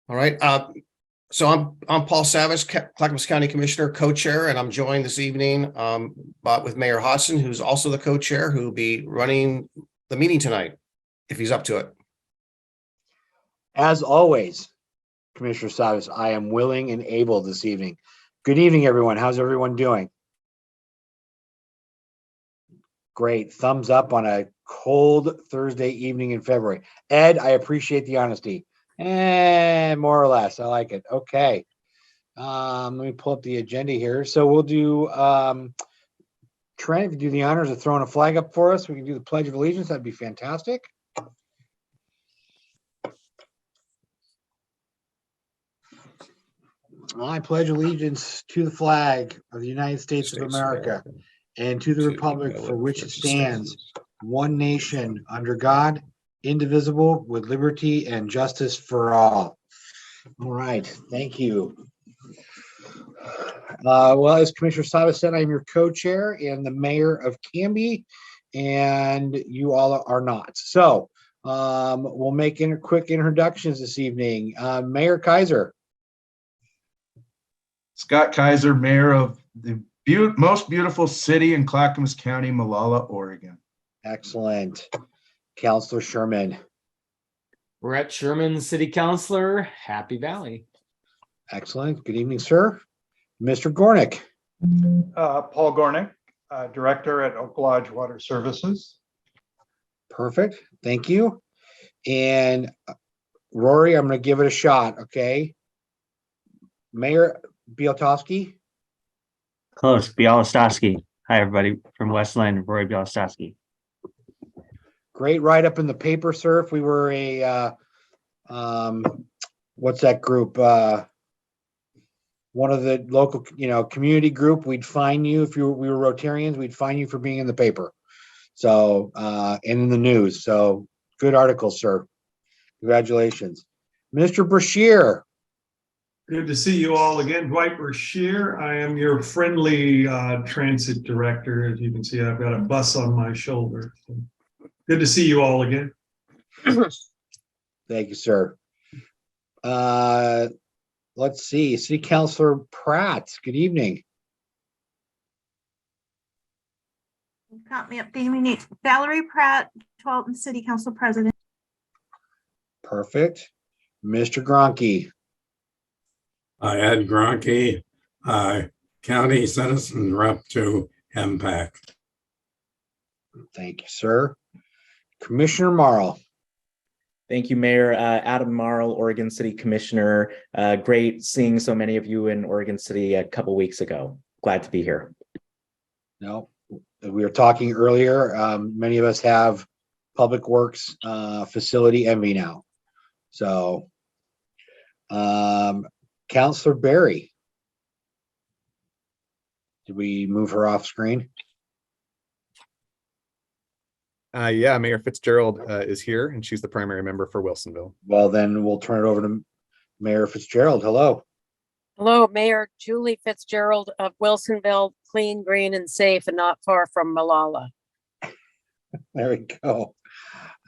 All right. So I'm Paul Savage, Clackamas County Commissioner, co-chair, and I'm joined this evening with Mayor Hodson, who's also the co-chair, who will be running the meeting tonight, if he's up to it. As always, Commissioner Savage, I am willing and able this evening. Good evening, everyone. How's everyone doing? Great. Thumbs up on a cold Thursday evening in February. Ed, I appreciate the honesty. More or less. I like it. Okay. Let me pull up the agenda here. So we'll do Trent, if you do the honors of throwing a flag up for us, we can do the Pledge of Allegiance. That'd be fantastic. I pledge allegiance to the flag of the United States of America and to the republic for which it stands, one nation, under God, indivisible, with liberty and justice for all. All right, thank you. Well, as Commissioner Savage said, I'm your co-chair and the mayor of Canby, and you all are not. So we'll make quick introductions this evening. Mayor Kaiser. Scott Kaiser, mayor of the most beautiful city in Clackamas County, Molalla, Oregon. Excellent. Councilor Sherman. Brett Sherman, City Councilor, Happy Valley. Excellent. Good evening, sir. Mr. Gornick. Paul Gornick, Director at Oak Lodge Water Services. Perfect. Thank you. And Rory, I'm going to give it a shot. Okay. Mayor Bieltowski. Close. Bialystowski. Hi, everybody from Westland. Roy Bialystowski. Great write up in the paper, sir. If we were a, what's that group? One of the local, community group, we'd fine you if we were Rotarians, we'd fine you for being in the paper. So, and in the news. So good article, sir. Congratulations. Mr. Brashear. Good to see you all again. Dwight Brashear. I am your friendly transit director. As you can see, I've got a bus on my shoulder. So good to see you all again. Thank you, sir. Let's see. City Councilor Pratt. Good evening. Got me up. Valerie Pratt, 12th City Council President. Perfect. Mr. Gronke. Ed Gronke, County Citizen Rep to MPAC. Thank you, sir. Commissioner Marl. Thank you, Mayor. Adam Marl, Oregon City Commissioner. Great seeing so many of you in Oregon City a couple weeks ago. Glad to be here. No, we were talking earlier. Many of us have public works facility envy now. So, Councilor Berry. Did we move her off screen? Yeah, Mayor Fitzgerald is here, and she's the primary member for Wilsonville. Well, then we'll turn it over to Mayor Fitzgerald. Hello. Hello, Mayor Julie Fitzgerald of Wilsonville, clean, green, and safe, and not far from Molalla. There we go.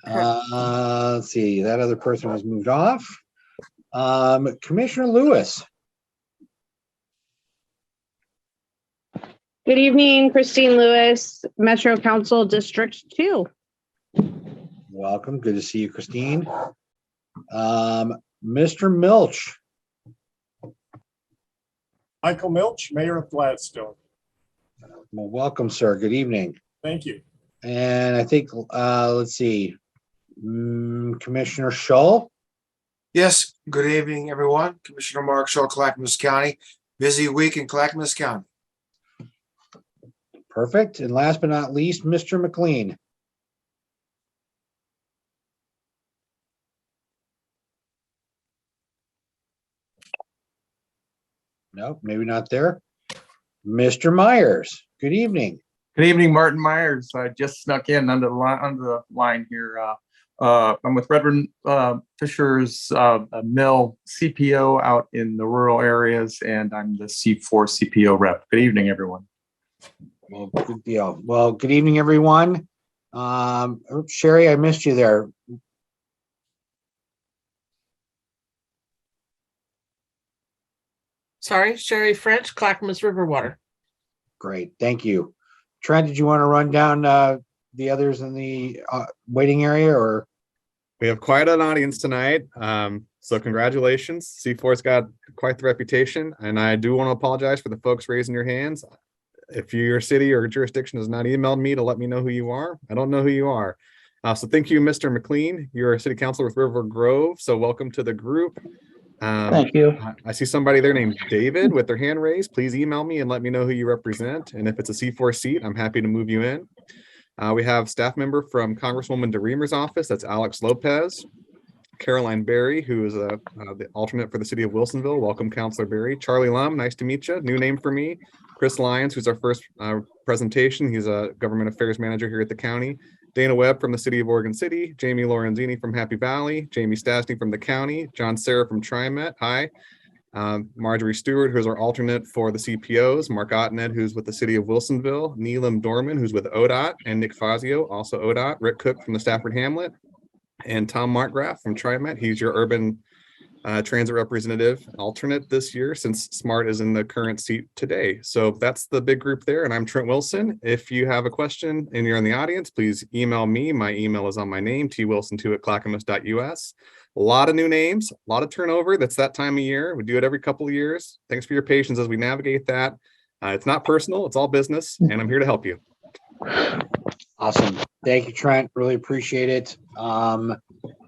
Let's see. That other person was moved off. Commissioner Lewis. Good evening, Christine Lewis, Metro Council District 2. Welcome. Good to see you, Christine. Mr. Milch. Michael Milch, Mayor of Gladstone. Well, welcome, sir. Good evening. Thank you. And I think, let's see, Commissioner Shull. Yes, good evening, everyone. Commissioner Mark Shaw, Clackamas County. Busy week in Clackamas County. Perfect. And last but not least, Mr. McLean. No, maybe not there. Mr. Myers, good evening. Good evening, Martin Myers. I just snuck in under the line here. I'm with Redmond Fisher's Mill CPO out in the rural areas, and I'm the C4 CPO rep. Good evening, everyone. Well, good deal. Well, good evening, everyone. Sherry, I missed you there. Sherry French, Clackamas River Water. Great, thank you. Trent, did you want to run down the others in the waiting area, or? We have quite an audience tonight. So congratulations. C4's got quite the reputation, and I do want to apologize for the folks raising your hands. If your city or jurisdiction has not emailed me to let me know who you are, I don't know who you are. So thank you, Mr. McLean. You're a city councilor with River Grove, so welcome to the group. Thank you. I see somebody there named David with their hand raised. Please email me and let me know who you represent. And if it's a C4 seat, I'm happy to move you in. We have staff member from Congresswoman DeReamer's office. That's Alex Lopez. Caroline Berry, who is the alternate for the city of Wilsonville. Welcome, Councilor Berry. Charlie Lum, nice to meet you. New name for me. Chris Lyons, who's our first presentation. He's a government affairs manager here at the county. Dana Webb from the city of Oregon City. Jamie Lorenzini from Happy Valley. Jamie Stasny from the county. John Sarah from TriMet. Hi. Marjorie Stewart, who's our alternate for the CPOs. Mark Ottened, who's with the city of Wilsonville. Neelam Dorman, who's with ODOT. And Nick Fazio, also ODOT. Rick Cook from the Stafford Hamlet. And Tom Markgraf from TriMet. He's your urban transit representative alternate this year, since Smart is in the current seat today. So that's the big group there. And I'm Trent Wilson. If you have a question and you're in the audience, please email me. My email is on my name, twilson2@clackamas.us. A lot of new names, a lot of turnover. That's that time of year. We do it every couple of years. Thanks for your patience as we navigate that. It's not personal, it's all business, and I'm here to help you. Awesome. Thank you, Trent. Really appreciate it.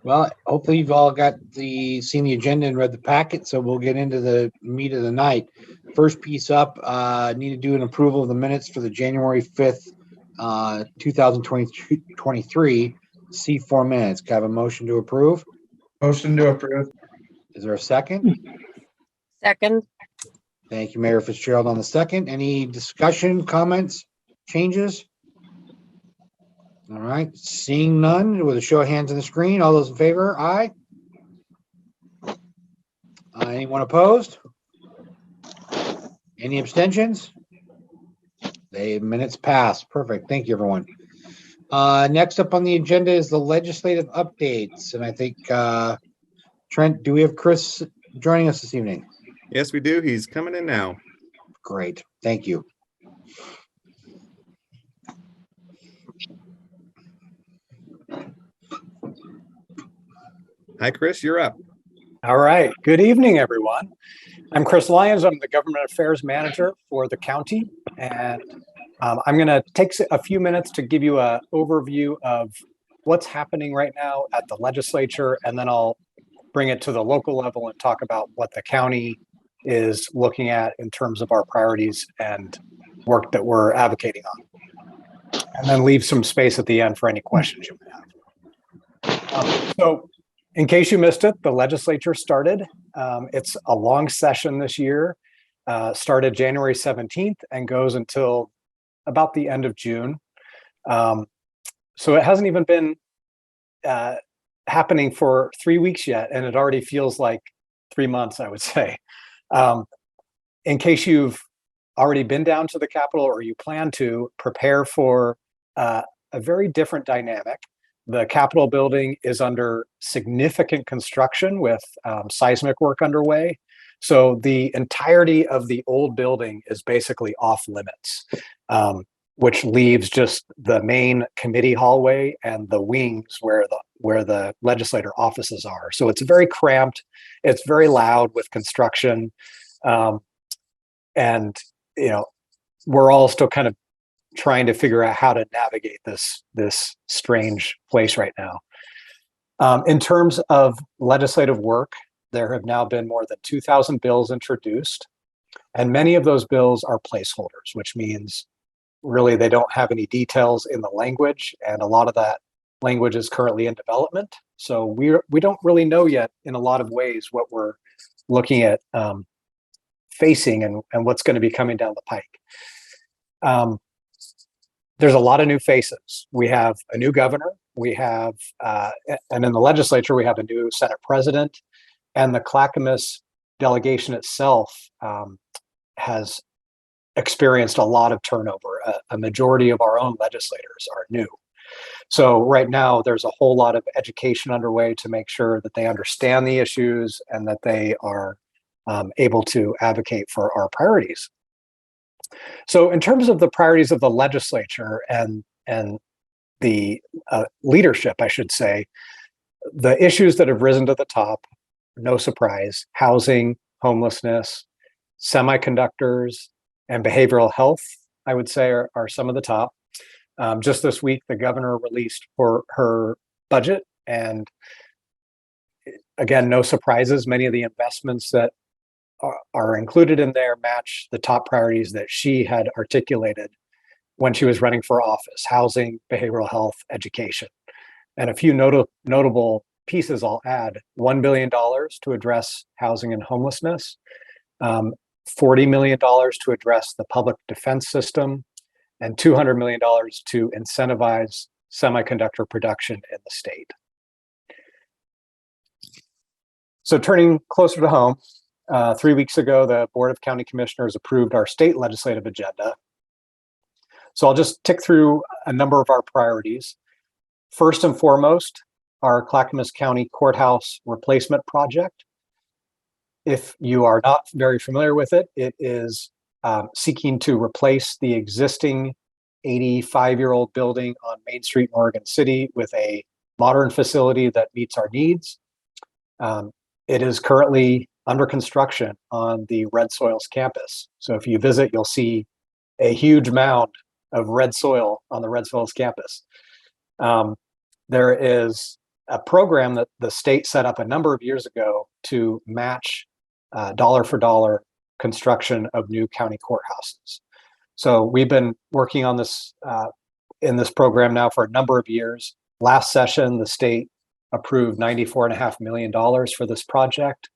Well, hopefully you've all seen the agenda and read the packet, so we'll get into the meat of the night. First piece up, need to do an approval of the minutes for the January 5th, 2023 C4 minutes. Can I have a motion to approve? Motion to approve. Is there a second? Second. Thank you, Mayor Fitzgerald on the second. Any discussion, comments, changes? All right, seeing none, with a show of hands on the screen, all those in favor, aye. Anyone opposed? Any abstentions? The minutes pass. Perfect. Thank you, everyone. Next up on the agenda is the legislative updates, and I think Trent, do we have Chris joining us this evening? Yes, we do. He's coming in now. Great. Thank you. Hi, Chris, you're up. All right. Good evening, everyone. I'm Chris Lyons. I'm the Government Affairs Manager for the county. And I'm going to take a few minutes to give you an overview of what's happening right now at the legislature. And then I'll bring it to the local level and talk about what the county is looking at in terms of our priorities and work that we're advocating on. And then leave some space at the end for any questions you may have. So in case you missed it, the legislature started. It's a long session this year, started January 17th and goes until about the end of June. So it hasn't even been happening for 3 weeks yet, and it already feels like 3 months, I would say. In case you've already been down to the Capitol or you plan to, prepare for a very different dynamic. The Capitol building is under significant construction with seismic work underway. So the entirety of the old building is basically off limits, which leaves just the main committee hallway and the wings where the legislator offices are. So it's very cramped. It's very loud with construction. And, you know, we're all still kind of trying to figure out how to navigate this strange place right now. In terms of legislative work, there have now been more than 2,000 bills introduced, and many of those bills are placeholders, which means really they don't have any details in the language, and a lot of that language is currently in development. So we don't really know yet in a lot of ways what we're looking at facing and what's going to be coming down the pike. There's a lot of new faces. We have a new governor. We have, and in the legislature, we have a new Senate president, and the Clackamas delegation itself has experienced a lot of turnover. A majority of our own legislators are new. So right now, there's a whole lot of education underway to make sure that they understand the issues and that they are able to advocate for our priorities. So in terms of the priorities of the legislature and the leadership, I should say, the issues that have risen to the top, no surprise, housing, homelessness, semiconductors, and behavioral health, I would say are some of the top. Just this week, the governor released for her budget, and again, no surprises. Many of the investments that are included in there match the top priorities that she had articulated when she was running for office: housing, behavioral health, education. And a few notable pieces I'll add: $1 billion to address housing and homelessness, $40 million to address the public defense system, and $200 million to incentivize semiconductor production in the state. So turning closer to home, 3 weeks ago, the Board of County Commissioners approved our state legislative agenda. So I'll just tick through a number of our priorities. First and foremost, our Clackamas County Courthouse Replacement Project. If you are not very familiar with it, it is seeking to replace the existing 85-year-old building on Main Street in Oregon City with a modern facility that meets our needs. It is currently under construction on the Red Soils campus. So if you visit, you'll see a huge mound of red soil on the Red Soils campus. There is a program that the state set up a number of years ago to match dollar for dollar construction of new county courthouses. So we've been working on this in this program now for a number of years. Last session, the state approved $94.5 million for this project.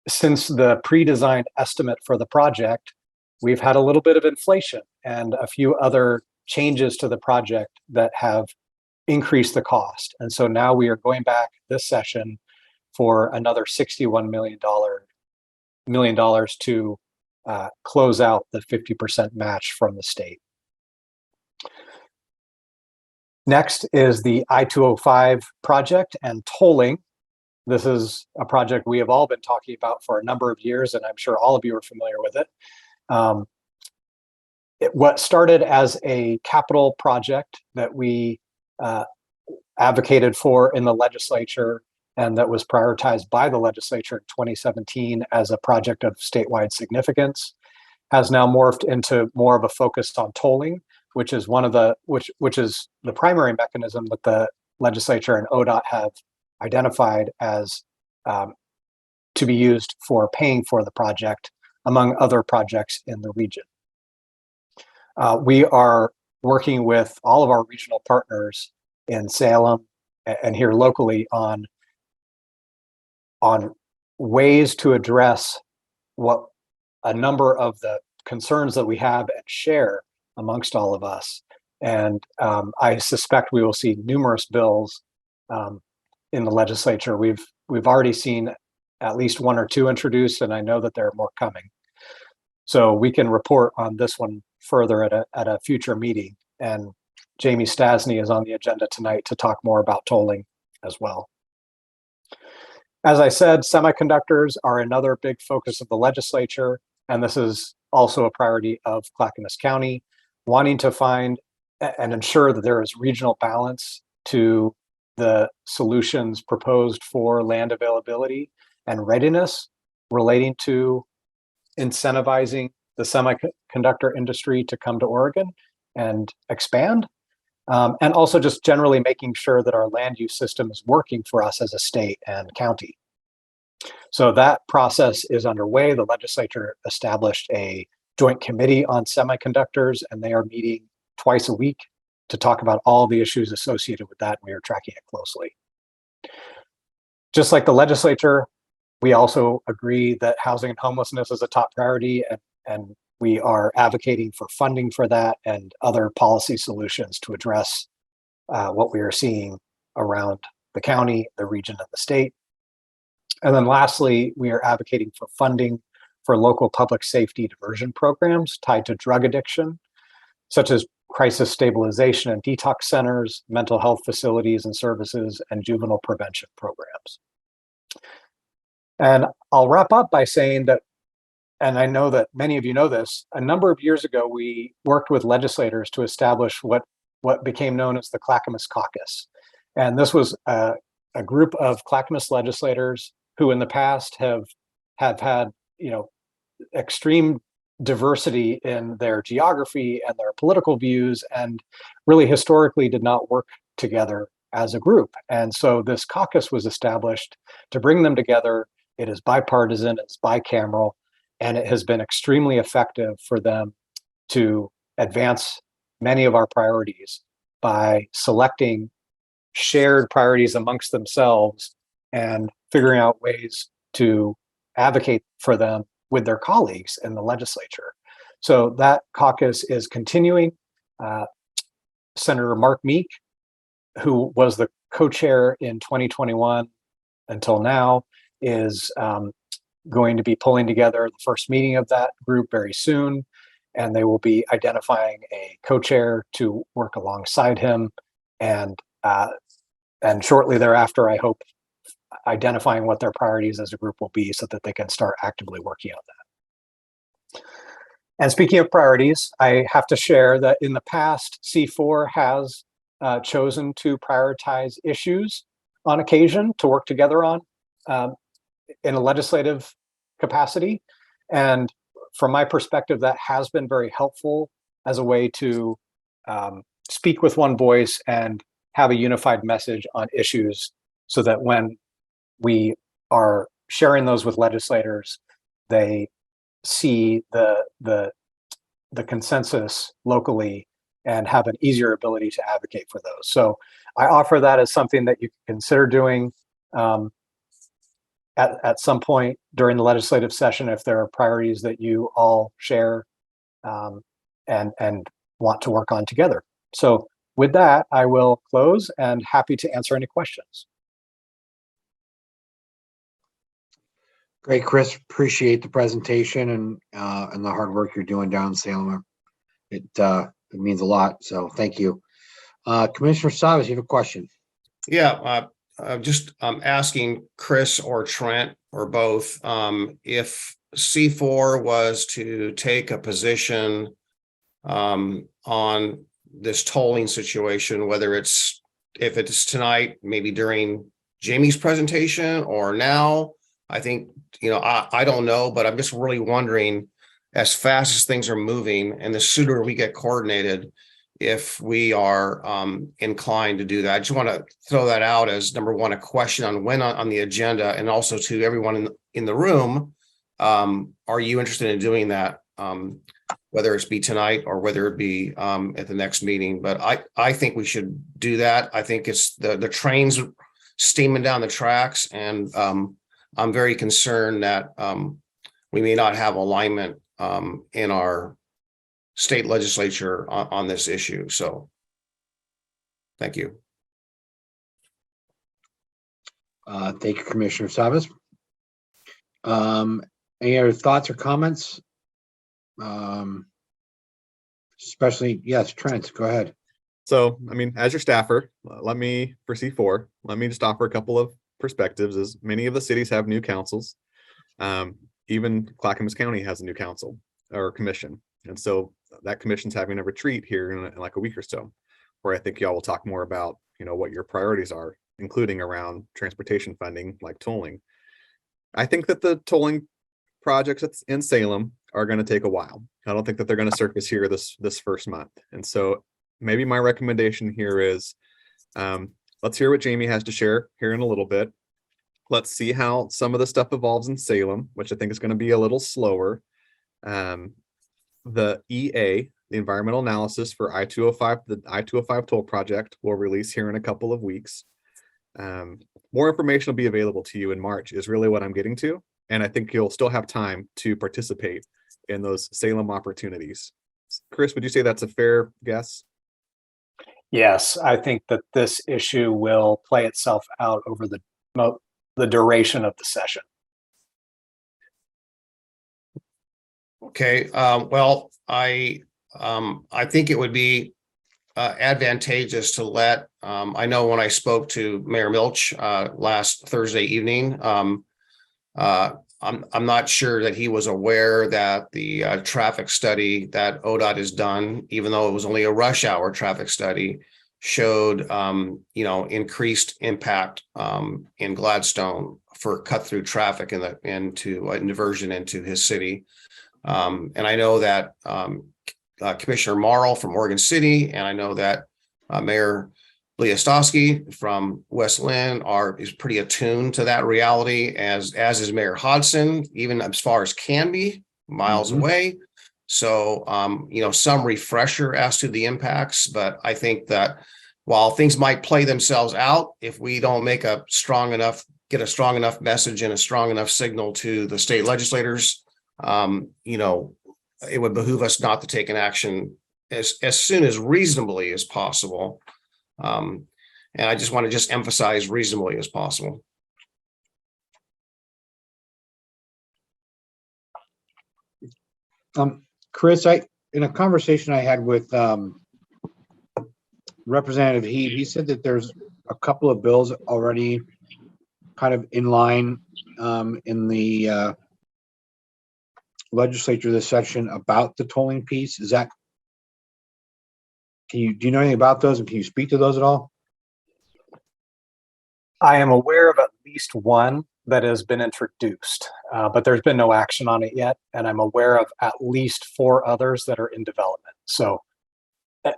Since the pre-designed estimate for the project, we've had a little bit of inflation and a few other changes to the project that have increased the cost. And so now we are going back this session for another $61 million to close out the 50% match from the state. Next is the I-205 project and tolling. This is a project we have all been talking about for a number of years, and I'm sure all of you are familiar with it. What started as a capital project that we advocated for in the legislature and that was prioritized by the legislature in 2017 as a project of statewide significance has now morphed into more of a focus on tolling, which is which is the primary mechanism that the legislature and ODOT have identified as to be used for paying for the project, among other projects in the region. We are working with all of our regional partners in Salem and here locally on ways to address what a number of the concerns that we have and share amongst all of us. And I suspect we will see numerous bills in the legislature. We've already seen at least one or two introduced, and I know that there are more coming. So we can report on this one further at a future meeting. And Jamie Stasny is on the agenda tonight to talk more about tolling as well. As I said, semiconductors are another big focus of the legislature, and this is also a priority of Clackamas County, wanting to find and ensure that there is regional balance to the solutions proposed for land availability and readiness relating to incentivizing the semiconductor industry to come to Oregon and expand, and also just generally making sure that our land use system is working for us as a state and county. So that process is underway. The legislature established a joint committee on semiconductors, and they are meeting twice a week to talk about all the issues associated with that. We are tracking it closely. Just like the legislature, we also agree that housing and homelessness is a top priority, and we are advocating for funding for that and other policy solutions to address what we are seeing around the county, the region, and the state. And then lastly, we are advocating for funding for local public safety diversion programs tied to drug addiction, such as crisis stabilization and detox centers, mental health facilities and services, and juvenile prevention programs. And I'll wrap up by saying that, and I know that many of you know this, a number of years ago, we worked with legislators to establish what became known as the Clackamas Caucus. And this was a group of Clackamas legislators who in the past have had, extreme diversity in their geography and their political views, and really historically did not work together as a group. And so this caucus was established to bring them together. It is bipartisan, it's bicameral, and it has been extremely effective for them to advance many of our priorities by selecting shared priorities amongst themselves and figuring out ways to advocate for them with their colleagues in the legislature. So that caucus is continuing. Senator Mark Meek, who was the co-chair in 2021 until now, is going to be pulling together the first meeting of that group very soon. And they will be identifying a co-chair to work alongside him. And shortly thereafter, I hope, identifying what their priorities as a group will be so that they can start actively working on that. And speaking of priorities, I have to share that in the past, C4 has chosen to prioritize issues on occasion to work together on in a legislative capacity. And from my perspective, that has been very helpful as a way to speak with one voice and have a unified message on issues, so that when we are sharing those with legislators, they see the consensus locally and have an easier ability to advocate for those. So I offer that as something that you can consider doing at some point during the legislative session if there are priorities that you all share and want to work on together. So with that, I will close and happy to answer any questions. Great, Chris. Appreciate the presentation and the hard work you're doing down in Salem. It means a lot. So thank you. Commissioner Savas, you have a question? Yeah, just asking Chris or Trent or both, if C4 was to take a position on this tolling situation, whether if it's tonight, maybe during Jamie's presentation or now, I think, I don't know, but I'm just really wondering, as fast as things are moving and the sooner we get coordinated, if we are inclined to do that. I just want to throw that out as number one, a question on when on the agenda, and also to everyone in the room, are you interested in doing that? Whether it's be tonight or whether it be at the next meeting. But I think we should do that. I think it's the train's steaming down the tracks, and I'm very concerned that we may not have alignment in our state legislature on this issue. So thank you. Thank you, Commissioner Savas. Any other thoughts or comments? Especially, yes, Trent, go ahead. So, as your staffer, for C4, let me just offer a couple of perspectives. As many of the cities have new councils, even Clackamas County has a new council or commission. And so that commission's having a retreat here in like a week or so, where I think y'all will talk more about, what your priorities are, including around transportation funding, like tolling. I think that the tolling projects in Salem are going to take a while. I don't think that they're going to surface here this first month. And so maybe my recommendation here is, let's hear what Jamie has to share here in a little bit. Let's see how some of the stuff evolves in Salem, which I think is going to be a little slower. The EA, the environmental analysis for I-205, the I-205 toll project, will release here in a couple of weeks. More information will be available to you in March is really what I'm getting to. And I think you'll still have time to participate in those Salem opportunities. Chris, would you say that's a fair guess? Yes, I think that this issue will play itself out over the duration of the session. Okay, well, I think it would be advantageous to let, I know when I spoke to Mayor Milch last Thursday evening, I'm not sure that he was aware that the traffic study that ODOT has done, even though it was only a rush hour traffic study, showed increased impact in Gladstone for cut through traffic into diversion into his city. And I know that Commissioner Marl from Oregon City, and I know that Mayor Bliastowski from West Lynn is pretty attuned to that reality, as is Mayor Hodson, even as far as Canby, miles away. So, some refresher as to the impacts, but I think that while things might play themselves out, if we don't make get a strong enough message and a strong enough signal to the state legislators, it would behoove us not to take an action as soon as reasonably as possible. And I just want to emphasize reasonably as possible. Chris, in a conversation I had with Representative Heed, he said that there's a couple of bills already kind of in line in the legislature this session about the tolling piece. Is that, do you know anything about those, and can you speak to those at all? I am aware of at least one that has been introduced, but there's been no action on it yet. And I'm aware of at least 4 others that are in development. So,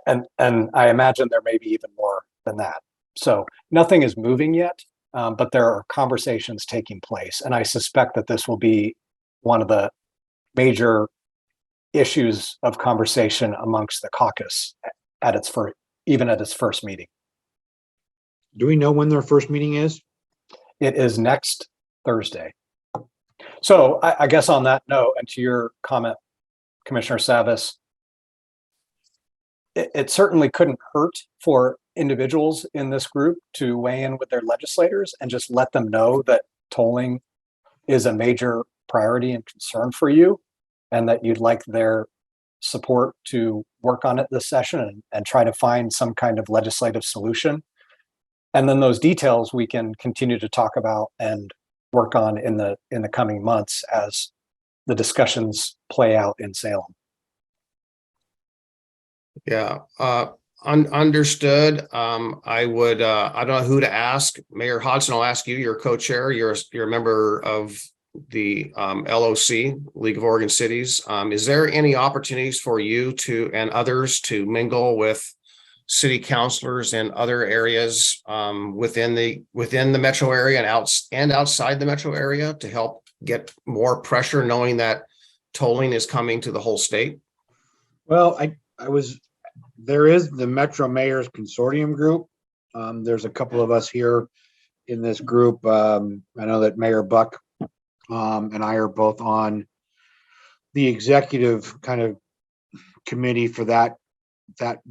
and I imagine there may be even more than that. So nothing is moving yet, but there are conversations taking place. And I suspect that this will be one of the major issues of conversation amongst the caucus at its first meeting. Do we know when their first meeting is? It is next Thursday. So I guess on that note, and to your comment, Commissioner Savas, it certainly couldn't hurt for individuals in this group to weigh in with their legislators and just let them know that tolling is a major priority and concern for you, and that you'd like their support to work on it this session and try to find some kind of legislative solution. And then those details we can continue to talk about and work on in the coming months as the discussions play out in Salem. Yeah, understood. I would, I don't know who to ask. Mayor Hodson, I'll ask you. You're co-chair. You're a member of the LOC, League of Oregon Cities. Is there any opportunities for you and others to mingle with city councilors in other areas within the metro area and outside the metro area to help get more pressure, knowing that tolling is coming to the whole state? Well, there is the Metro Mayors Consortium group. There's a couple of us here in this group. I know that Mayor Buck and I are both on the executive kind of committee for that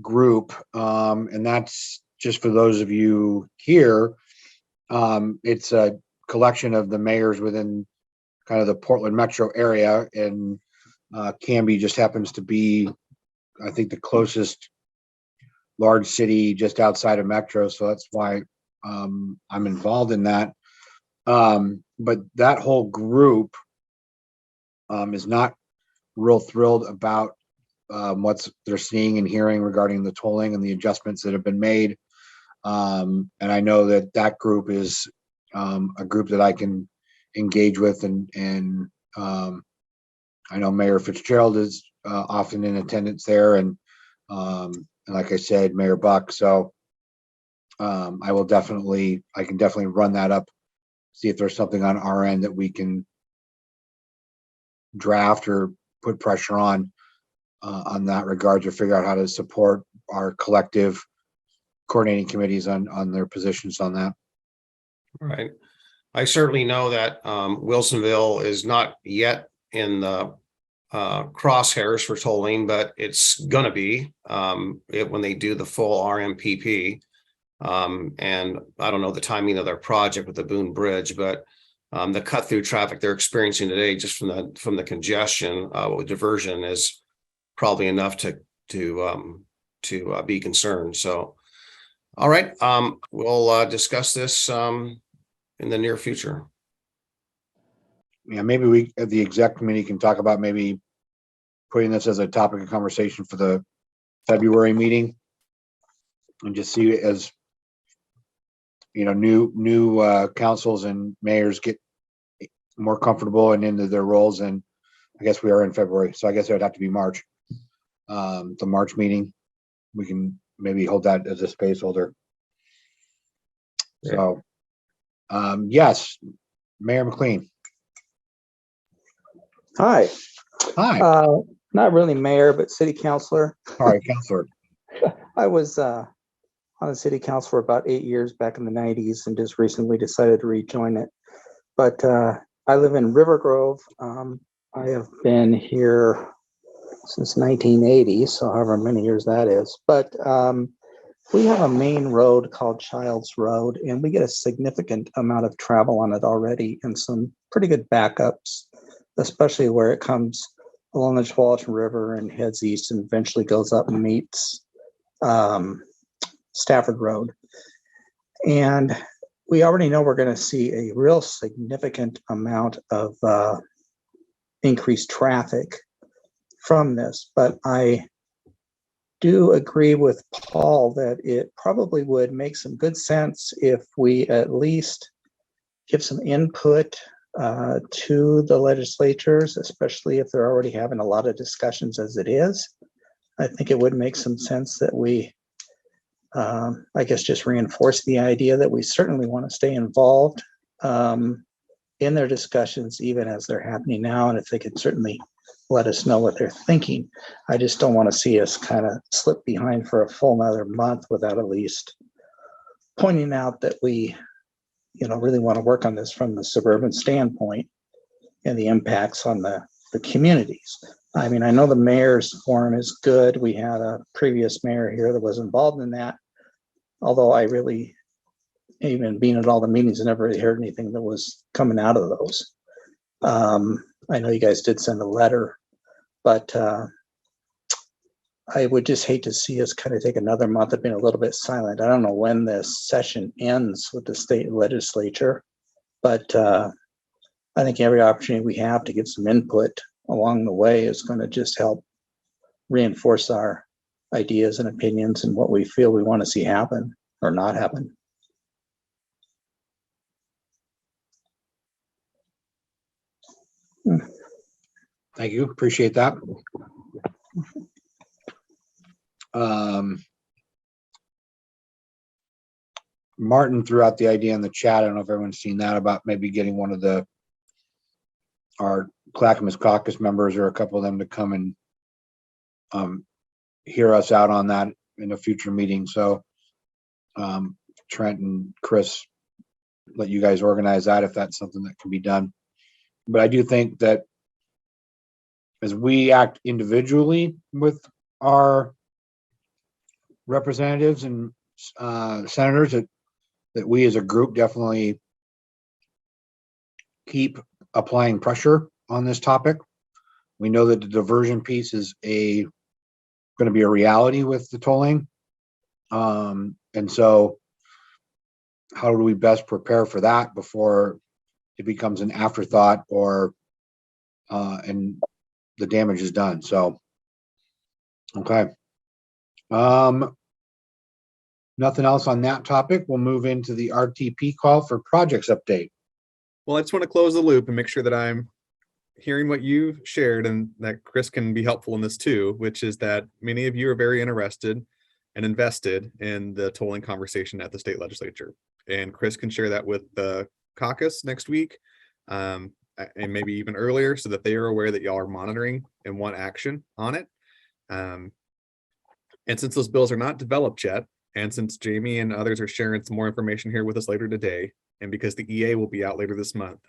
group. And that's just for those of you here. It's a collection of the mayors within kind of the Portland metro area, and Canby just happens to be, I think, the closest large city just outside of metro. So that's why I'm involved in that. But that whole group is not real thrilled about what they're seeing and hearing regarding the tolling and the adjustments that have been made. And I know that group is a group that I can engage with, and I know Mayor Fitzgerald is often in attendance there, and like I said, Mayor Buck. So I can definitely run that up, see if there's something on our end that we can draft or put pressure on that regard, to figure out how to support our collective coordinating committees on their positions on that. Right. I certainly know that Wilsonville is not yet in the crosshairs for tolling, but it's going to be when they do the full RMPP. And I don't know the timing of their project with the Boone Bridge, but the cut through traffic they're experiencing today, just from the congestion with diversion, is probably enough to be concerned. So, all right, we'll discuss this in the near future. yeah, maybe we, at the exec committee, can talk about maybe putting this as a topic of conversation for the February meeting. And just see it as, you know, new councils and mayors get more comfortable and into their roles. And I guess we are in February, so I guess it would have to be March. The March meeting, we can maybe hold that as a spaceholder. So, yes, Mayor McLean. Hi. Hi. Not really mayor, but city councilor. All right, councilor. I was on the city council for about 8 years back in the 90s and just recently decided to rejoin it. But I live in River Grove. I have been here since 1980, so however many years that is. But we have a main road called Childs Road, and we get a significant amount of travel on it already and some pretty good backups, especially where it comes along the Tualatin River and heads east and eventually goes up and meets Stafford Road. And we already know we're going to see a real significant amount of increased traffic from this. But I do agree with Paul that it probably would make some good sense if we at least give some input to the legislatures, especially if they're already having a lot of discussions as it is. I think it would make some sense that we, I guess, just reinforce the idea that we certainly want to stay involved in their discussions, even as they're happening now. And if they could certainly let us know what they're thinking. I just don't want to see us kind of slip behind for a full another month without at least pointing out that we, you know, really want to work on this from the suburban standpoint and the impacts on the communities. I mean, I know the mayor's forum is good. We had a previous mayor here that was involved in that, although I really, even being at all the meetings, I never really heard anything that was coming out of those. I know you guys did send a letter, but I would just hate to see us kind of take another month of being a little bit silent. I don't know when this session ends with the state legislature, but I think every opportunity we have to give some input along the way is going to just help reinforce our ideas and opinions and what we feel we want to see happen or not happen. Thank you. Appreciate that. Martin threw out the idea in the chat. I don't know if everyone's seen that, about maybe getting one of our Clackamas caucus members or a couple of them to come and hear us out on that in a future meeting. So Trent and Chris, let you guys organize that if that's something that can be done. But I do think that as we act individually with our representatives and senators, that we as a group definitely keep applying pressure on this topic. We know that the diversion piece is going to be a reality with the tolling. And so how do we best prepare for that before it becomes an afterthought or and the damage is done? So, okay. Nothing else on that topic. We'll move into the RTP call for projects update. Well, I just want to close the loop and make sure that I'm hearing what you shared and that Chris can be helpful in this too, which is that many of you are very interested and invested in the tolling conversation at the state legislature. And Chris can share that with the caucus next week and maybe even earlier, so that they are aware that y'all are monitoring and want action on it. And since those bills are not developed yet, and since Jamie and others are sharing some more information here with us later today, and because the EA will be out later this month,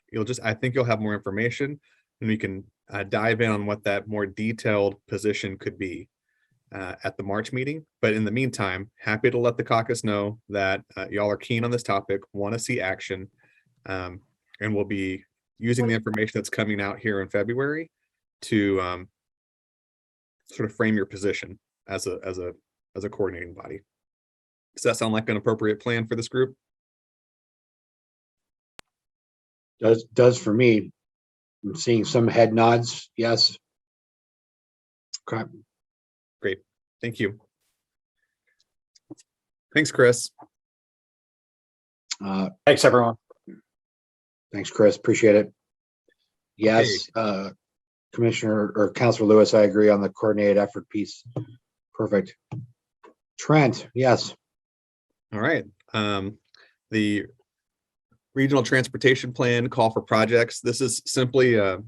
I think you'll have more information and we can dive in on what that more detailed position could be at the March meeting. But in the meantime, happy to let the caucus know that y'all are keen on this topic, want to see action, and we'll be using the information that's coming out here in February to sort of frame your position as a coordinating body. Does that sound like an appropriate plan for this group? Does for me. I'm seeing some head nods. Yes. Okay. Great. Thank you. Thanks, Chris. Thanks, everyone. Thanks, Chris. Appreciate it. Yes, Commissioner or Councilor Lewis, I agree on the coordinated effort piece. Perfect. Trent, yes. All right. The regional transportation plan call for projects. This is simply a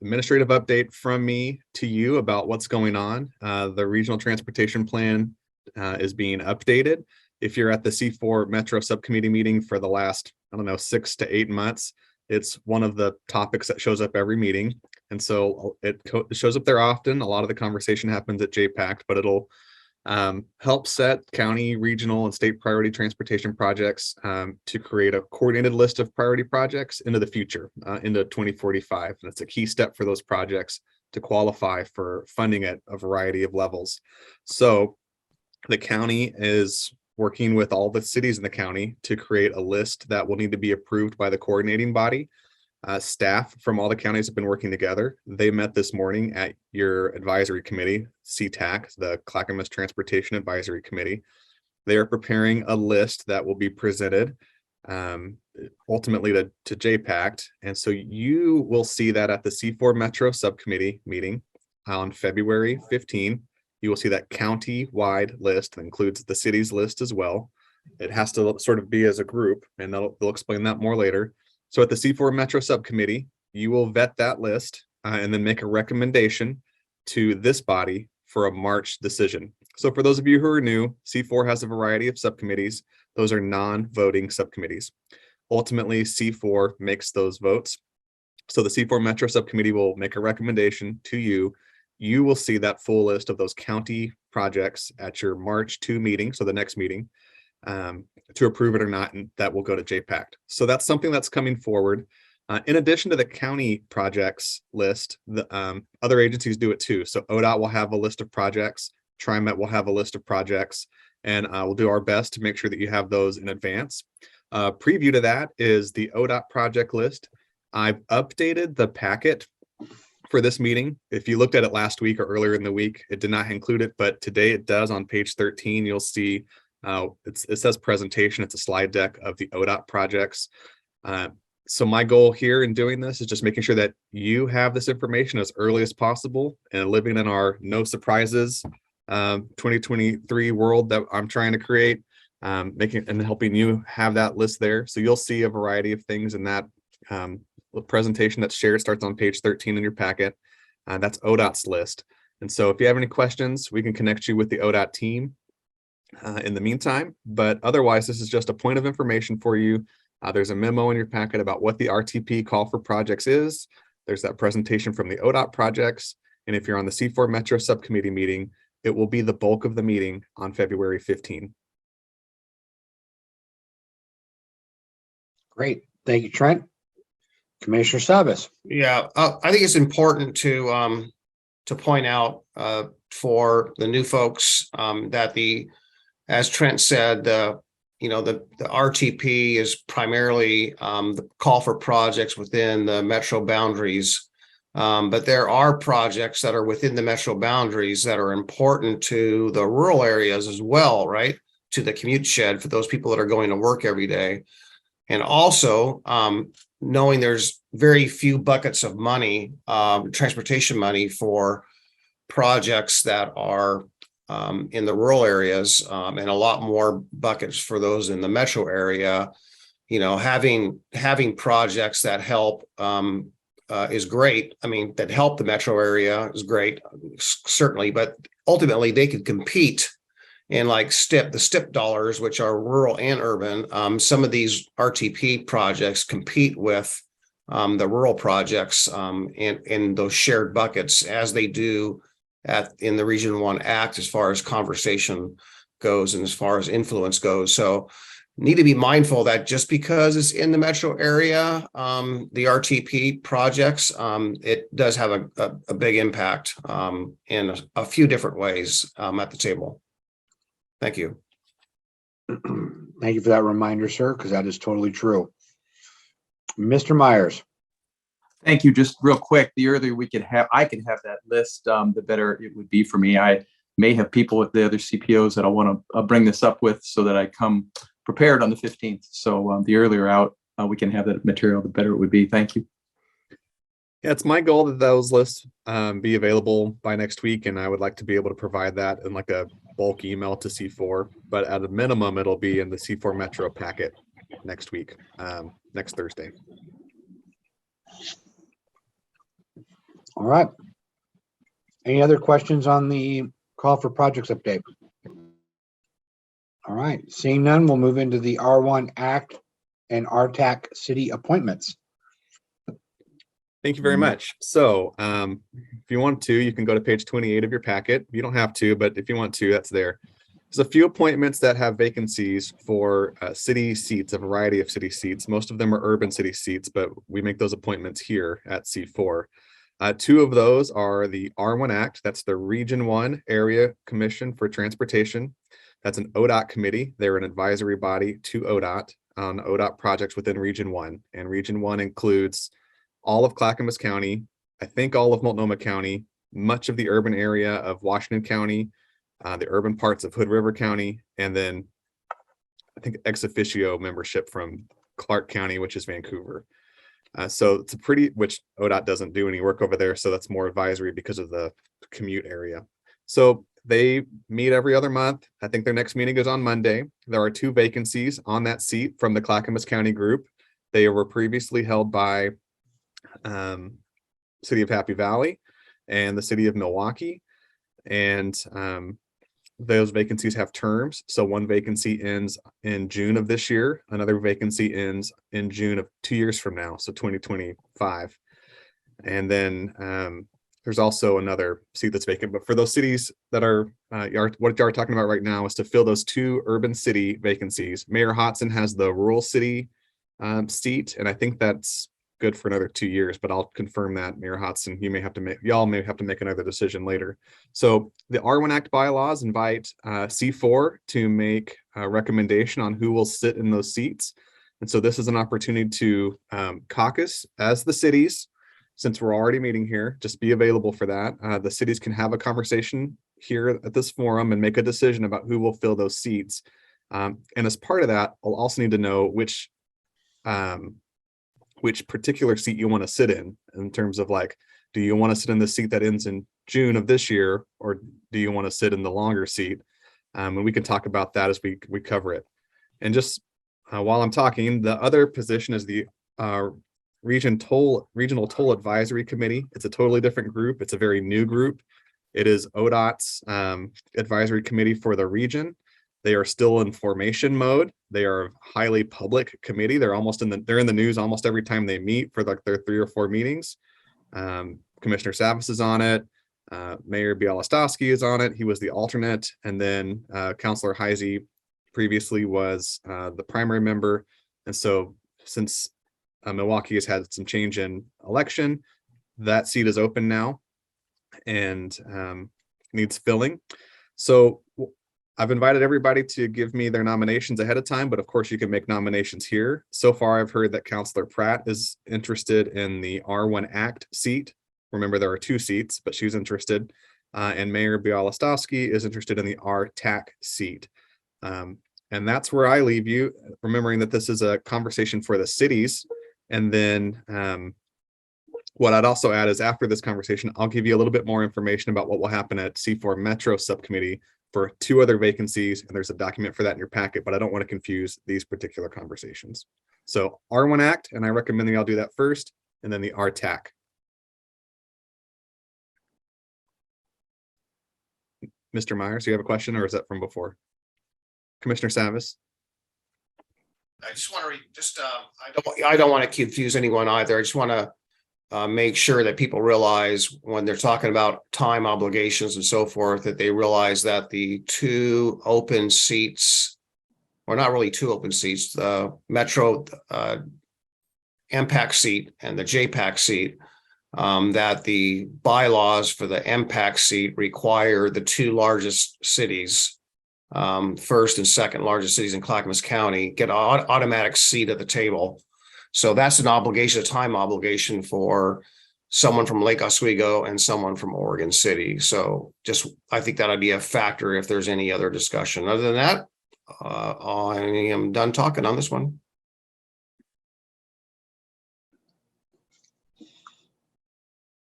administrative update from me to you about what's going on. The regional transportation plan is being updated. If you're at the C4 Metro Subcommittee meeting for the last, I don't know, 6 to 8 months, it's one of the topics that shows up every meeting. And so it shows up there often. A lot of the conversation happens at JPAC, but it'll help set county, regional, and state priority transportation projects to create a coordinated list of priority projects into the future, into 2045. And it's a key step for those projects to qualify for funding at a variety of levels. So the county is working with all the cities in the county to create a list that will need to be approved by the coordinating body. Staff from all the counties have been working together. They met this morning at your advisory committee, CTAC, the Clackamas Transportation Advisory Committee. They are preparing a list that will be presented ultimately to JPAC. And so you will see that at the C4 Metro Subcommittee meeting on February 15. You will see that county-wide list that includes the city's list as well. It has to sort of be as a group, and they'll explain that more later. So at the C4 Metro Subcommittee, you will vet that list and then make a recommendation to this body for a March decision. So for those of you who are new, C4 has a variety of subcommittees. Those are non-voting subcommittees. Ultimately, C4 makes those votes. So the C4 Metro Subcommittee will make a recommendation to you. You will see that full list of those county projects at your March 2 meeting, so the next meeting, to approve it or not, and that will go to JPAC. So that's something that's coming forward. In addition to the county projects list, the other agencies do it too. So ODOT will have a list of projects, TriMet will have a list of projects, and we'll do our best to make sure that you have those in advance. Preview to that is the ODOT project list. I've updated the packet for this meeting. If you looked at it last week or earlier in the week, it did not include it, but today it does. On page 13, you'll see it says presentation. It's a slide deck of the ODOT projects. So my goal here in doing this is just making sure that you have this information as early as possible and living in our no surprises 2023 world that I'm trying to create, making and helping you have that list there. So you'll see a variety of things in that presentation that's shared. Starts on page 13 in your packet. That's ODOT's list. And so if you have any questions, we can connect you with the ODOT team in the meantime. But otherwise, this is just a point of information for you. There's a memo in your packet about what the RTP call for projects is. There's that presentation from the ODOT projects. And if you're on the C4 Metro Subcommittee meeting, it will be the bulk of the meeting on February 15. Great. Thank you, Trent. Commissioner Sabas. Yeah, I think it's important to point out for the new folks that as Trent said, the RTP is primarily the call for projects within the metro boundaries. But there are projects that are within the metro boundaries that are important to the rural areas as well, right? To the commute shed for those people that are going to work every day. And also knowing there's very few buckets of money, transportation money for projects that are in the rural areas, and a lot more buckets for those in the metro area. Having projects that help is great. I mean, that help the metro area is great, certainly, but ultimately they could compete in like the STIP dollars, which are rural and urban. Some of these RTP projects compete with the rural projects in those shared buckets, as they do in the Region 1 Act, as far as conversation goes and as far as influence goes. So need to be mindful that just because it's in the metro area, the RTP projects, it does have a big impact in a few different ways at the table. Thank you. Thank you for that reminder, sir, because that is totally true. Mr. Myers. Thank you. Just real quick, the earlier I could have that list, the better it would be for me. I may have people with the other CPOs that I want to bring this up with so that I come prepared on the 15th. So the earlier out we can have that material, the better it would be. Thank you. Yeah, it's my goal that those lists be available by next week, and I would like to be able to provide that in like a bulk email to C4, but at a minimum, it'll be in the C4 Metro packet next week, next Thursday. All right. Any other questions on the call for projects update? All right, seeing none, we'll move into the R1 Act and RTAC city appointments. Thank you very much. So if you want to, you can go to page 28 of your packet. You don't have to, but if you want to, that's there. There's a few appointments that have vacancies for city seats, a variety of city seats. Most of them are urban city seats, but we make those appointments here at C4. Two of those are the R1 Act. That's the Region 1 Area Commission for Transportation. That's an ODOT committee. They're an advisory body to ODOT on ODOT projects within Region 1. And Region 1 includes all of Clackamas County, I think all of Multnomah County, much of the urban area of Washington County, the urban parts of Hood River County, and then I think ex officio membership from Clark County, which is Vancouver. So it's a pretty, which ODOT doesn't do any work over there. So that's more advisory because of the commute area. So they meet every other month. I think their next meeting is on Monday. There are 2 vacancies on that seat from the Clackamas County group. They were previously held by City of Happy Valley and the City of Milwaukee. And those vacancies have terms. So one vacancy ends in June of this year. Another vacancy ends in June of 2 years from now, so 2025. And then there's also another seat that's vacant. But for those cities that are, what you're talking about right now is to fill those 2 urban city vacancies. Mayor Hodson has the rural city seat, and I think that's good for another 2 years, but I'll confirm that. Mayor Hodson, y'all may have to make another decision later. So the R1 Act bylaws invite C4 to make a recommendation on who will sit in those seats. And so this is an opportunity to caucus as the cities, since we're already meeting here, just be available for that. The cities can have a conversation here at this forum and make a decision about who will fill those seats. And as part of that, I'll also need to know which particular seat you want to sit in terms of like, do you want to sit in the seat that ends in June of this year, or do you want to sit in the longer seat? And we can talk about that as we cover it. And just while I'm talking, the other position is the Regional Toll Advisory Committee. It's a totally different group. It's a very new group. It is ODOT's advisory committee for the region. They are still in formation mode. They are a highly public committee. They're in the news almost every time they meet for like their 3 or 4 meetings. Commissioner Savas is on it. Mayor Bialostowski is on it. He was the alternate. And then Councilor Heisey previously was the primary member. And so since Milwaukee has had some change in election, that seat is open now and needs filling. So I've invited everybody to give me their nominations ahead of time, but of course you can make nominations here. So far, I've heard that Councilor Pratt is interested in the R1 Act seat. Remember, there are 2 seats, but she's interested. And Mayor Bialostowski is interested in the RTAC seat. And that's where I leave you, remembering that this is a conversation for the cities. And then what I'd also add is after this conversation, I'll give you a little bit more information about what will happen at C4 Metro Subcommittee for 2 other vacancies. And there's a document for that in your packet, but I don't want to confuse these particular conversations. So R1 Act, and I recommend that y'all do that first, and then the RTAC. Mr. Myers, you have a question, or is that from before? Commissioner Savas? I just want to I don't want to confuse anyone either. I just want to make sure that people realize when they're talking about time obligations and so forth, that they realize that the 2 open seats, or not really 2 open seats, the Metro MPAC seat and the JPAC seat, that the bylaws for the MPAC seat require the 2 largest cities, first and second largest cities in Clackamas County, get an automatic seat at the table. So that's an obligation, a time obligation for someone from Lake Oswego and someone from Oregon City. So just, I think that'd be a factor if there's any other discussion. Other than that, I am done talking on this one.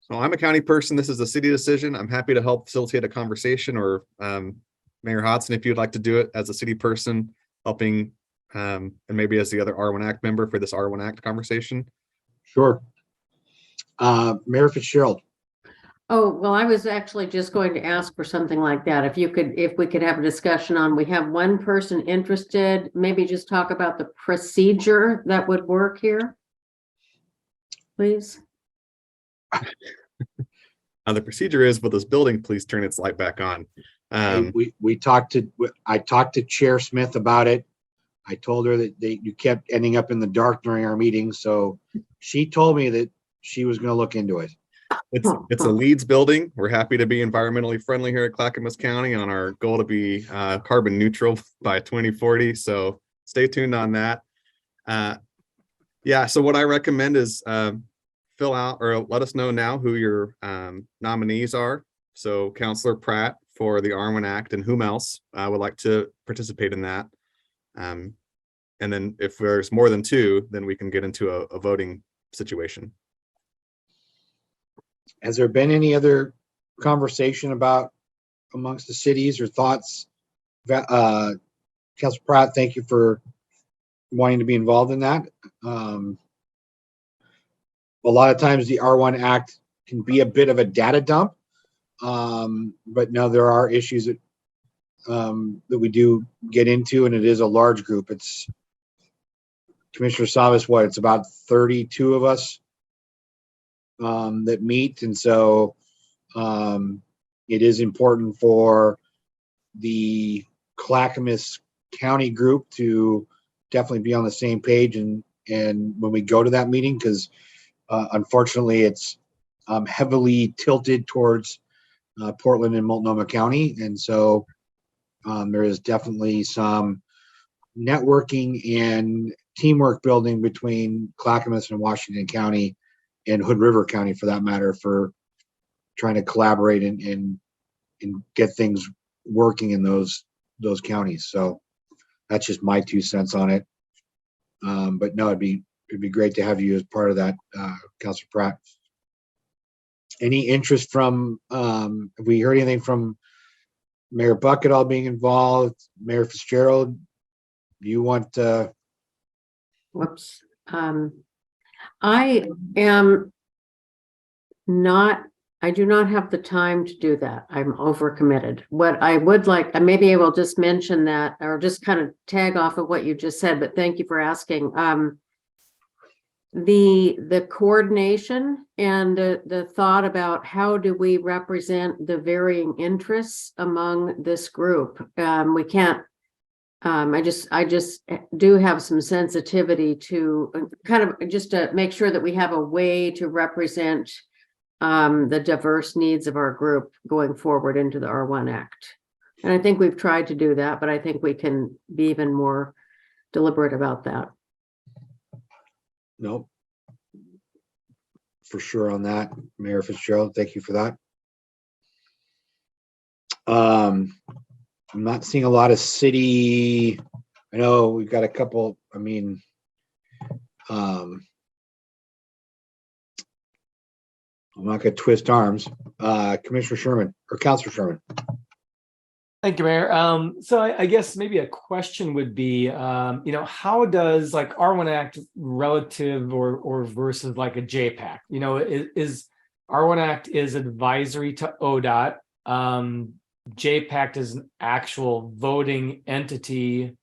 So I'm a county person. This is a city decision. I'm happy to help facilitate a conversation, or Mayor Hodson, if you'd like to do it as a city person, helping and maybe as the other R1 Act member for this R1 Act conversation. Sure. Mayor Fitzgerald. Oh, well, I was actually just going to ask for something like that. If we could have a discussion on, we have one person interested, maybe just talk about the procedure that would work here. Please. The procedure is, with this building, please turn its light back on. I talked to Chair Smith about it. I told her that you kept ending up in the dark during our meetings, so she told me that she was going to look into it. It's a LEEDs building. We're happy to be environmentally friendly here at Clackamas County on our goal to be carbon neutral by 2040. So stay tuned on that. Yeah, so what I recommend is fill out or let us know now who your nominees are. So Councilor Pratt for the R1 Act, and whom else would like to participate in that. And then if there's more than two, then we can get into a voting situation. Has there been any other conversation about amongst the cities or thoughts? Councilor Pratt, thank you for wanting to be involved in that. A lot of times the R1 Act can be a bit of a data dump, but no, there are issues that we do get into, and it is a large group. It's Commissioner Savas, it's about 32 of us that meet, and so it is important for the Clackamas County group to definitely be on the same page and when we go to that meeting, because unfortunately it's heavily tilted towards Portland and Multnomah County, and so there is definitely some networking and teamwork building between Clackamas and Washington County and Hood River County, for that matter, for trying to collaborate and get things working in those counties. So that's just my 2 cents on it. But no, it'd be great to have you as part of that, Councilor Pratt. Any interest from, have we heard anything from Mayor Buck at all being involved? Mayor Fitzgerald, you want Whoops. I am not, I do not have the time to do that. I'm overcommitted. What I would like, maybe I will just mention that, or just kind of tag off of what you just said, but thank you for asking. The coordination and the thought about how do we represent the varying interests among this group. We can't, I just do have some sensitivity to kind of just to make sure that we have a way to represent the diverse needs of our group going forward into the R1 Act. And I think we've tried to do that, but I think we can be even more deliberate about that. Nope. For sure on that, Mayor Fitzgerald, thank you for that. I'm not seeing a lot of city. I know we've got a couple, I mean, I'm not gonna twist arms. Commissioner Sherman or Councilor Sherman. Thank you, Mayor. So I guess maybe a question would be, how does like R1 Act relative or versus like a JPAC? Is R1 Act is advisory to ODOT. JPAC is an actual voting entity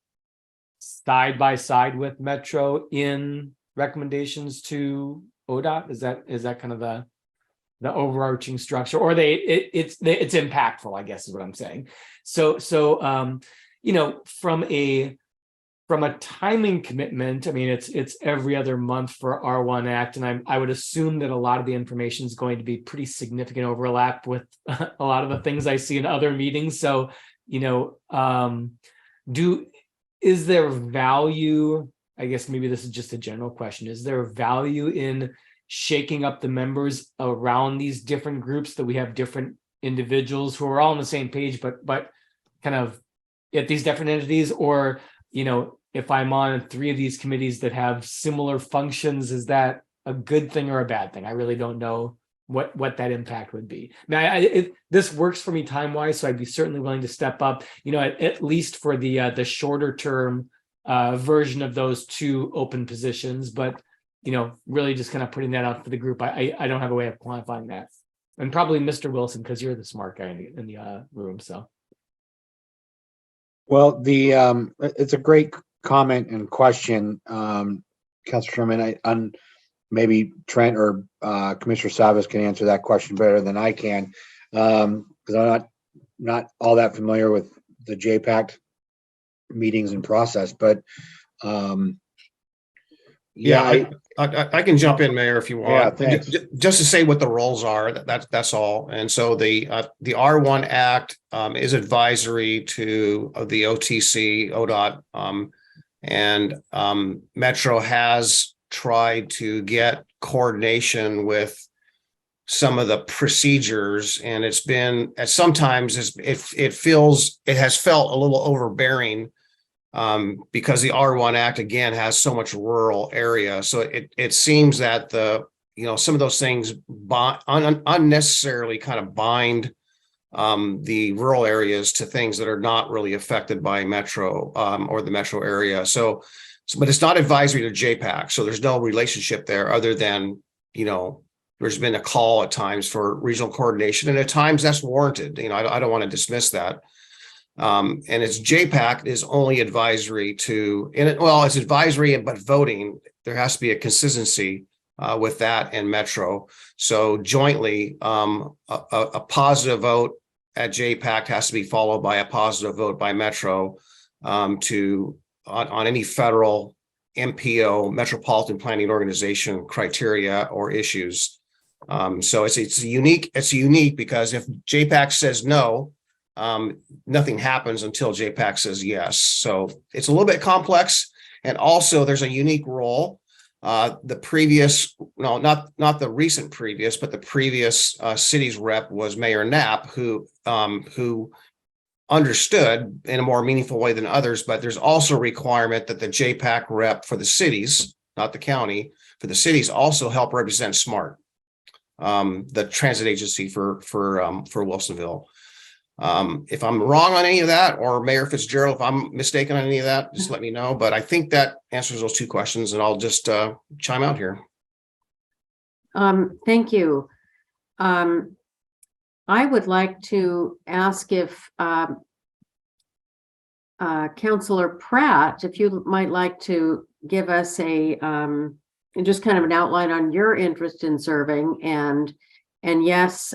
side by side with Metro in recommendations to ODOT. Is that kind of the overarching structure, or it's impactful, I guess is what I'm saying. So from a timing commitment, I mean, it's every other month for R1 Act, and I would assume that a lot of the information is going to be pretty significant overlap with a lot of the things I see in other meetings. So, is there value I guess maybe this is just a general question. Is there value in shaking up the members around these different groups, that we have different individuals who are all on the same page, but kind of at these different entities? Or, if I'm on 3 of these committees that have similar functions, is that a good thing or a bad thing? I really don't know what that impact would be. I mean, this works for me time-wise, so I'd be certainly willing to step up, at least for the shorter term version of those 2 open positions. But, really just kind of putting that out for the group. I don't have a way of quantifying that. And probably Mr. Wilson, because you're the smart guy in the room. So. Well, it's a great comment and question, Councilor Sherman. Maybe Trent or Commissioner Savas can answer that question better than I can, because I'm not all that familiar with the JPAC meetings and process. But I can jump in, Mayor, if you want. Yeah, thanks. Just to say what the roles are. That's all. And so the R1 Act is advisory to the OTC, ODOT, and Metro has tried to get coordination with some of the procedures, and it's been sometimes it has felt a little overbearing, because the R1 Act again has so much rural area. So it seems that some of those things unnecessarily kind of bind the rural areas to things that are not really affected by Metro or the Metro area. But it's not advisory to JPAC, so there's no relationship there other than, there's been a call at times for regional coordination, and at times that's warranted. I don't want to dismiss that. And it's JPAC is only advisory to, it's advisory, but voting, there has to be a consistency with that and Metro. So jointly, a positive vote at JPAC has to be followed by a positive vote by Metro on any federal MPO, Metropolitan Planning Organization criteria or issues. So it's unique because if JPAC says no, nothing happens until JPAC says yes. So it's a little bit complex. And also there's a unique role. Not the recent previous, but the previous city's rep was Mayor Knapp, who understood in a more meaningful way than others. But there's also a requirement that the JPAC rep for the cities, not the county, for the cities also help represent SMART, the transit agency for Wilsonville. If I'm wrong on any of that, or Mayor Fitzgerald, if I'm mistaken on any of that, just let me know. But I think that answers those 2 questions, and I'll just chime out here. Thank you. I would like to ask if Councilor Pratt, if you might like to give us just kind of an outline on your interest in serving, and yes,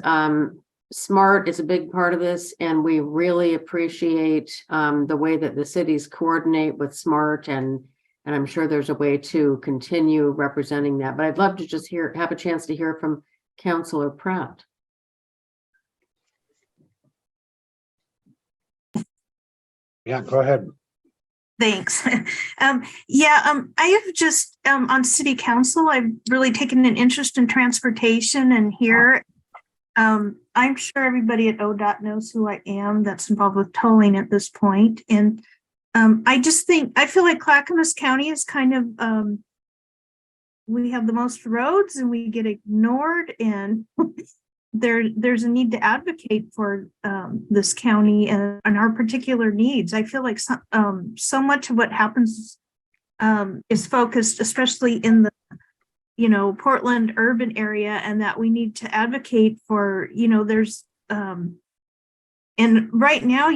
SMART is a big part of this, and we really appreciate the way that the cities coordinate with SMART, and I'm sure there's a way to continue representing that. But I'd love to just have a chance to hear from Councilor Pratt. Yeah, go ahead. Thanks. I have just on city council, I've really taken an interest in transportation, and here I'm sure everybody at ODOT knows who I am that's involved with tolling at this point. And I feel like Clackamas County is kind of we have the most roads and we get ignored, and there's a need to advocate for this county and our particular needs. I feel like so much of what happens is focused, especially in the Portland urban area, and that we need to advocate for, there's and right now,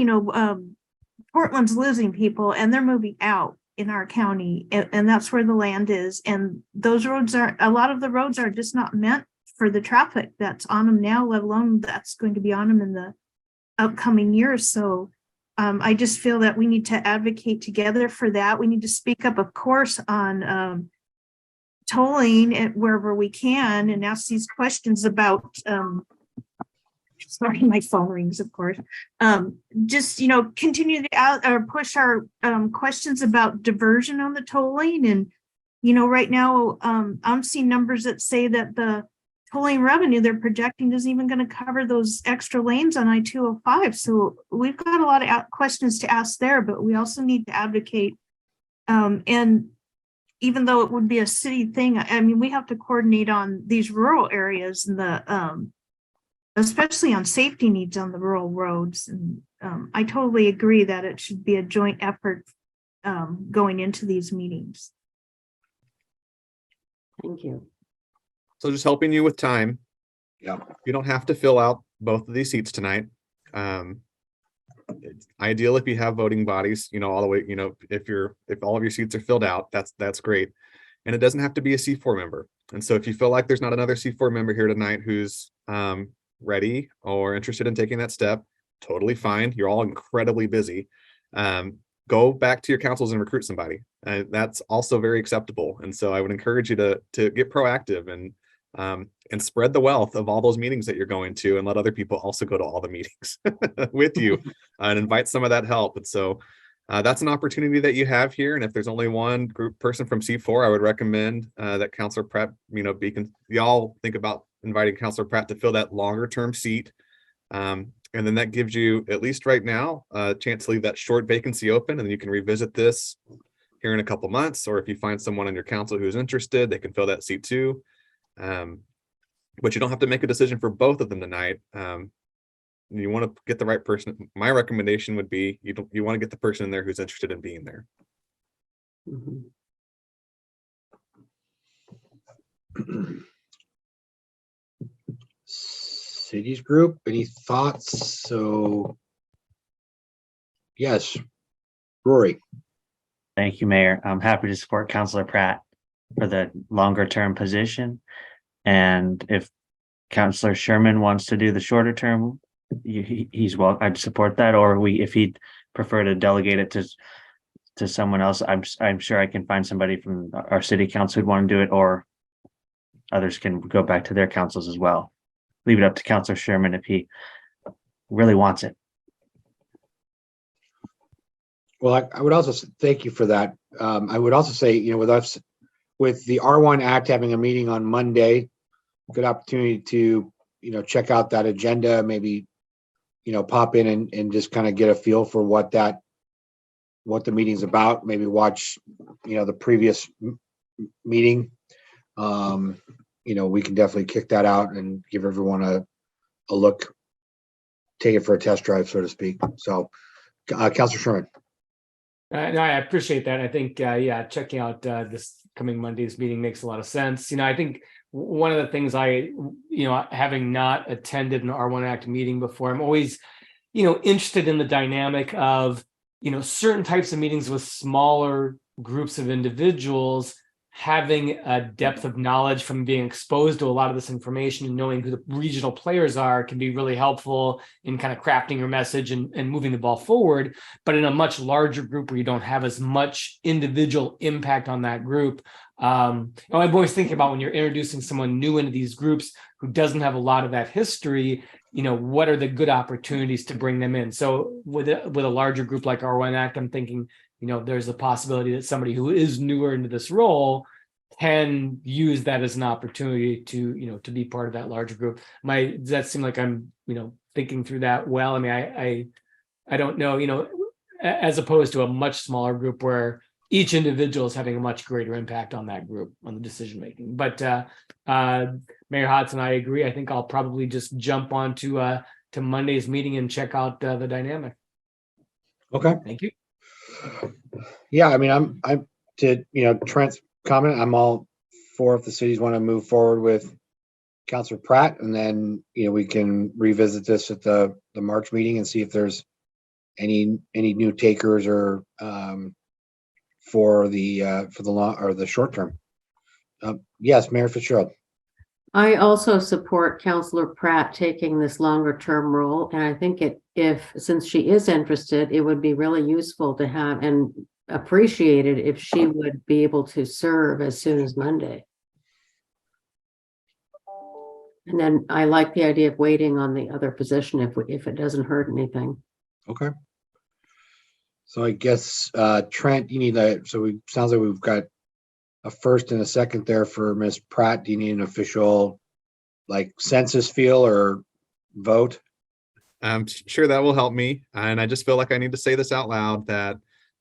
Portland's losing people and they're moving out in our county, and that's where the land is. And a lot of the roads are just not meant for the traffic that's on them now, let alone that's going to be on them in the upcoming years. So I just feel that we need to advocate together for that. We need to speak up, of course, on tolling it wherever we can, and ask these questions about Sorry, my phone rings, of course. Just, continue to push our questions about diversion on the tolling. And, right now, I'm seeing numbers that say that the tolling revenue they're projecting isn't even going to cover those extra lanes on I-205. So we've got a lot of questions to ask there, but we also need to advocate. And even though it would be a city thing, I mean, we have to coordinate on these rural areas and the especially on safety needs on the rural roads. And I totally agree that it should be a joint effort going into these meetings. Thank you. So just helping you with time. Yeah. You don't have to fill out both of these seats tonight. It's ideal if you have voting bodies, all the way, if all of your seats are filled out, that's great. And it doesn't have to be a C4 member. And so if you feel like there's not another C4 member here tonight who's ready or interested in taking that step, totally fine. You're all incredibly busy. Go back to your councils and recruit somebody. That's also very acceptable. And so I would encourage you to get proactive and spread the wealth of all those meetings that you're going to, and let other people also go to all the meetings with you and invite some of that help. And so that's an opportunity that you have here. And if there's only one group person from C4, I would recommend that Councilor Pratt, y'all think about inviting Councilor Pratt to fill that longer term seat. And then that gives you, at least right now, a chance to leave that short vacancy open, and then you can revisit this here in a couple months. Or if you find someone on your council who's interested, they can fill that seat too. But you don't have to make a decision for both of them tonight. You want to get the right person. My recommendation would be you want to get the person in there who's interested in being there. Cities group, any thoughts? So yes, Rory. Thank you, Mayor. I'm happy to support Councilor Pratt for the longer term position. And if Councilor Sherman wants to do the shorter term, he's well, I'd support that. Or if he'd prefer to delegate it to someone else, I'm sure I can find somebody from our city council who'd want to do it, or others can go back to their councils as well. Leave it up to Councilor Sherman if he really wants it. Well, I would also thank you for that. I would also say, with the R1 Act having a meeting on Monday, good opportunity to, check out that agenda, maybe, pop in and just kind of get a feel for what the meeting's about. Maybe watch, the previous meeting. We can definitely kick that out and give everyone a look, take it for a test drive, so to speak. So, Councilor Sherman. No, I appreciate that. I think, checking out this coming Monday's meeting makes a lot of sense. I think one of the things having not attended an R1 Act meeting before, I'm always, interested in the dynamic of, certain types of meetings with smaller groups of individuals having a depth of knowledge from being exposed to a lot of this information and knowing who the regional players are can be really helpful in kind of crafting your message and moving the ball forward. But in a much larger group where you don't have as much individual impact on that group, I'm always thinking about when you're introducing someone new into these groups who doesn't have a lot of that history, what are the good opportunities to bring them in? So with a larger group like R1 Act, I'm thinking, there's a possibility that somebody who is newer into this role can use that as an opportunity to, to be part of that larger group. Does that seem like I'm, thinking through that well? I mean, I don't know, as opposed to a much smaller group where each individual is having a much greater impact on that group, on the decision making. But Mayor Hodson, I agree. I think I'll probably just jump on to Monday's meeting and check out the dynamic. Okay. Thank you. Yeah, I mean, I'm to, Trent's comment, I'm all for if the cities want to move forward with Councilor Pratt, and then, we can revisit this at the March meeting and see if there's any new takers or for the long or the short term. Yes, Mayor Fitzgerald. I also support Councilor Pratt taking this longer term role. And I think since she is interested, it would be really useful to have and appreciated if she would be able to serve as soon as Monday. And then I like the idea of waiting on the other position if it doesn't hurt anything. Okay. So I guess, Trent, you need sounds like we've got a first and a second there for Ms. Pratt. Do you need an official like census feel or vote? I'm sure that will help me. And I just feel like I need to say this out loud that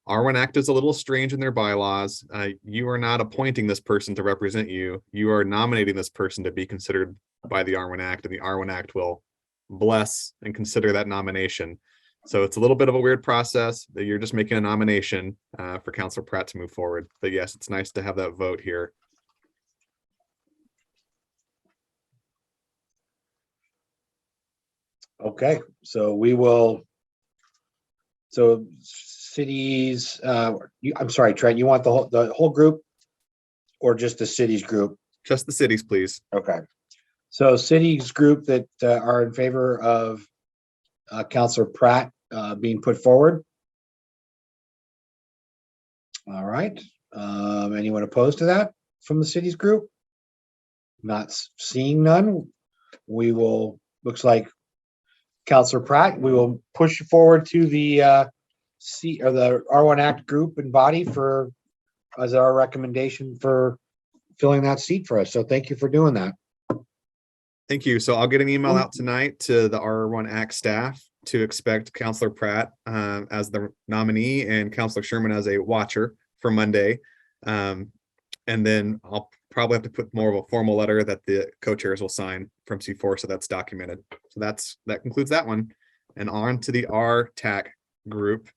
R1 Act is a little strange in their bylaws. You are not appointing this person to represent you. You are nominating this person to be considered by the R1 Act, and the R1 Act will bless and consider that nomination. So it's a little bit of a weird process that you're just making a nomination for Councilor Pratt to move forward. But yes, it's nice to have that vote here. Okay, so we will. So cities, I'm sorry, Trent, you want the whole group or just the cities group? Just the cities, please. Okay. So cities group that are in favor of Councilor Pratt being put forward. All right. Anyone opposed to that from the cities group? Not seeing none. We will, looks like Councilor Pratt, we will push forward to the C or the R1 Act group and body for as our recommendation for filling that seat for us. So thank you for doing that. Thank you. So I'll get an email out tonight to the R1 Act staff to expect Councilor Pratt as the nominee and Councilor Sherman as a watcher for Monday. And then I'll probably have to put more of a formal letter that the co-chairs will sign from C4, so that's documented. So that concludes that one. And on to the RTAC group.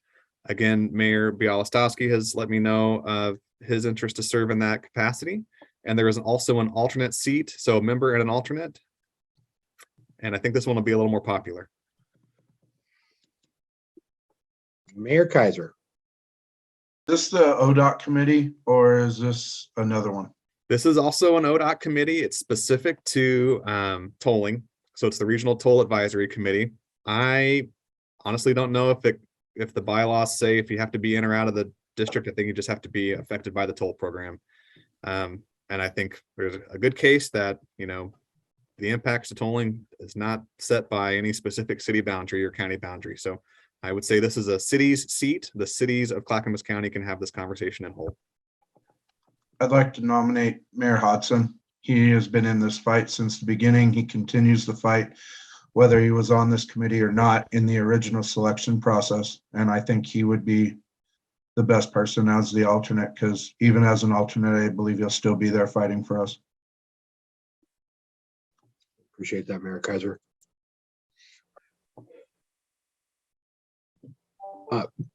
Again, Mayor Bialostowski has let me know of his interest to serve in that capacity. And there is also an alternate seat, so a member and an alternate. And I think this one will be a little more popular. Mayor Kaiser. Is this the ODOT committee or is this another one? This is also an ODOT committee. It's specific to tolling. So it's the Regional Toll Advisory Committee. I honestly don't know if the bylaws say if you have to be in or out of the district. I think you just have to be affected by the toll program. And I think there's a good case that, the impacts to tolling is not set by any specific city boundary or county boundary. So I would say this is a city's seat. The cities of Clackamas County can have this conversation in whole. I'd like to nominate Mayor Hodson. He has been in this fight since the beginning. He continues the fight, whether he was on this committee or not in the original selection process. And I think he would be the best person as the alternate, because even as an alternate, I believe he'll still be there fighting for us. Appreciate that, Mayor Kaiser.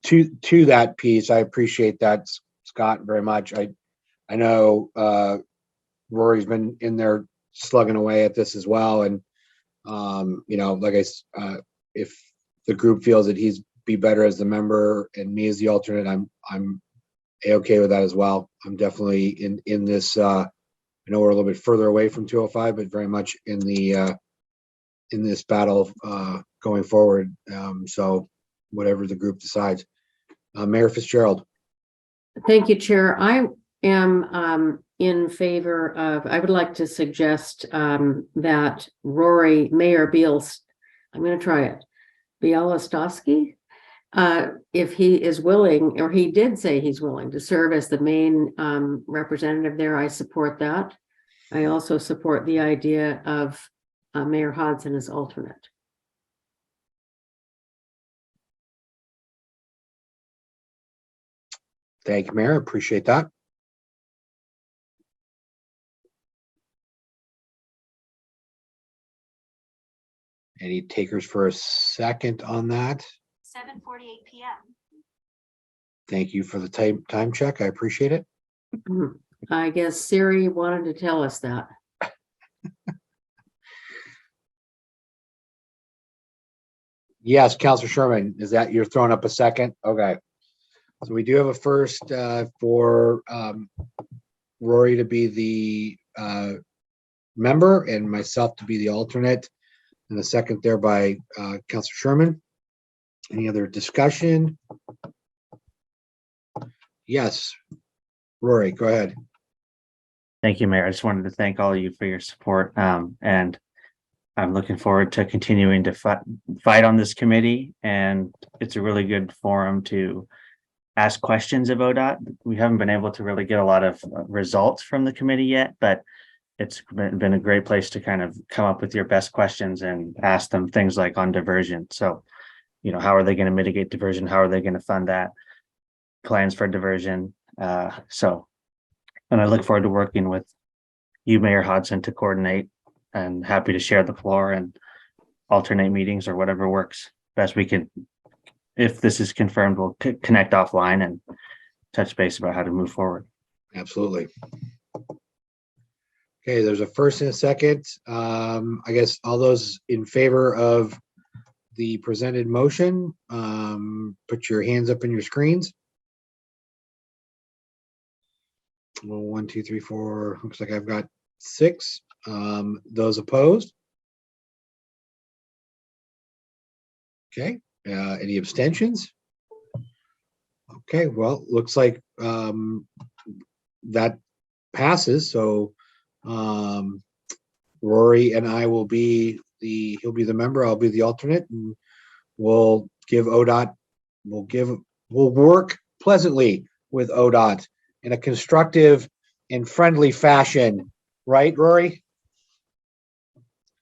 To that piece, I appreciate that, Scott, very much. I know Rory's been in there slugging away at this as well, and if the group feels that he's be better as the member and me as the alternate, I'm a-okay with that as well. I'm definitely in this. I know we're a little bit further away from 205, but very much in this battle going forward. So whatever the group decides. Mayor Fitzgerald. Thank you, Chair. I am in favor of, I would like to suggest that Mayor Beals, I'm going to try it, Bialostowski, if he is willing, or he did say he's willing to serve as the main representative there, I support that. I also support the idea of Mayor Hodson as alternate. Thank you, Mayor. Appreciate that. Any takers for a second on that? 7:48 p.m. Thank you for the time check. I appreciate it. I guess Siri wanted to tell us that. Yes, Councilor Sherman, is that you're throwing up a second? Okay. So we do have a first for Rory to be the member and myself to be the alternate, and a second there by Councilor Sherman. Any other discussion? Yes, Rory, go ahead. Thank you, Mayor. I just wanted to thank all of you for your support. And I'm looking forward to continuing to fight on this committee, and it's a really good forum to ask questions of ODOT. We haven't been able to really get a lot of results from the committee yet, but it's been a great place to kind of come up with your best questions and ask them things like on diversion. So, how are they going to mitigate diversion? How are they going to fund that? Plans for diversion. And I look forward to working with you, Mayor Hodson, to coordinate, and happy to share the floor and alternate meetings or whatever works best. We can, if this is confirmed, we'll connect offline and touch base about how to move forward. Absolutely. Okay, there's a first and a second. I guess all those in favor of the presented motion, put your hands up in your screens. Well, 1, 2, 3, 4. Looks like I've got 6. Those opposed? Okay. Any abstentions? Okay, well, looks like that passes. So Rory and I will be he'll be the member, I'll be the alternate, and we'll give ODOT, we'll work pleasantly with ODOT in a constructive and friendly fashion, right, Rory?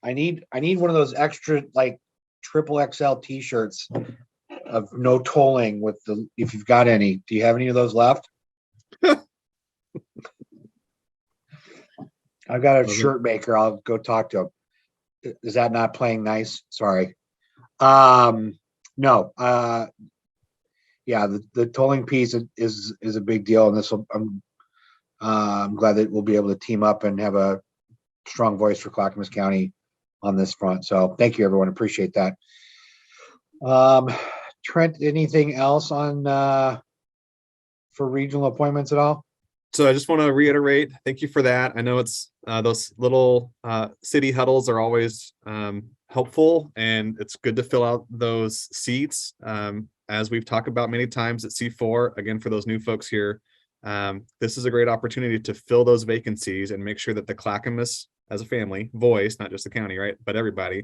I need one of those extra like triple XL t-shirts of no tolling with the, if you've got any. Do you have any of those left? I've got a shirt maker. I'll go talk to him. Is that not playing nice? Sorry. No. Yeah, the tolling piece is a big deal, and this will, I'm glad that we'll be able to team up and have a strong voice for Clackamas County on this front. So thank you, everyone. Appreciate that. Trent, anything else on for regional appointments at all? So I just want to reiterate, thank you for that. I know it's those little city huddles are always helpful, and it's good to fill out those seats. As we've talked about many times at C4, again, for those new folks here, this is a great opportunity to fill those vacancies and make sure that the Clackamas as a family voice, not just the county, right, but everybody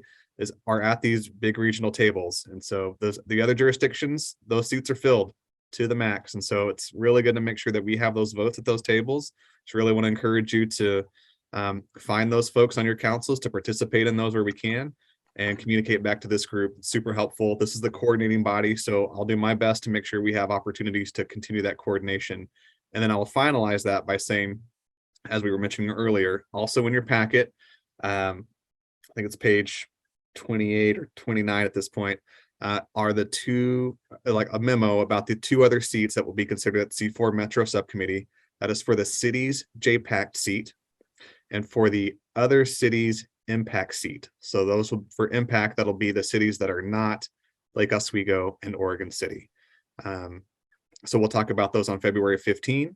are at these big regional tables. And so the other jurisdictions, those seats are filled to the max. And so it's really good to make sure that we have those votes at those tables. Just really want to encourage you to find those folks on your councils to participate in those where we can and communicate back to this group. It's super helpful. This is the coordinating body, so I'll do my best to make sure we have opportunities to continue that coordination. And then I'll finalize that by saying, as we were mentioning earlier, also in your packet, I think it's page 28 or 29 at this point, are the two, like a memo about the 2 other seats that will be considered at C4 Metro Subcommittee. That is for the city's JPAC seat and for the other cities' impact seat. So those will, for impact, that'll be the cities that are not Lake Oswego and Oregon City. So we'll talk about those on February 15.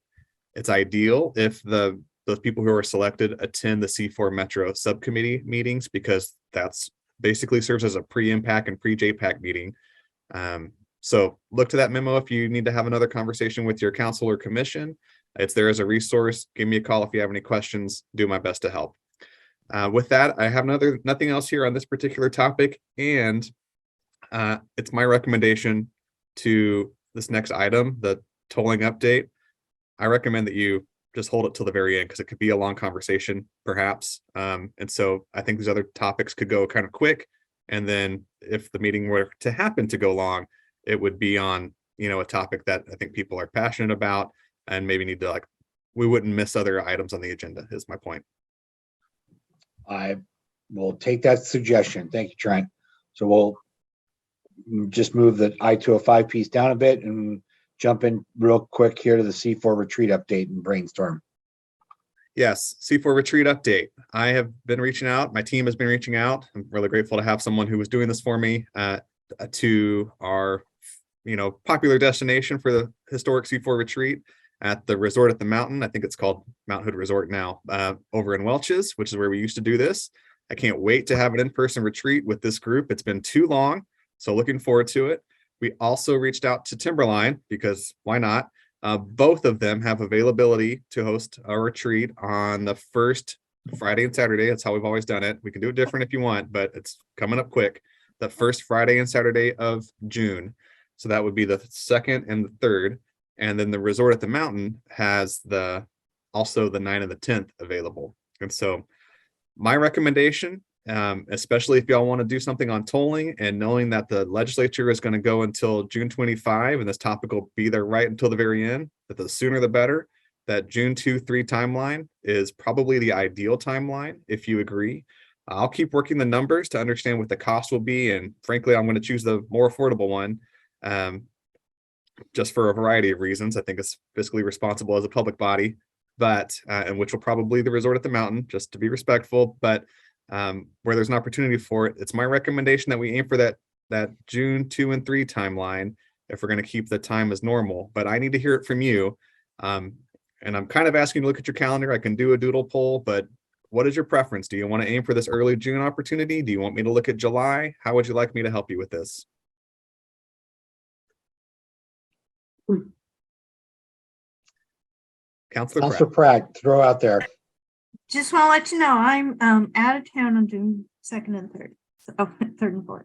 It's ideal if those people who are selected attend the C4 Metro Subcommittee meetings, because that's basically serves as a pre-impact and pre-JPAC meeting. So look to that memo if you need to have another conversation with your council or commission. It's there as a resource. Give me a call if you have any questions. Do my best to help. With that, I have nothing else here on this particular topic, and it's my recommendation to this next item, the tolling update. I recommend that you just hold it till the very end, because it could be a long conversation, perhaps. And so I think these other topics could go kind of quick. And then if the meeting were to happen to go long, it would be on, a topic that I think people are passionate about and maybe need to, we wouldn't miss other items on the agenda, is my point. I will take that suggestion. Thank you, Trent. So we'll just move the I-205 piece down a bit and jump in real quick here to the C4 retreat update and brainstorm. Yes, C4 retreat update. I have been reaching out. My team has been reaching out. I'm really grateful to have someone who was doing this for me to our, popular destination for the historic C4 retreat at the resort at the mountain. I think it's called Mount Hood Resort now, over in Welch's, which is where we used to do this. I can't wait to have an in-person retreat with this group. It's been too long, so looking forward to it. We also reached out to Timberline, because why not? Both of them have availability to host a retreat on the first Friday and Saturday. That's how we've always done it. We can do it different if you want, but it's coming up quick. The first Friday and Saturday of June. So that would be the 2nd and the 3rd. And then the resort at the mountain has also the 9th and the 10th available. And so my recommendation, especially if y'all want to do something on tolling and knowing that the legislature is going to go until June 25 and this topic will be there right until the very end, that the sooner the better, that June 2-3 timeline is probably the ideal timeline, if you agree. I'll keep working the numbers to understand what the cost will be. And frankly, I'm going to choose the more affordable one, just for a variety of reasons. I think it's fiscally responsible as a public body, but and which will probably be the resort at the mountain, just to be respectful. But where there's an opportunity for it, it's my recommendation that we aim for that June 2 and 3 timeline if we're going to keep the time as normal. But I need to hear it from you. And I'm kind of asking you to look at your calendar. I can do a doodle poll, but what is your preference? Do you want to aim for this early June opportunity? Do you want me to look at July? How would you like me to help you with this? Councilor Pratt, throw out there. Just want to let you know, I'm out of town on June 2nd and 3rd. So, 3rd and 4th.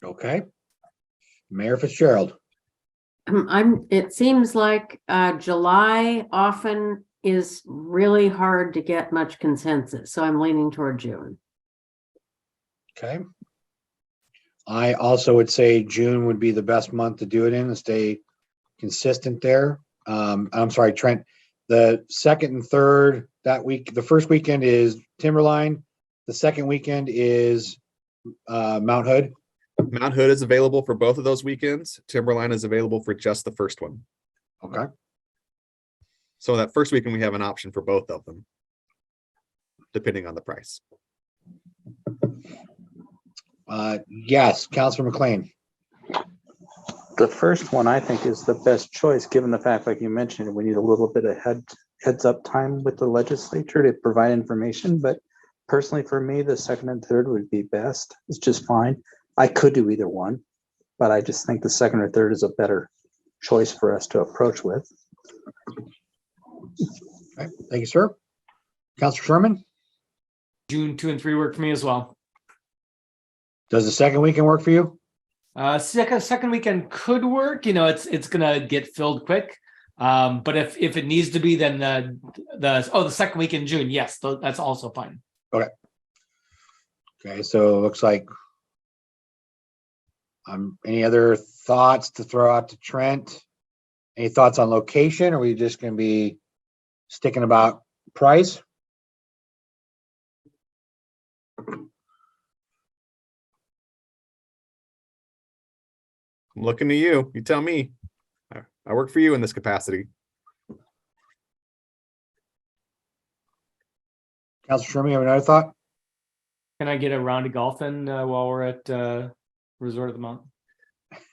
Okay. Mayor Fitzgerald. It seems like July often is really hard to get much consensus, so I'm leaning toward June. Okay. I also would say June would be the best month to do it in and stay consistent there. I'm sorry, Trent, the 2nd and 3rd that week, the first weekend is Timberline. The second weekend is Mount Hood. Mount Hood is available for both of those weekends. Timberline is available for just the first one. Okay. So that first weekend, we have an option for both of them, depending on the price. Yes, Councilor McLean. The first one I think is the best choice, given the fact, like you mentioned, we need a little bit of heads up time with the legislature to provide information. But personally, for me, the 2nd and 3rd would be best. It's just fine. I could do either one, but I just think the 2nd or 3rd is a better choice for us to approach with. Okay, thank you, sir. Councilor Sherman. June 2 and 3 work for me as well. Does the second weekend work for you? Second weekend could work. You know, it's gonna get filled quick. But if it needs to be, then the second week in June, yes, that's also fine. Okay. Okay, so it looks like any other thoughts to throw out to Trent? Any thoughts on location? Or are we just gonna be sticking about price? I'm looking to you. You tell me. I work for you in this capacity. Councilor Sherman, you have another thought? Can I get a round of golf in while we're at Resort of the Mountain?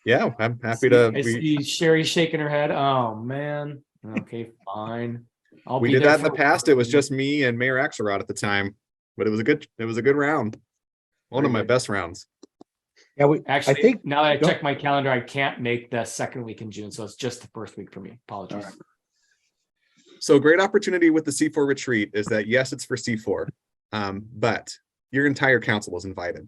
Yeah, I'm happy to. I see Sherry shaking her head. Oh man. Okay, fine. We did that in the past. It was just me and Mayor Axelrod at the time, but it was a good round. One of my best rounds. Yeah, I think now that I check my calendar, I can't make the second week in June, so it's just the first week for me. Apologies. So great opportunity with the C4 retreat is that yes, it's for C4, but your entire council is invited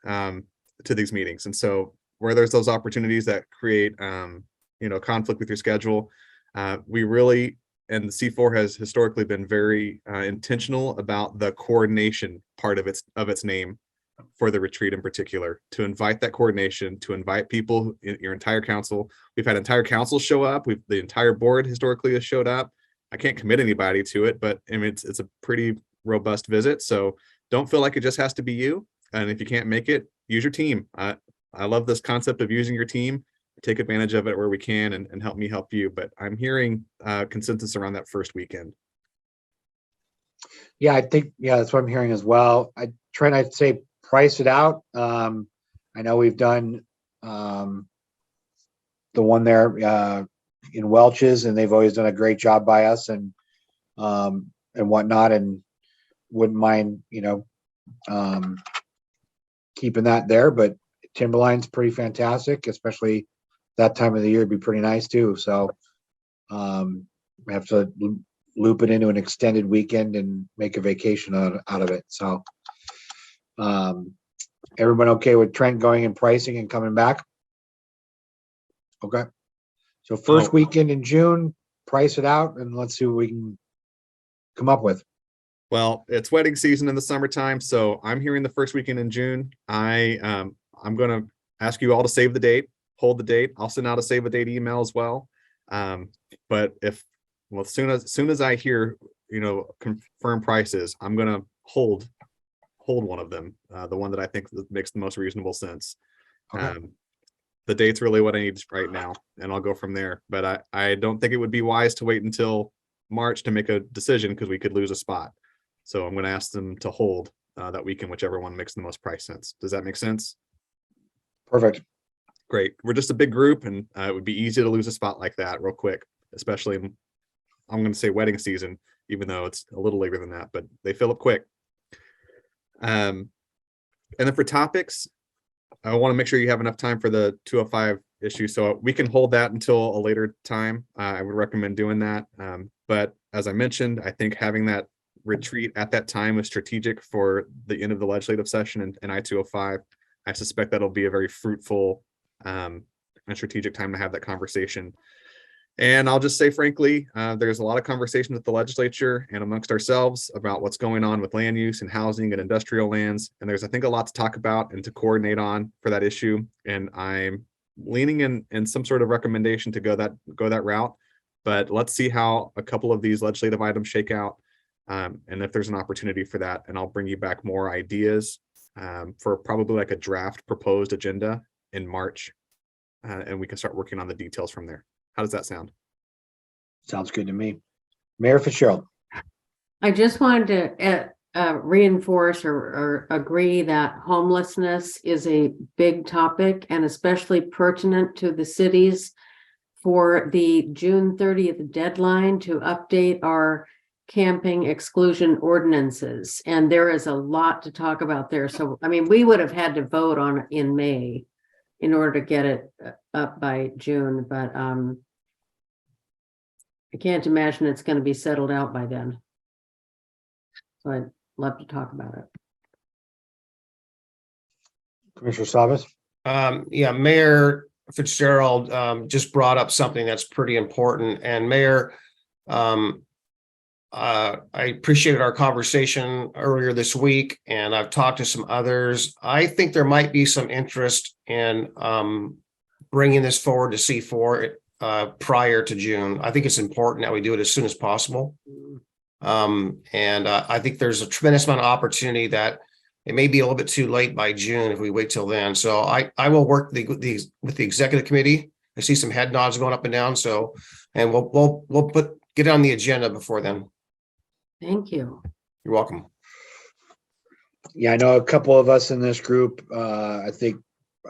to these meetings, and so where there's those opportunities that create conflict with your schedule, we really, and the C4 has historically been very intentional about the coordination part of its name for the retreat in particular, to invite that coordination, to invite people, your entire council. We've had entire council show up. The entire board historically has showed up. I can't commit anybody to it, but I mean, it's a pretty robust visit. So don't feel like it just has to be you. And if you can't make it, use your team. I love this concept of using your team. Take advantage of it where we can and help me help you. But I'm hearing consensus around that first weekend. Yeah, I think, that's what I'm hearing as well. I'd say price it out. I know we've done the one there in Welch's, and they've always done a great job by us and whatnot, and wouldn't mind, keeping that there. But Timberline's pretty fantastic, especially that time of the year. It'd be pretty nice too. So we have to loop it into an extended weekend and make a vacation out of it. So everyone okay with Trent going and pricing and coming back? Okay. So first weekend in June, price it out and let's see what we can come up with. Well, it's wedding season in the summertime, so I'm hearing the first weekend in June. I'm gonna ask you all to save the date, hold the date. I'll send out a save a date email as well. But as soon as I hear, confirm prices, I'm gonna hold one of them, the one that I think makes the most reasonable sense. Okay. The date's really what I need right now, and I'll go from there. But I don't think it would be wise to wait until March to make a decision because we could lose a spot. So I'm going to ask them to hold that weekend, whichever one makes the most price sense. Does that make sense? Perfect. Great. We're just a big group, and it would be easy to lose a spot like that real quick, especially I'm going to say wedding season, even though it's a little later than that, but they fill up quick. And then for topics, I want to make sure you have enough time for the 205 issue, so we can hold that until a later time. I would recommend doing that. But as I mentioned, I think having that retreat at that time is strategic for the end of the legislative session and I-205. I suspect that'll be a very fruitful and strategic time to have that conversation. And I'll just say, frankly, there's a lot of conversation with the legislature and amongst ourselves about what's going on with land use and housing and industrial lands. And there's, I think, a lot to talk about and to coordinate on for that issue. And I'm leaning in some sort of recommendation to go that route. But let's see how a couple of these legislative items shake out. And if there's an opportunity for that, and I'll bring you back more ideas for probably like a draft proposed agenda in March. And we can start working on the details from there. How does that sound? Sounds good to me. Mayor Fitzgerald. I just wanted to reinforce or agree that homelessness is a big topic and especially pertinent to the cities for the June 30th deadline to update our camping exclusion ordinances. And there is a lot to talk about there. So, I mean, we would have had to vote on it in May in order to get it up by June, but I can't imagine it's going to be settled out by then. So I'd love to talk about it. Commissioner Sabas. Yeah, Mayor Fitzgerald just brought up something that's pretty important. And Mayor, I appreciated our conversation earlier this week, and I've talked to some others. I think there might be some interest in bringing this forward to C4 prior to June. I think it's important that we do it as soon as possible. And I think there's a tremendous amount of opportunity that it may be a little bit too late by June if we wait till then. So I will work with the executive committee. I see some head nods going up and down. So, and we'll get it on the agenda before then. Thank you. You're welcome. Yeah, I know a couple of us in this group, I think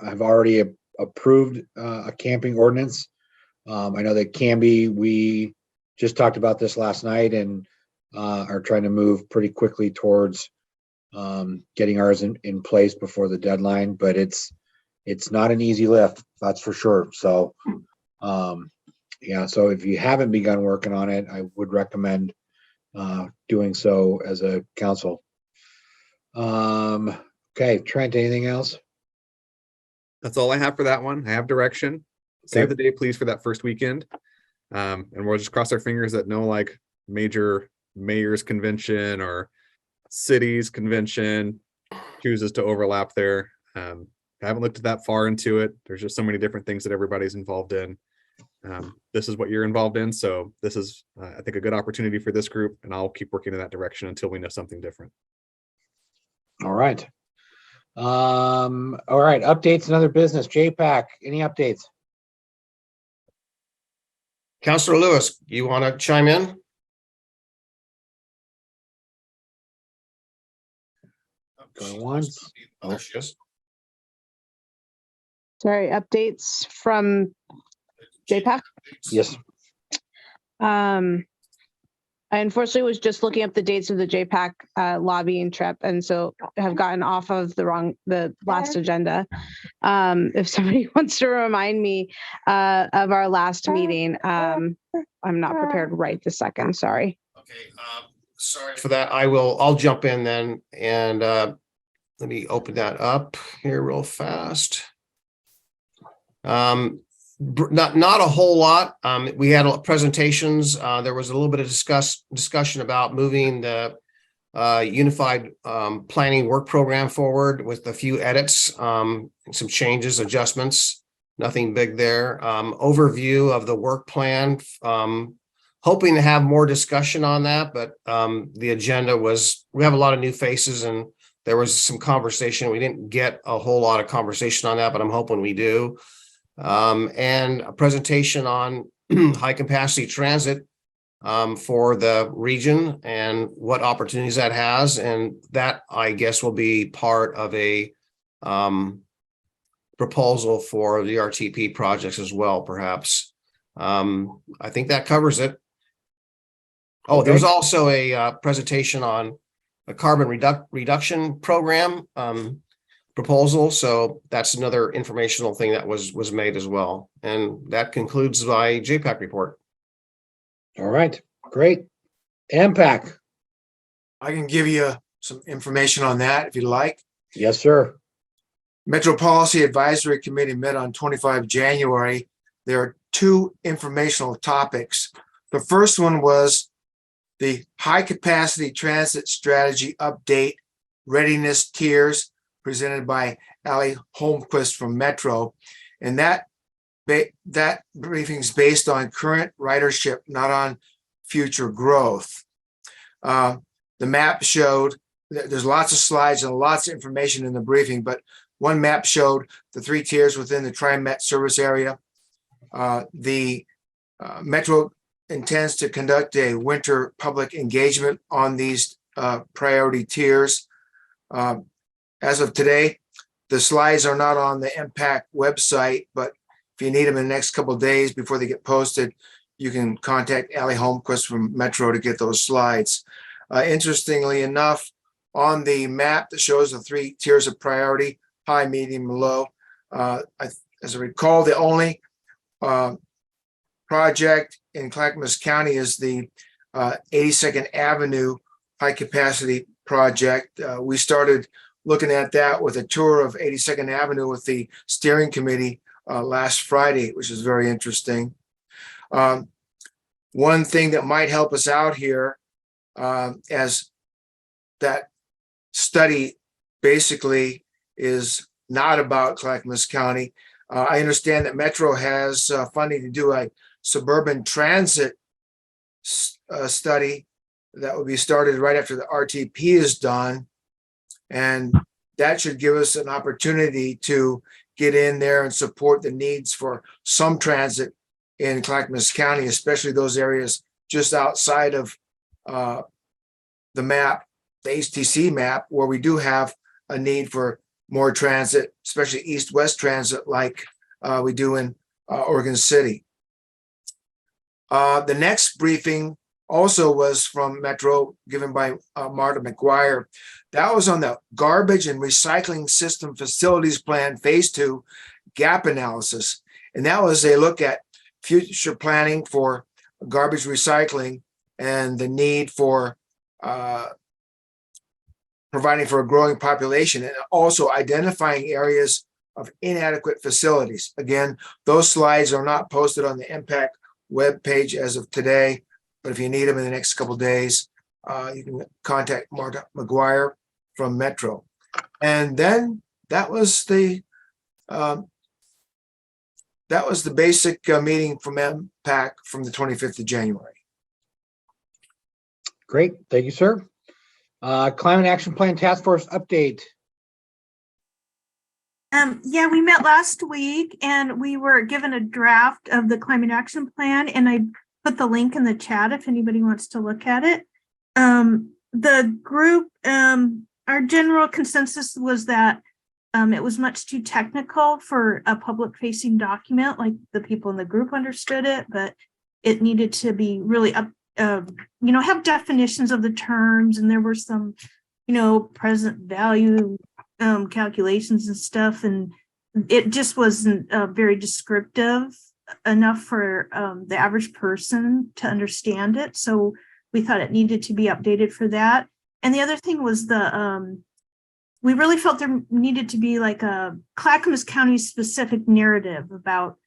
I've already approved a camping ordinance. I know that Canby, we just talked about this last night and are trying to move pretty quickly towards getting ours in place before the deadline, but it's not an easy lift, that's for sure. So yeah, so if you haven't begun working on it, I would recommend doing so as a council. Okay, Trent, anything else? That's all I have for that one. I have direction. Save the day, please, for that first weekend. And we'll just cross our fingers that no like major mayor's convention or city's convention chooses to overlap there. I haven't looked that far into it. There's just so many different things that everybody's involved in. This is what you're involved in. So this is, I think, a good opportunity for this group, and I'll keep working in that direction until we know something different. All right. All right, updates and other business. JPAC, any updates? Councilor Lewis, you want to chime in? Going once. Oh, she is. Sorry, updates from JPAC. Yes. I unfortunately was just looking up the dates of the JPAC lobbying trip, and so have gotten off of the last agenda. If somebody wants to remind me of our last meeting, I'm not prepared right this second. Sorry. Okay, sorry for that. I'll jump in then and let me open that up here real fast. Not a whole lot. We had presentations. There was a little bit of discussion about moving the unified planning work program forward with a few edits, some changes, adjustments, nothing big there. Overview of the work plan. Hoping to have more discussion on that, but the agenda was, we have a lot of new faces and there was some conversation. We didn't get a whole lot of conversation on that, but I'm hoping we do. And a presentation on high capacity transit for the region and what opportunities that has. And that, I guess, will be part of a proposal for the RTP projects as well, perhaps. I think that covers it. Oh, there was also a presentation on a carbon reduction program proposal. So that's another informational thing that was made as well. And that concludes my JPAC report. All right, great. MPAC. I can give you some information on that if you'd like. Yes, sir. Metro Policy Advisory Committee met on 25 January. There are two informational topics. The first one was the high capacity transit strategy update readiness tiers presented by Ali Holmquist from Metro. And that briefing is based on current ridership, not on future growth. The map showed, there's lots of slides and lots of information in the briefing, but one map showed the three tiers within the TriMet service area. Metro intends to conduct a winter public engagement on these priority tiers. As of today, the slides are not on the MPAC website, but if you need them in the next couple of days before they get posted, you can contact Ali Holmquist from Metro to get those slides. Interestingly enough, on the map that shows the three tiers of priority, high, medium, and low, as I recall, the only project in Clackamas County is the 82nd Avenue high capacity project. We started looking at that with a tour of 82nd Avenue with the steering committee last Friday, which is very interesting. One thing that might help us out here, as that study basically is not about Clackamas County. I understand that Metro has funding to do a suburban transit study that will be started right after the RTP is done. And that should give us an opportunity to get in there and support the needs for some transit in Clackamas County, especially those areas just outside of the map, the HTC map, where we do have a need for more transit, especially east-west transit like we do in Oregon City. The next briefing also was from Metro, given by Marta McGuire. That was on the Garbage and Recycling System Facilities Plan Phase 2 gap analysis. And that was a look at future planning for garbage recycling and the need for providing for a growing population, and also identifying areas of inadequate facilities. Again, those slides are not posted on the MPAC webpage as of today, but if you need them in the next couple of days, you can contact Marta McGuire from Metro. And then that was the basic meeting from MPAC from the 25th of January. Great, thank you, sir. Climate Action Plan Task Force update. Yeah, we met last week and we were given a draft of the climate action plan, and I put the link in the chat if anybody wants to look at it. The group, our general consensus was that it was much too technical for a public facing document, like the people in the group understood it, but it needed to be really up, have definitions of the terms, and there were some, present value calculations and stuff, and it just wasn't very descriptive enough for the average person to understand it. So we thought it needed to be updated for that. And the other thing was we really felt there needed to be like a Clackamas County specific narrative about,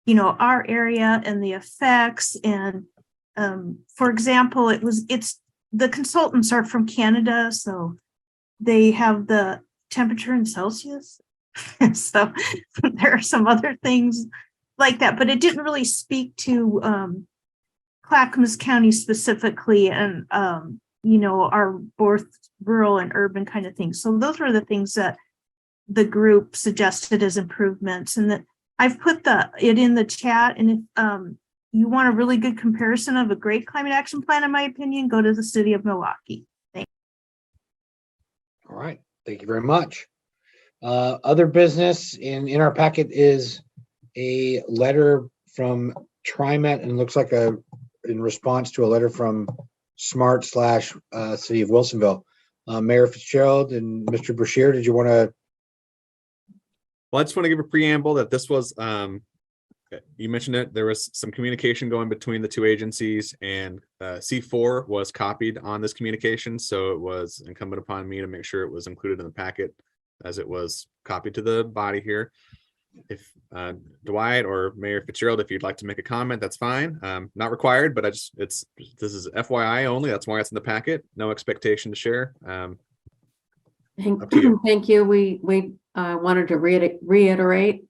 our area and the effects. And for example, it's the consultants are from Canada, so they have the temperature in Celsius. So there are some other things like that, but it didn't really speak to Clackamas County specifically, and our both rural and urban kind of things. So those were the things that the group suggested as improvements, and that I've put it in the chat. And if you want a really good comparison of a great climate action plan, in my opinion, go to the city of Milwaukee. Thanks. All right, thank you very much. Other business in our packet is a letter from TriMet, and it looks like in response to a letter from Smart / City of Wilsonville. Mayor Fitzgerald and Mr. Brashear, did you want to? Well, I just want to give a preamble that this was, you mentioned it, there was some communication going between the two agencies, and C4 was copied on this communication. So it was incumbent upon me to make sure it was included in the packet as it was copied to the body here. If Dwight or Mayor Fitzgerald, if you'd like to make a comment, that's fine. Not required, but this is FYI only. That's why it's in the packet. No expectation to share. Up to you. Thank you. We wanted to reiterate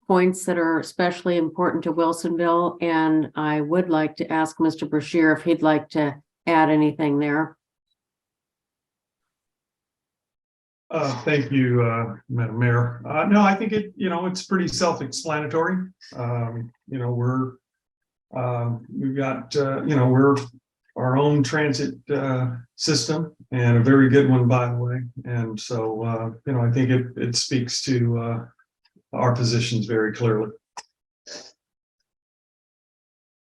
points that are especially important to Wilsonville, and I would like to ask Mr. Brashear if he'd like to add anything there. Thank you, Madam Mayor. No, I think it's pretty self-explanatory. We've got, we're our own transit system, and a very good one, by the way. And so, I think it speaks to our positions very clearly.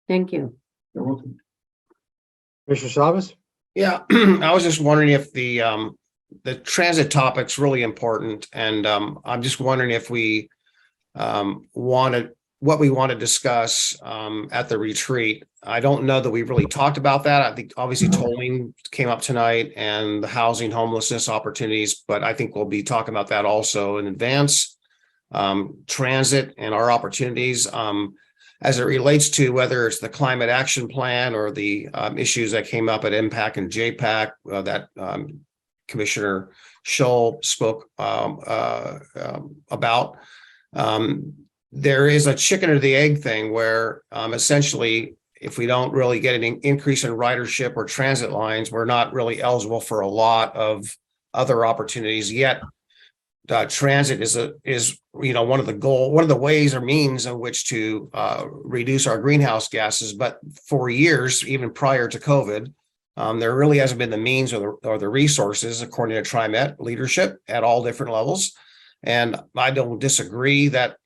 Thank you. You're welcome. Mr. Savas? Yeah, I was just wondering if the transit topic's really important, and I'm just wondering if we what we want to discuss at the retreat. I don't know that we really talked about that. I think obviously tolling came up tonight and the housing homelessness opportunities, but I think we'll be talking about that also in advance. Transit and our opportunities as it relates to whether it's the climate action plan or the issues that came up at MPAC and JPAC that Commissioner Scholl spoke about. There is a chicken or the egg thing where essentially, if we don't really get an increase in ridership or transit lines, we're not really eligible for a lot of other opportunities yet. Transit is one of the ways or means in which to reduce our greenhouse gases. But for years, even prior to COVID, there really hasn't been the means or the resources, according to TriMet leadership at all different levels. And I don't disagree that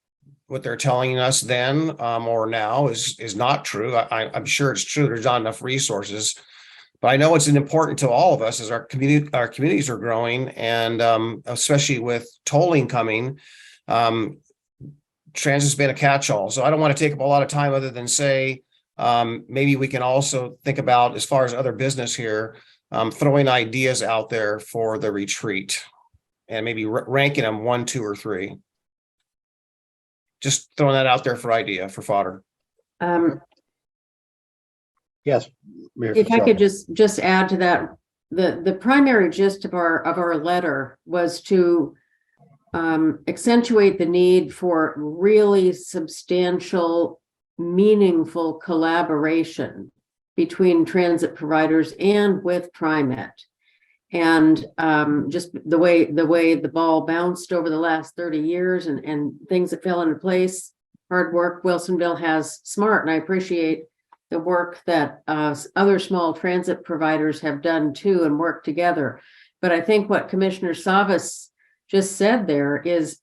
what they're telling us then or now is not true. I'm sure it's true. There's not enough resources, but I know it's important to all of us as our communities are growing, and especially with tolling coming, transit's been a catch-all. So I don't want to take up a lot of time other than say, maybe we can also think about, as far as other business here, throwing ideas out there for the retreat and maybe ranking them 1, 2, or 3. Just throwing that out there for fodder. Yes. If I could just add to that, the primary gist of our letter was to accentuate the need for really substantial, meaningful collaboration between transit providers and with TriMet. And just the way the ball bounced over the last 30 years and things that fell into place, hard work. Wilsonville has SMART, and I appreciate the work that other small transit providers have done too and worked together. But I think what Commissioner Savas just said there is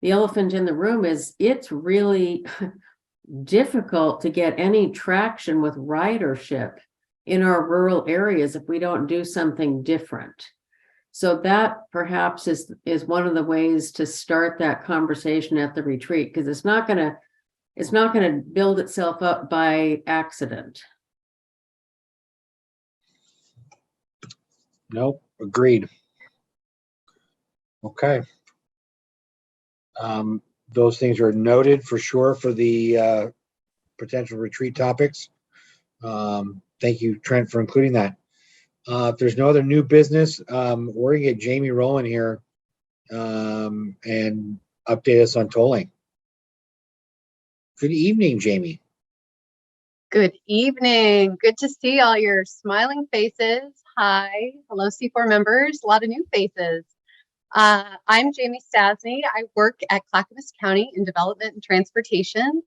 the elephant in the room is it's really difficult to get any traction with ridership in our rural areas if we don't do something different. So that perhaps is one of the ways to start that conversation at the retreat, because it's not going to build itself up by accident. Nope, agreed. Okay. Those things are noted for sure for the potential retreat topics. Thank you, Trent, for including that. If there's no other new business, we're gonna get Jamie rolling here and update us on tolling. Good evening, Jamie. Good evening. Good to see all your smiling faces. Hi. Hello, C4 members. A lot of new faces. I'm Jamie Stasny. I work at Clackamas County in Development and Transportation.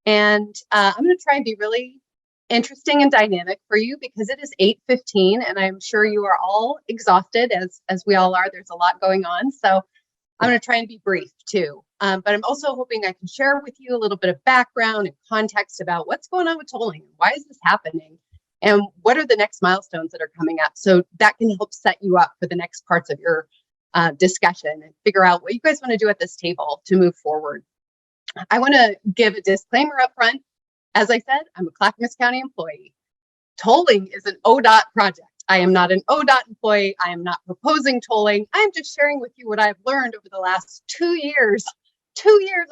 And I'm going to try and be really interesting and dynamic for you because it is 8:15 and I'm sure you are all exhausted as we all are. There's a lot going on. So I'm going to try and be brief too. But I'm also hoping I can share with you a little bit of background and context about what's going on with tolling. Why is this happening? And what are the next milestones that are coming up? So that can help set you up for the next parts of your discussion and figure out what you guys want to do at this table to move forward. I want to give a disclaimer up front. As I said, I'm a Clackamas County employee. Tolling is an ODOT project. I am not an ODOT employee. I am not proposing tolling. I'm just sharing with you what I've learned over the last 2 years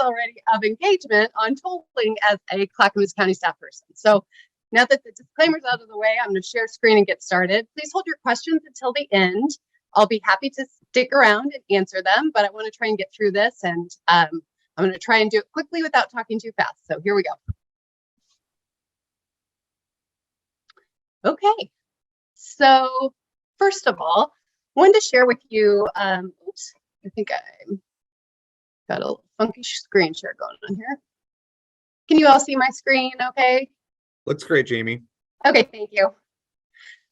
already of engagement on tolling as a Clackamas County staff person. So now that the disclaimer's out of the way, I'm going to share screen and get started. Please hold your questions until the end. I'll be happy to stick around and answer them, but I want to try and get through this, and I'm going to try and do it quickly without talking too fast. So here we go. Okay, so first of all, I wanted to share with you, oops, I think I got a little funky screen share going on here. Can you all see my screen okay? Looks great, Jamie. Okay, thank you.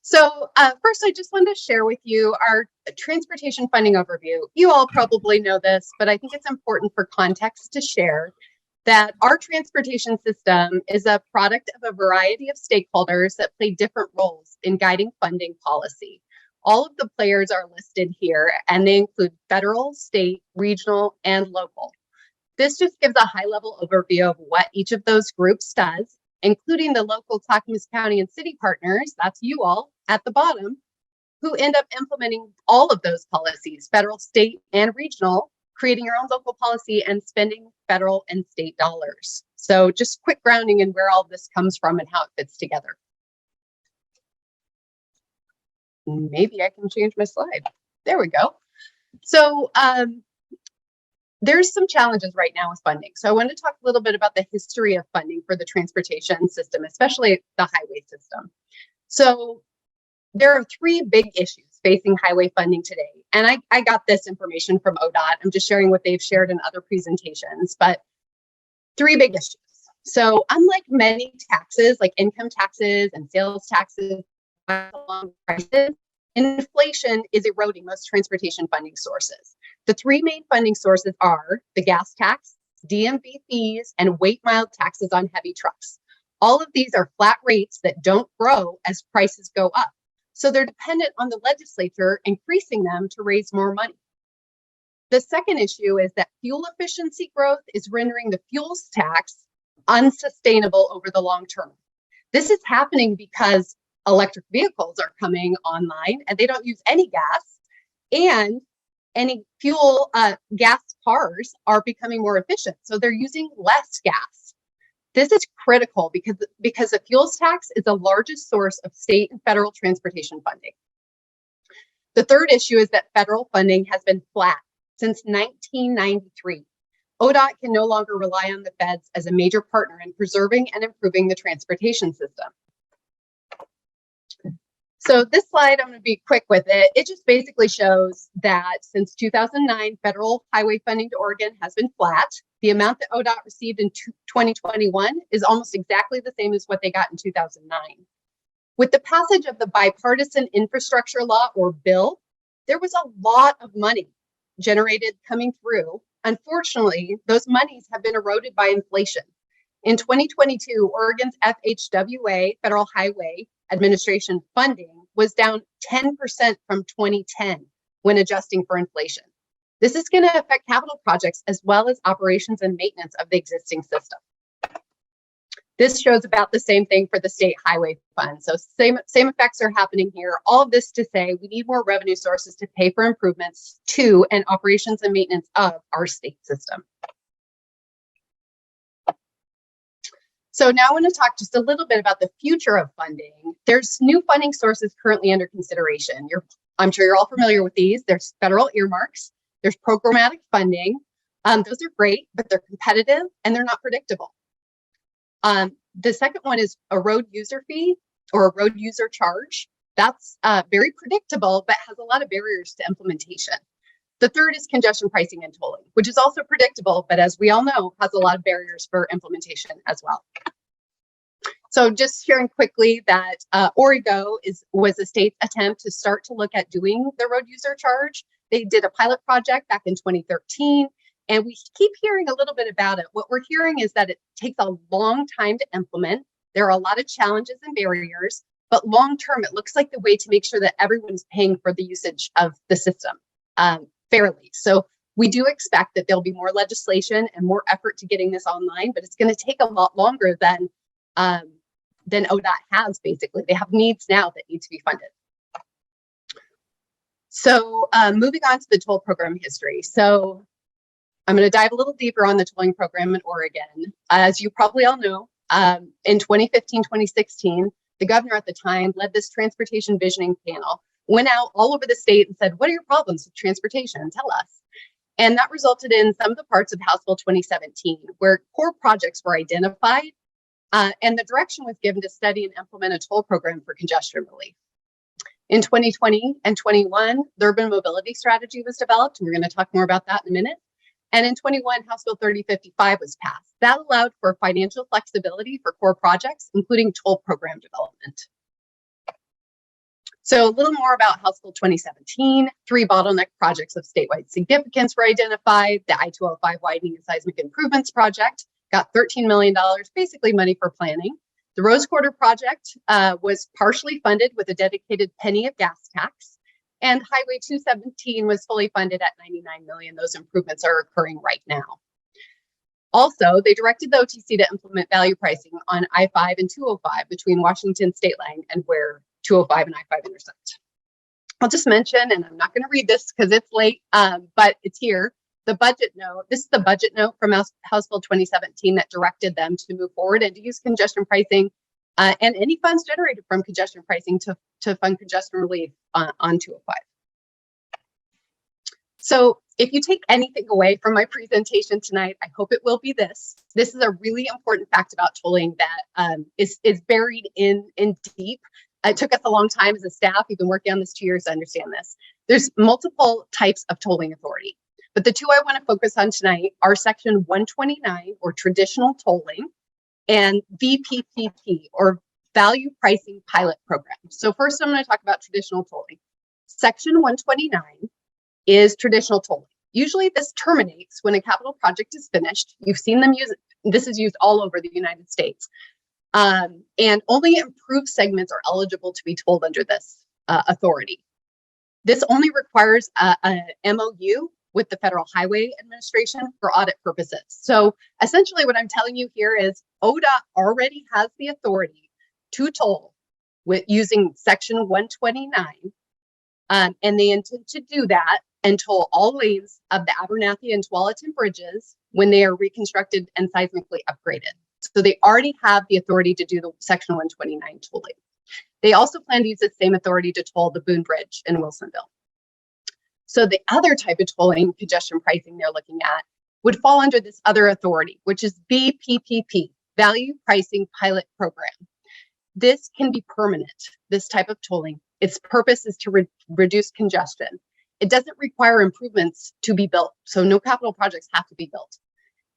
So first, I just wanted to share with you our transportation funding overview. You all probably know this, but I think it's important for context to share that our transportation system is a product of a variety of stakeholders that play different roles in guiding funding policy. All of the players are listed here, and they include federal, state, regional, and local. This just gives a high-level overview of what each of those groups does, including the local Clackamas County and city partners, that's you all at the bottom, who end up implementing all of those policies, federal, state, and regional, creating your own local policy and spending federal and state dollars. So just quick grounding in where all this comes from and how it fits together. Maybe I can change my slide. There we go. So there's some challenges right now with funding. So I want to talk a little bit about the history of funding for the transportation system, especially the highway system. So there are three big issues facing highway funding today. And I got this information from ODOT. I'm just sharing what they've shared in other presentations, but three big issues. So unlike many taxes, like income taxes and sales taxes, prices, inflation is eroding most transportation funding sources. The three main funding sources are the gas tax, DMV fees, and weight mile taxes on heavy trucks. All of these are flat rates that don't grow as prices go up. So they're dependent on the legislature increasing them to raise more money. The second issue is that fuel efficiency growth is rendering the fuels tax unsustainable over the long term. This is happening because electric vehicles are coming online and they don't use any gas, and any fuel gas cars are becoming more efficient. So they're using less gas. This is critical because the fuels tax is the largest source of state and federal transportation funding. The third issue is that federal funding has been flat since 1993. ODOT can no longer rely on the feds as a major partner in preserving and improving the transportation system. So this slide, I'm going to be quick with it. It just basically shows that since 2009, federal highway funding to Oregon has been flat. The amount that ODOT received in 2021 is almost exactly the same as what they got in 2009. With the passage of the bipartisan infrastructure law, or bill, there was a lot of money generated coming through. Unfortunately, those monies have been eroded by inflation. In 2022, Oregon's FHWA, Federal Highway Administration funding, was down 10% from 2010 when adjusting for inflation. This is going to affect capital projects as well as operations and maintenance of the existing system. This shows about the same thing for the state highway fund. So same effects are happening here. All of this to say we need more revenue sources to pay for improvements to and operations and maintenance of our state system. So now I want to talk just a little bit about the future of funding. There's new funding sources currently under consideration. I'm sure you're all familiar with these. There's federal earmarks, there's programmatic funding. Those are great, but they're competitive and they're not predictable. The second one is a road user fee or a road user charge. That's very predictable, but has a lot of barriers to implementation. The third is congestion pricing and tolling, which is also predictable, but as we all know, has a lot of barriers for implementation as well. So just sharing quickly that Origo was the state's attempt to start to look at doing the road user charge. They did a pilot project back in 2013, and we keep hearing a little bit about it. What we're hearing is that it takes a long time to implement. There are a lot of challenges and barriers, but long term, it looks like the way to make sure that everyone's paying for the usage of the system fairly. So we do expect that there'll be more legislation and more effort to getting this online, but it's going to take a lot longer than ODOT has. Basically, they have needs now that need to be funded. So moving on to the toll program history. So I'm going to dive a little deeper on the tolling program in Oregon. As you probably all know, in 2015, 2016, the governor at the time led this transportation visioning panel, went out all over the state and said, what are your problems with transportation? Tell us. And that resulted in some of the parts of House Bill 2017, where core projects were identified and the direction was given to study and implement a toll program for congestion relief. In 2020 and 21, the urban mobility strategy was developed. And we're going to talk more about that in a minute. And in 21, House Bill 3055 was passed. That allowed for financial flexibility for core projects, including toll program development. So a little more about House Bill 2017. 3 bottleneck projects of statewide significance were identified. The I-205 widening and seismic improvements project got $13 million, basically money for planning. The Rose Quarter project was partially funded with a dedicated penny of gas tax. And Highway 217 was fully funded at $99 million. Those improvements are occurring right now. Also, they directed the OTC to implement value pricing on I-5 and 205 between Washington State Line and where 205 and I-5 intersect. I'll just mention, and I'm not going to read this because it's late, but it's here. The budget note, this is the budget note from House Bill 2017 that directed them to move forward and to use congestion pricing and any funds generated from congestion pricing to fund congestion relief on 205. So if you take anything away from my presentation tonight, I hope it will be this. This is a really important fact about tolling that is buried in deep. It took us a long time as a staff. We've been working on this 2 years to understand this. There's multiple types of tolling authority, but the two I want to focus on tonight are Section 129 or traditional tolling and VPPP or value pricing pilot program. So first I'm going to talk about traditional tolling. Section 129 is traditional tolling. Usually this terminates when a capital project is finished. You've seen them use it. This is used all over the United States. And only improved segments are eligible to be tolled under this authority. This only requires an MOU with the Federal Highway Administration for audit purposes. So essentially what I'm telling you here is ODOT already has the authority to toll with using Section 129. And they intend to do that and toll all lanes of the Abernathy and Tualatin bridges when they are reconstructed and seismically upgraded. So they already have the authority to do the Section 129 tolling. They also plan to use the same authority to toll the Boone Bridge in Wilsonville. So the other type of tolling, congestion pricing they're looking at, would fall under this other authority, which is VPPP, Value Pricing Pilot Program. This can be permanent, this type of tolling. Its purpose is to reduce congestion. It doesn't require improvements to be built, so no capital projects have to be built.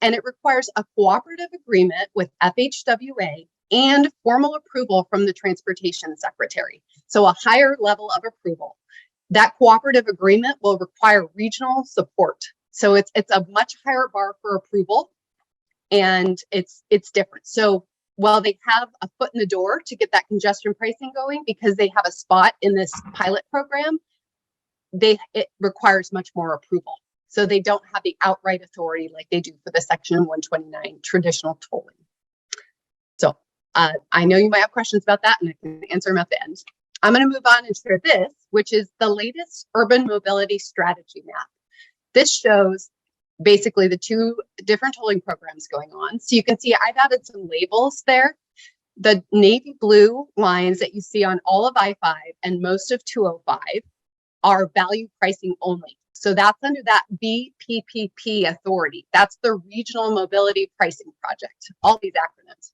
And it requires a cooperative agreement with FHWA and formal approval from the Transportation Secretary. So a higher level of approval. That cooperative agreement will require regional support. So it's a much higher bar for approval, and it's different. So while they have a foot in the door to get that congestion pricing going because they have a spot in this pilot program, it requires much more approval. So they don't have the outright authority like they do for the Section 129 traditional tolling. So I know you might have questions about that, and I can answer them at the end. I'm going to move on and share this, which is the latest urban mobility strategy map. This shows basically the two different tolling programs going on. So you can see I've added some labels there. The navy blue lines that you see on all of I-5 and most of 205 are value pricing only. So that's under that VPPP authority. That's the Regional Mobility Pricing Project, all these acronyms.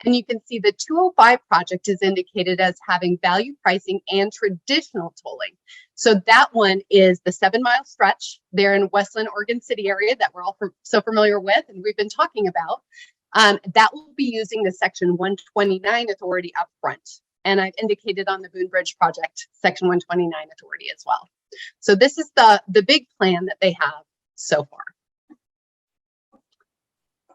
And you can see the 205 project is indicated as having value pricing and traditional tolling. So that one is the 7-mile stretch there in Westland, Oregon City area that we're all so familiar with and we've been talking about. That will be using the Section 129 authority up front. And I've indicated on the Boone Bridge project, Section 129 authority as well. So this is the big plan that they have so far.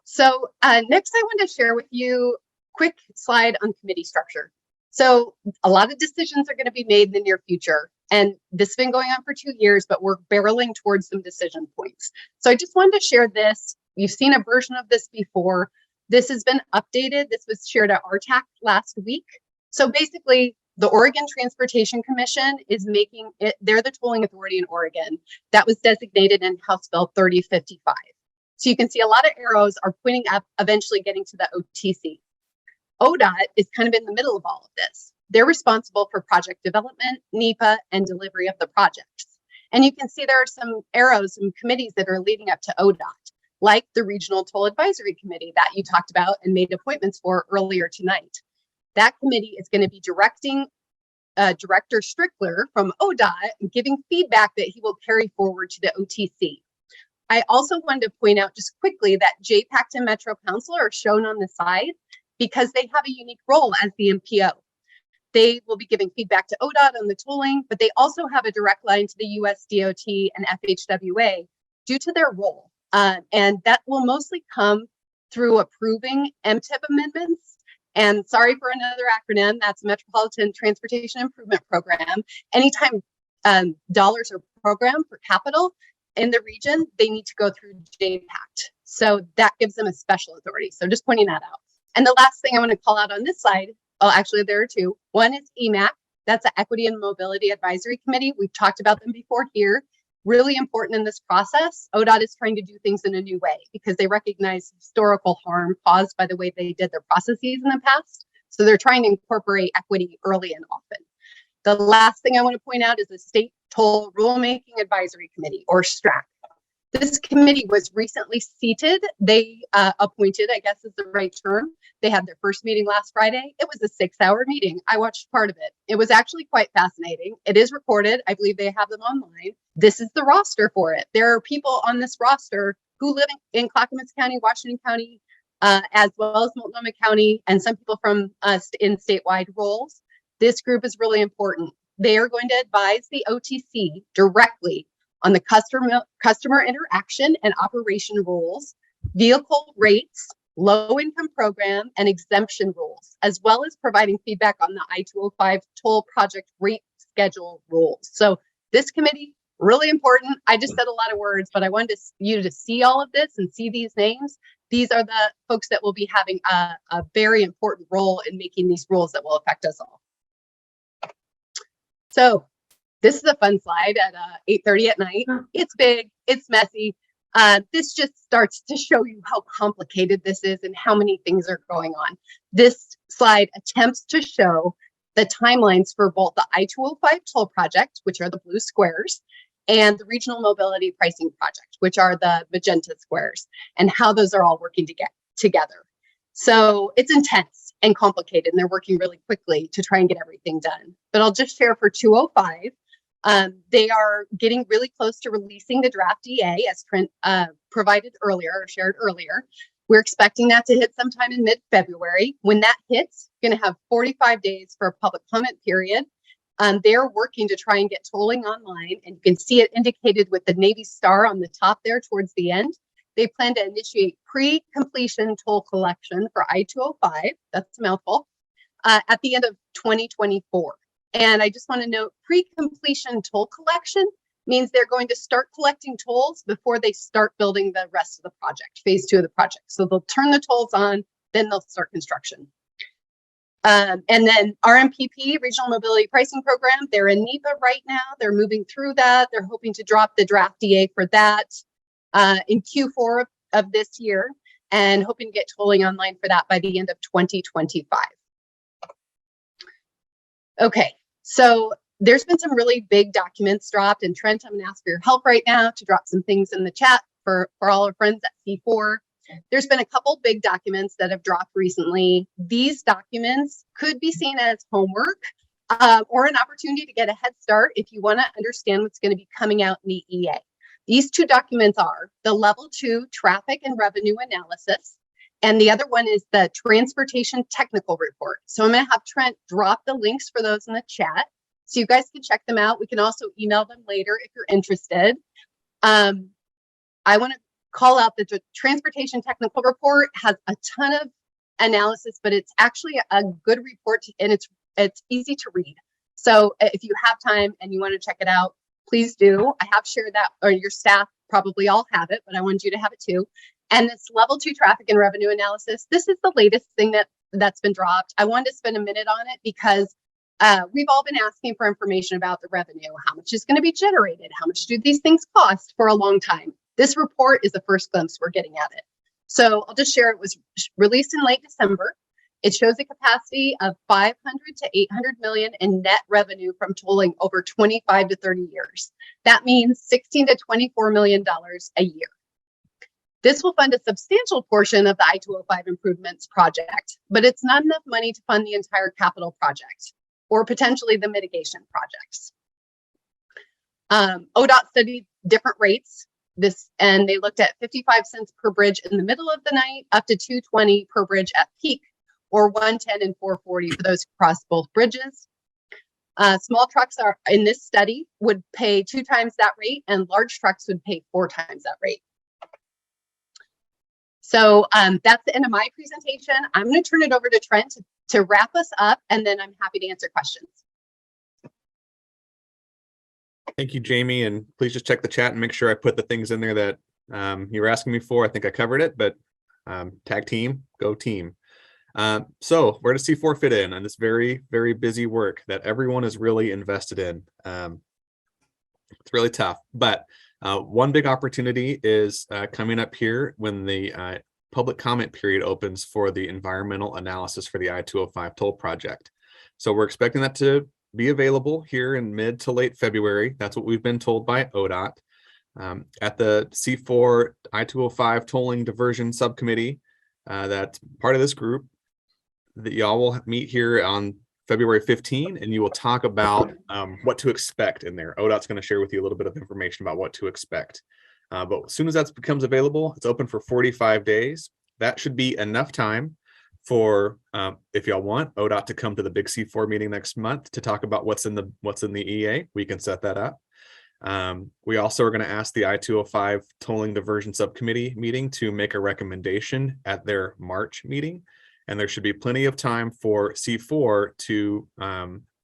So next I want to share with you quick slide on committee structure. So a lot of decisions are going to be made in the near future. And this has been going on for 2 years, but we're barreling towards some decision points. So I just wanted to share this. You've seen a version of this before. This has been updated. This was shared at RTAC last week. So basically, the Oregon Transportation Commission is making it, they're the tolling authority in Oregon that was designated in House Bill 3055. So you can see a lot of arrows are pointing up, eventually getting to the OTC. ODOT is kind of in the middle of all of this. They're responsible for project development, NEPA, and delivery of the projects. And you can see there are some arrows and committees that are leading up to ODOT, like the Regional Toll Advisory Committee that you talked about and made appointments for earlier tonight. That committee is going to be directing Director Strickler from ODOT and giving feedback that he will carry forward to the OTC. I also wanted to point out just quickly that JPAC and Metro Council are shown on the side because they have a unique role as the MPO. They will be giving feedback to ODOT on the tolling, but they also have a direct line to the US DOT and FHWA due to their role. And that will mostly come through approving MTIP amendments. And sorry for another acronym, that's Metropolitan Transportation Improvement Program. Anytime dollars are programmed for capital in the region, they need to go through JPAC. So that gives them a special authority. So just pointing that out. And the last thing I want to call out on this slide, well, actually there are two. One is EMAC. That's the Equity and Mobility Advisory Committee. We've talked about them before here. Really important in this process. ODOT is trying to do things in a new way because they recognize historical harm caused by the way they did their processes in the past. So they're trying to incorporate equity early and often. The last thing I want to point out is the State Toll Rulemaking Advisory Committee, or STRAC. This committee was recently seated. They appointed, I guess is the right term. They had their first meeting last Friday. It was a 6-hour meeting. I watched part of it. It was actually quite fascinating. It is recorded. I believe they have them online. This is the roster for it. There are people on this roster who live in Clackamas County, Washington County, as well as Multnomah County, and some people from in statewide roles. This group is really important. They are going to advise the OTC directly on the customer interaction and operation rules, vehicle rates, low-income program, and exemption rules, as well as providing feedback on the I-205 toll project rate schedule rules. So this committee, really important. I just said a lot of words, but I wanted you to see all of this and see these names. These are the folks that will be having a very important role in making these rules that will affect us all. So this is a fun slide at 8:30 at night. It's big, it's messy. This just starts to show you how complicated this is and how many things are going on. This slide attempts to show the timelines for both the I-205 toll project, which are the blue squares, and the Regional Mobility Pricing Project, which are the magenta squares, and how those are all working together. So it's intense and complicated, and they're working really quickly to try and get everything done. But I'll just share for 205. They are getting really close to releasing the draft EA as Trent provided earlier or shared earlier. We're expecting that to hit sometime in mid-February. When that hits, you're going to have 45 days for a public comment period. They're working to try and get tolling online, and you can see it indicated with the Navy star on the top there towards the end. They plan to initiate pre-completion toll collection for I-205, that's a mouthful, at the end of 2024. And I just want to note, pre-completion toll collection means they're going to start collecting tolls before they start building the rest of the project, phase 2 of the project. So they'll turn the tolls on, then they'll start construction. And then RMPP, Regional Mobility Pricing Program, they're in NEPA right now. They're moving through that. They're hoping to drop the draft DA for that in Q4 of this year, and hoping to get tolling online for that by the end of 2025. Okay, so there's been some really big documents dropped, and Trent, I'm gonna ask for your help right now to drop some things in the chat for all our friends at C4. There's been a couple big documents that have dropped recently. These documents could be seen as homework or an opportunity to get a head start if you want to understand what's going to be coming out in the EA. These two documents are the Level 2 Traffic and Revenue Analysis, and the other one is the Transportation Technical Report. So I'm going to have Trent drop the links for those in the chat so you guys can check them out. We can also email them later if you're interested. I want to call out that the Transportation Technical Report has a ton of analysis, but it's actually a good report and it's easy to read. So if you have time and you want to check it out, please do. I have shared that, or your staff probably all have it, but I wanted you to have it too. And this Level 2 Traffic and Revenue Analysis, this is the latest thing that's been dropped. I wanted to spend a minute on it because we've all been asking for information about the revenue. How much is going to be generated? How much do these things cost for a long time? This report is the first glimpse we're getting at it. So I'll just share, it was released in late December. It shows a capacity of 500 to 800 million in net revenue from tolling over 25 to 30 years. That means $16 to $24 million a year. This will fund a substantial portion of the I-205 improvements project, but it's not enough money to fund the entire capital project or potentially the mitigation projects. ODOT studied different rates. And they looked at 55 cents per bridge in the middle of the night, up to 220 per bridge at peak, or 110 and 440 for those who cross both bridges. Small trucks are in this study would pay 2 times that rate, and large trucks would pay 4 times that rate. So that's the end of my presentation. I'm going to turn it over to Trent to wrap us up, and then I'm happy to answer questions. Thank you, Jamie, and please just check the chat and make sure I put the things in there that you were asking me for. I think I covered it, but tag team, go team. So where does C4 fit in on this very, very busy work that everyone is really invested in? It's really tough, but one big opportunity is coming up here when the public comment period opens for the environmental analysis for the I-205 toll project. So we're expecting that to be available here in mid to late February. That's what we've been told by ODOT. At the C4 I-205 tolling diversion subcommittee, that's part of this group, that y'all will meet here on February 15, and you will talk about what to expect in there. ODOT's going to share with you a little bit of information about what to expect. But as soon as that becomes available, it's open for 45 days. That should be enough time for if y'all want ODOT to come to the big C4 meeting next month to talk about what's in the EA. We can set that up. We also are going to ask the I-205 tolling diversion subcommittee meeting to make a recommendation at their March meeting, and there should be plenty of time for C4 to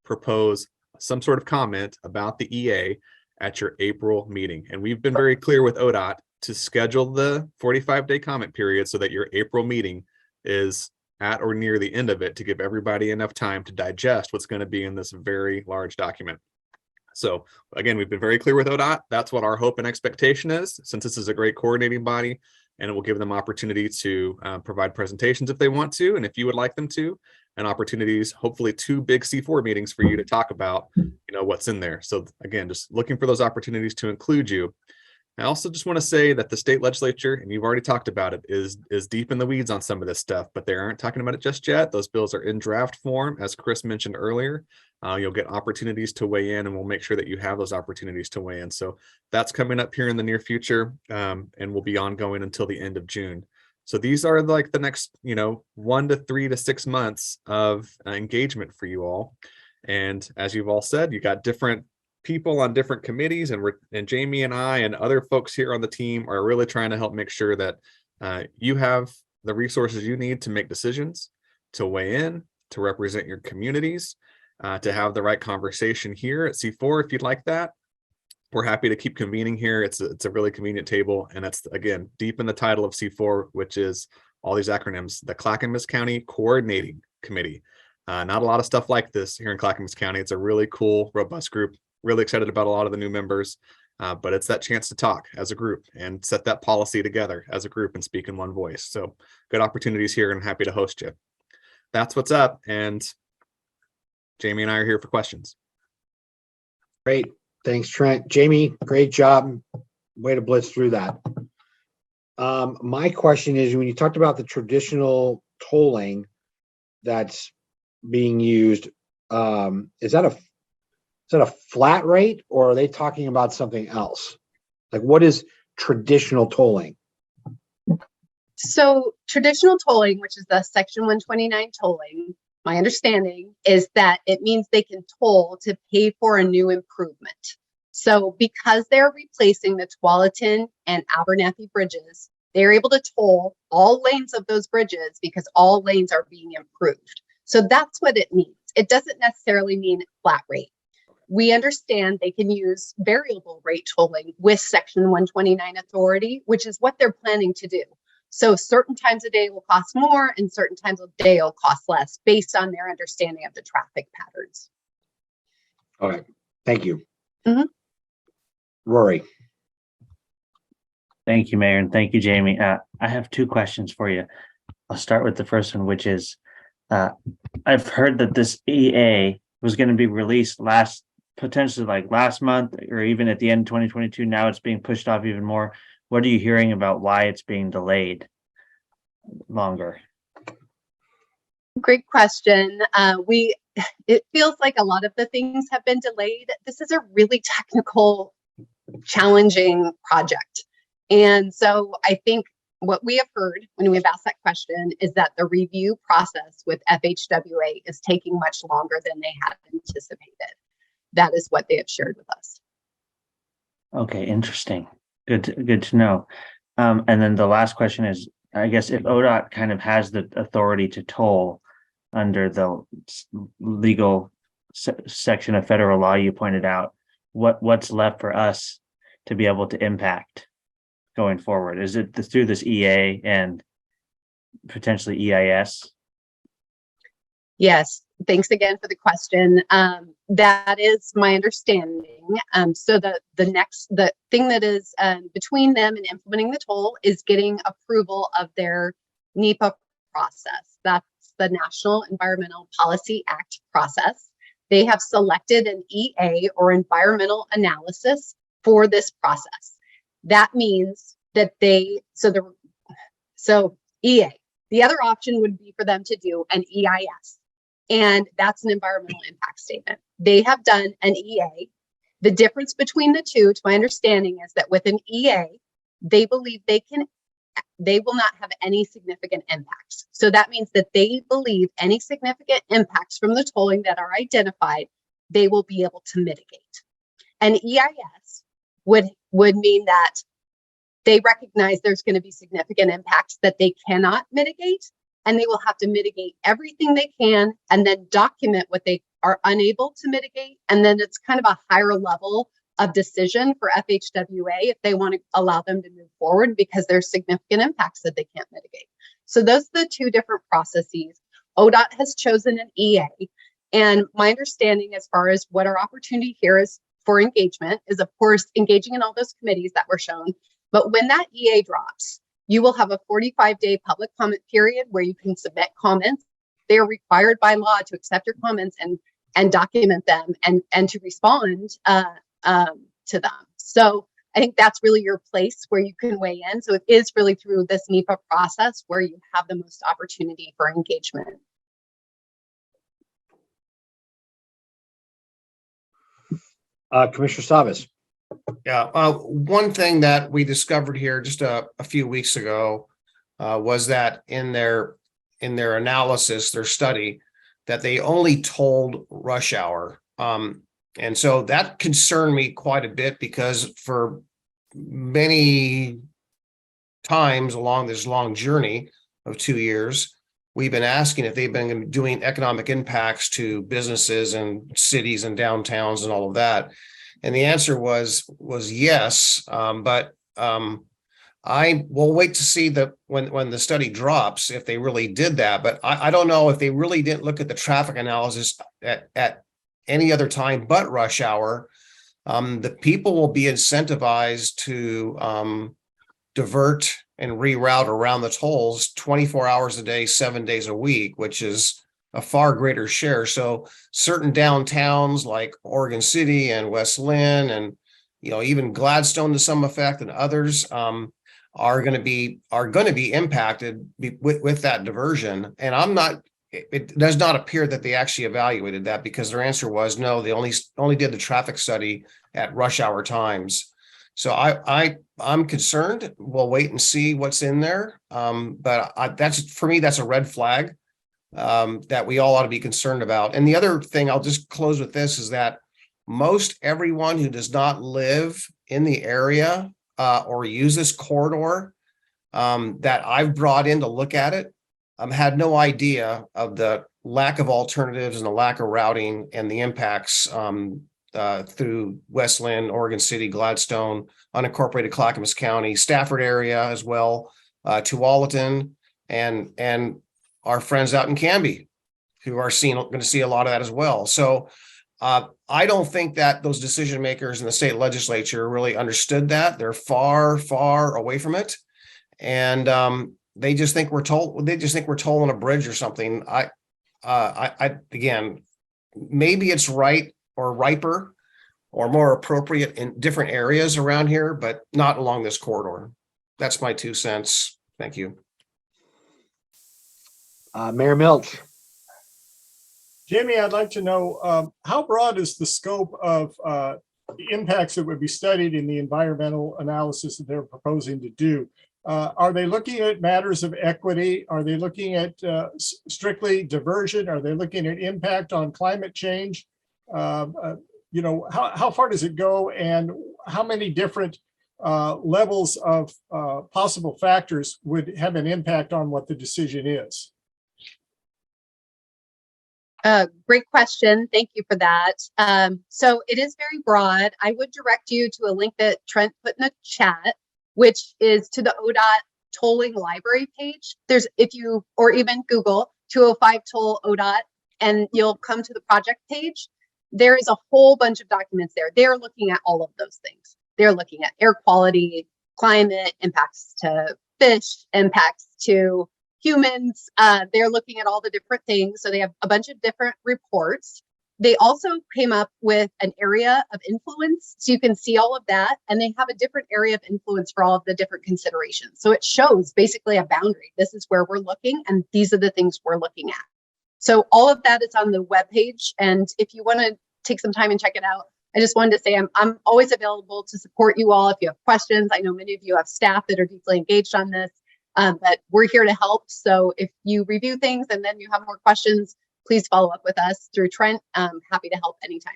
propose some sort of comment about the EA at your April meeting. And we've been very clear with ODOT to schedule the 45-day comment period so that your April meeting is at or near the end of it to give everybody enough time to digest what's going to be in this very large document. So again, we've been very clear with ODOT. That's what our hope and expectation is, since this is a great coordinating body, and it will give them opportunity to provide presentations if they want to, and if you would like them to, and opportunities, hopefully 2 big C4 meetings for you to talk about, what's in there. So again, just looking for those opportunities to include you. I also just want to say that the state legislature, and you've already talked about it, is deep in the weeds on some of this stuff, but they aren't talking about it just yet. Those bills are in draft form, as Chris mentioned earlier. You'll get opportunities to weigh in, and we'll make sure that you have those opportunities to weigh in. So that's coming up here in the near future, and will be ongoing until the end of June. So these are like the next, 1 to 3 to 6 months of engagement for you all. And as you've all said, you got different people on different committees, and Jamie and I and other folks here on the team are really trying to help make sure that you have the resources you need to make decisions, to weigh in, to represent your communities, to have the right conversation here at C4 if you'd like that. We're happy to keep convening here. It's a really convenient table, and it's, again, deep in the title of C4, which is all these acronyms, the Clackamas County Coordinating Committee. Not a lot of stuff like this here in Clackamas County. It's a really cool, robust group. Really excited about a lot of the new members. But it's that chance to talk as a group and set that policy together as a group and speak in one voice. So good opportunities here, and happy to host you. That's what's up. And Jamie and I are here for questions. Great. Thanks, Trent. Jamie, great job. Way to blitz through that. My question is, when you talked about the traditional tolling that's being used, is that a flat rate, or are they talking about something else? Like, what is traditional tolling? So traditional tolling, which is the Section 129 tolling, my understanding is that it means they can toll to pay for a new improvement. So because they're replacing the Tualatin and Abernathy bridges, they're able to toll all lanes of those bridges because all lanes are being improved. So that's what it means. It doesn't necessarily mean flat rate. We understand they can use variable rate tolling with Section 129 authority, which is what they're planning to do. So certain times a day will cost more and certain times a day will cost less based on their understanding of the traffic patterns. Okay, thank you. Mm-hmm. Rory. Thank you, Mayor, and thank you, Jamie. I have two questions for you. I'll start with the first one, which is, I've heard that this EA was going to be released potentially like last month or even at the end of 2022. Now it's being pushed off even more. What are you hearing about why it's being delayed longer? Great question. It feels like a lot of the things have been delayed. This is a really technical, challenging project. And so I think what we have heard when we've asked that question is that the review process with FHWA is taking much longer than they had anticipated. That is what they have shared with us. Okay, interesting. Good to know. And then the last question is, I guess if ODOT kind of has the authority to toll under the legal section of federal law you pointed out, what's left for us to be able to impact going forward? Is it through this EA and potentially EIS? Yes, thanks again for the question. That is my understanding. So the thing that is between them and implementing the toll is getting approval of their NEPA process. That's the National Environmental Policy Act process. They have selected an EA or environmental analysis for this process. That means that so EA. The other option would be for them to do an EIS. And that's an environmental impact statement. They have done an EA. The difference between the two, to my understanding, is that with an EA, they believe they will not have any significant impacts. So that means that they believe any significant impacts from the tolling that are identified, they will be able to mitigate. An EIS would mean that they recognize there's going to be significant impacts that they cannot mitigate, and they will have to mitigate everything they can and then document what they are unable to mitigate. And then it's kind of a higher level of decision for FHWA if they want to allow them to move forward because there's significant impacts that they can't mitigate. So those are the two different processes. ODOT has chosen an EA. And my understanding as far as what our opportunity here is for engagement is, of course, engaging in all those committees that were shown. But when that EA drops, you will have a 45-day public comment period where you can submit comments. They are required by law to accept your comments and document them and to respond to them. So I think that's really your place where you can weigh in. So it is really through this NEPA process where you have the most opportunity for engagement. Commissioner Savas. Yeah, one thing that we discovered here just a few weeks ago was that in their analysis, their study, that they only told rush hour. And so that concerned me quite a bit because for many times along this long journey of 2 years, we've been asking if they've been doing economic impacts to businesses and cities and downtowns and all of that. And the answer was yes, but I will wait to see when the study drops, if they really did that, but I don't know if they really didn't look at the traffic analysis at any other time but rush hour. The people will be incentivized to divert and reroute around the tolls 24 hours a day, 7 days a week, which is a far greater share. So certain downtowns like Oregon City and West Lynn and even Gladstone to some effect and others are going to be impacted with that diversion. And it does not appear that they actually evaluated that, because their answer was no, they only did the traffic study at rush hour times. So I'm concerned. We'll wait and see what's in there. But for me, that's a red flag that we all ought to be concerned about. And the other thing, I'll just close with this, is that most everyone who does not live in the area or use this corridor that I've brought in to look at it had no idea of the lack of alternatives and the lack of routing and the impacts through West Lynn, Oregon City, Gladstone, unincorporated Clackamas County, Stafford area as well, Tualatin, and our friends out in Canby, who are going to see a lot of that as well. So I don't think that those decision makers in the state legislature really understood that. They're far, far away from it, and they just think we're tolling a bridge or something. Again, maybe it's right or riper or more appropriate in different areas around here, but not along this corridor. That's my 2 cents. Thank you. Mayor Milch. Jamie, I'd like to know how broad is the scope of the impacts that would be studied in the environmental analysis that they're proposing to do? Are they looking at matters of equity? Are they looking at strictly diversion? Are they looking at impact on climate change? How far does it go, and how many different levels of possible factors would have an impact on what the decision is? Great question. Thank you for that. So it is very broad. I would direct you to a link that Trent put in the chat, which is to the ODOT tolling library page. Or even Google 205 toll ODOT, and you'll come to the project page. There is a whole bunch of documents there. They're looking at all of those things. They're looking at air quality, climate, impacts to fish, impacts to humans. They're looking at all the different things. So they have a bunch of different reports. They also came up with an area of influence, so you can see all of that. And they have a different area of influence for all of the different considerations. So it shows basically a boundary. This is where we're looking, and these are the things we're looking at. So all of that is on the webpage. And if you want to take some time and check it out, I just wanted to say I'm always available to support you all if you have questions. I know many of you have staff that are deeply engaged on this, but we're here to help. So if you review things and then you have more questions, please follow up with us through Trent. I'm happy to help anytime.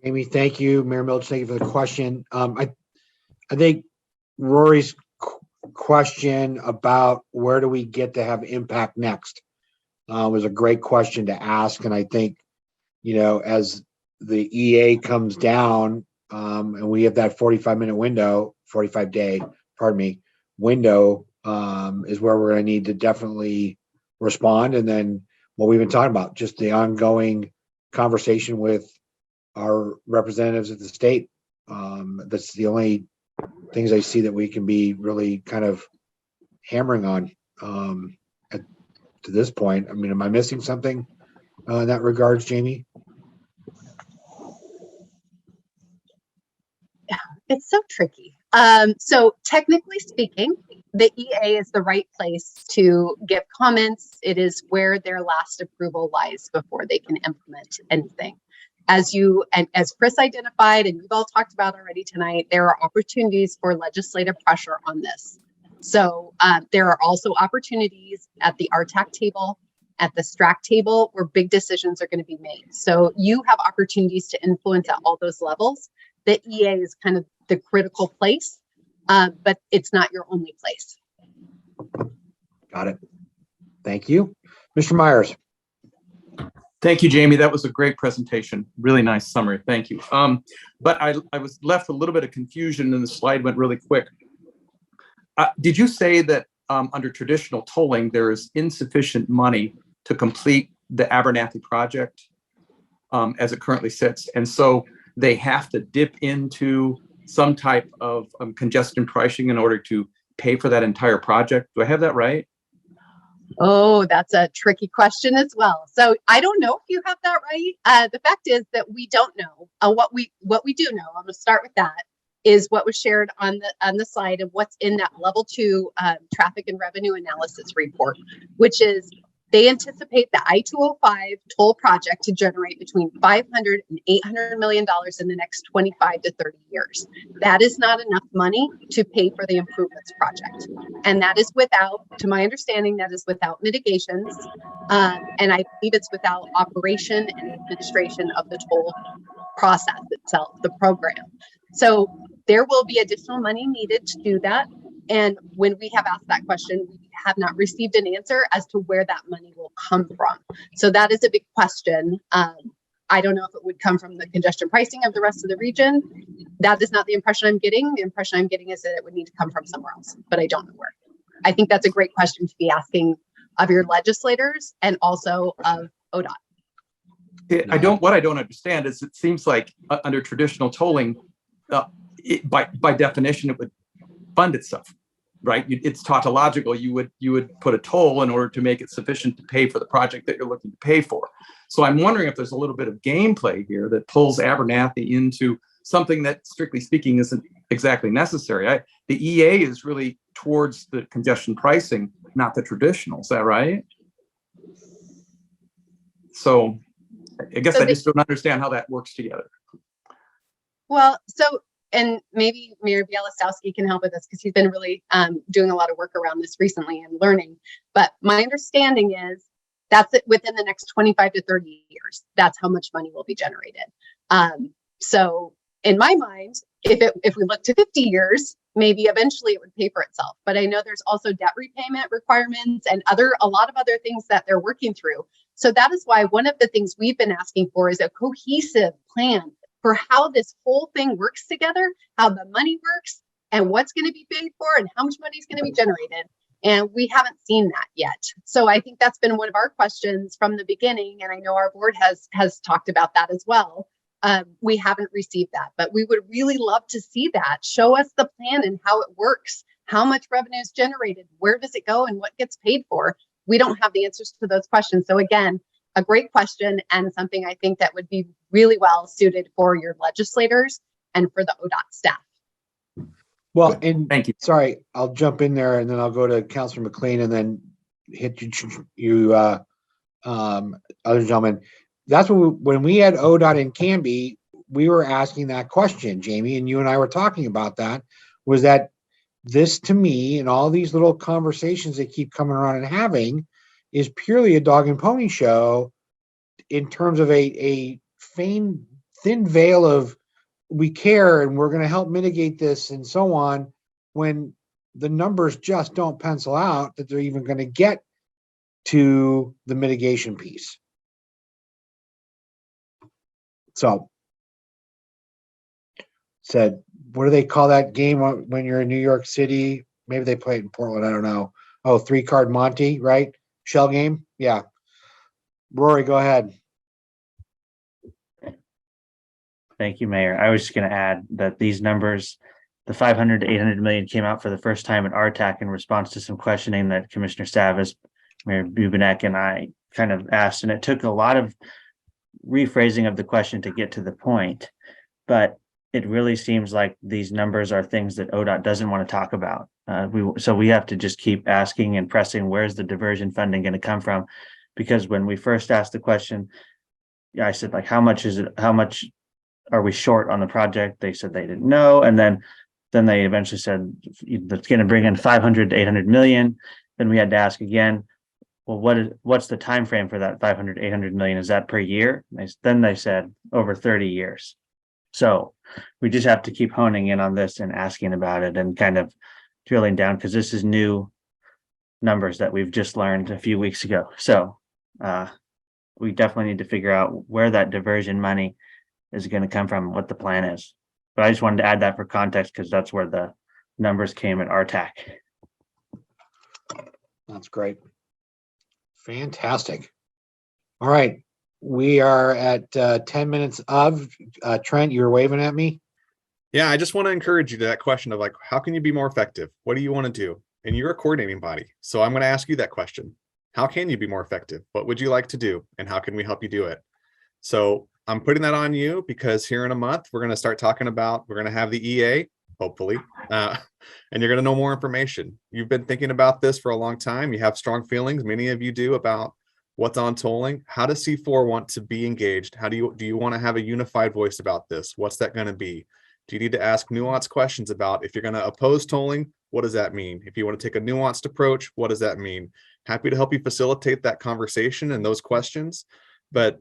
Amy, thank you. Mayor Milch, thank you for the question. I think Rory's question about where do we get to have impact next was a great question to ask. And I think, as the EA comes down and we have that 45-day window is where we're going to need to definitely respond. And then what we've been talking about, just the ongoing conversation with our representatives at the state. That's the only things I see that we can be really kind of hammering on to this point. I mean, am I missing something in that regards, Jamie? It's so tricky. So technically speaking, the EA is the right place to give comments. It is where their last approval lies before they can implement anything. As Chris identified, and you've all talked about already tonight, there are opportunities for legislative pressure on this. So there are also opportunities at the RTAC table, at the STRAC table, where big decisions are going to be made. So you have opportunities to influence at all those levels. The EA is kind of the critical place, but it's not your only place. Got it. Thank you. Mr. Myers. Thank you, Jamie. That was a great presentation. Really nice summary. Thank you. But I was left with a little bit of confusion and the slide went really quick. Did you say that under traditional tolling, there is insufficient money to complete the Abernathy project as it currently sits? And so they have to dip into some type of congestion pricing in order to pay for that entire project. Do I have that right? Oh, that's a tricky question as well. So I don't know if you have that right. The fact is that we don't know. What we do know, I'm going to start with that, is what was shared on the slide of what's in that level 2 traffic and revenue analysis report, which is they anticipate the I-205 toll project to generate between $500 and $800 million in the next 25 to 30 years. That is not enough money to pay for the improvements project. And that is without, to my understanding, that is without mitigations. And I believe it's without operation and administration of the toll process itself, the program. So there will be additional money needed to do that. And when we have asked that question, we have not received an answer as to where that money will come from. So that is a big question. I don't know if it would come from the congestion pricing of the rest of the region. That is not the impression I'm getting. The impression I'm getting is that it would need to come from somewhere else, but I don't know where. I think that's a great question to be asking of your legislators and also of ODOT. What I don't understand is it seems like under traditional tolling, by definition, it would fund itself, right? It's tautological. You would put a toll in order to make it sufficient to pay for the project that you're looking to pay for. So I'm wondering if there's a little bit of gameplay here that pulls Abernathy into something that, strictly speaking, isn't exactly necessary. The EA is really towards the congestion pricing, not the traditional. Is that right? So I guess I just don't understand how that works together. Well, so, and maybe Mayor Bielostowski can help with this because he's been really doing a lot of work around this recently and learning. But my understanding is that's it within the next 25 to 30 years. That's how much money will be generated. So in my mind, if we look to 50 years, maybe eventually it would pay for itself. But I know there's also debt repayment requirements and a lot of other things that they're working through. So that is why one of the things we've been asking for is a cohesive plan for how this whole thing works together, how the money works, and what's going to be paid for, and how much money is going to be generated. And we haven't seen that yet. So I think that's been one of our questions from the beginning, and I know our board has talked about that as well. We haven't received that, but we would really love to see that. Show us the plan and how it works, how much revenue is generated, where does it go, and what gets paid for. We don't have the answers to those questions. So again, a great question and something I think that would be really well suited for your legislators and for the ODOT staff. Well, and thank you. Sorry, I'll jump in there and then I'll go to Councilor McLean and then hit you other gentlemen. That's what when we had ODOT in Canby, we were asking that question, Jamie, and you and I were talking about that, was that this to me and all these little conversations they keep coming around and having is purely a dog and pony show in terms of a thin veil of we care and we're going to help mitigate this and so on, when the numbers just don't pencil out that they're even going to get to the mitigation piece. So said, what do they call that game when you're in New York City? Maybe they play it in Portland. I don't know. Oh, 3-card Monty, right? Shell game. Yeah. Rory, go ahead. Thank you, Mayor. I was just going to add that these numbers, the 500 to 800 million, came out for the first time at RTAC in response to some questioning that Commissioner Savas, Mayor Bubenek, and I kind of asked, and it took a lot of rephrasing of the question to get to the point. But it really seems like these numbers are things that ODOT doesn't want to talk about. So we have to just keep asking and pressing, where's the diversion funding going to come from? Because when we first asked the question, I said, like, how much is it? How much are we short on the project? They said they didn't know. And then they eventually said that's going to bring in 500 to 800 million. Then we had to ask again, well, what's the time frame for that 500, 800 million? Is that per year? Then they said over 30 years. So we just have to keep honing in on this and asking about it and kind of drilling down, because this is new numbers that we've just learned a few weeks ago. So we definitely need to figure out where that diversion money is going to come from, what the plan is. But I just wanted to add that for context because that's where the numbers came at RTAC. That's great. Fantastic. All right. We are at 10 minutes of Trent, you're waving at me. Yeah, I just want to encourage you to that question of like, how can you be more effective? What do you want to do? And you're a coordinating body. So I'm going to ask you that question. How can you be more effective? What would you like to do? And how can we help you do it? So I'm putting that on you because here in a month, we're going to start talking about, we're going to have the EA, hopefully, and you're going to know more information. You've been thinking about this for a long time. You have strong feelings, many of you do, about what's on tolling. How does C4 want to be engaged? How do you want to have a unified voice about this? What's that going to be? Do you need to ask nuanced questions about if you're going to oppose tolling? What does that mean? If you want to take a nuanced approach, what does that mean? Happy to help you facilitate that conversation and those questions, but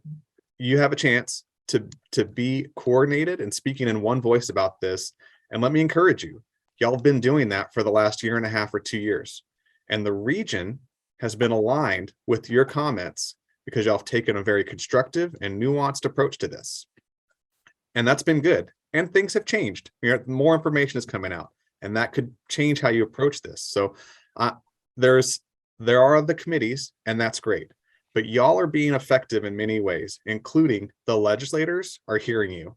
you have a chance to be coordinated and speaking in one voice about this. And let me encourage you, y'all have been doing that for the last 1.5 or 2 years. And the region has been aligned with your comments because y'all have taken a very constructive and nuanced approach to this. And that's been good. And things have changed. More information is coming out, and that could change how you approach this. So there are the committees, and that's great. But y'all are being effective in many ways, including the legislators are hearing you.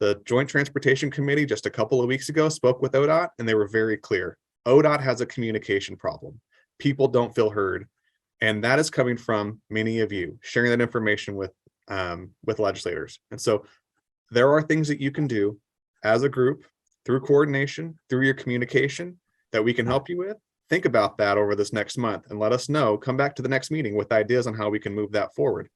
The Joint Transportation Committee just a couple of weeks ago spoke with ODOT, and they were very clear. ODOT has a communication problem. People don't feel heard. And that is coming from many of you sharing that information with legislators. And so there are things that you can do as a group through coordination, through your communication that we can help you with. Think about that over this next month and let us know. Come back to the next meeting with ideas on how we can move that forward.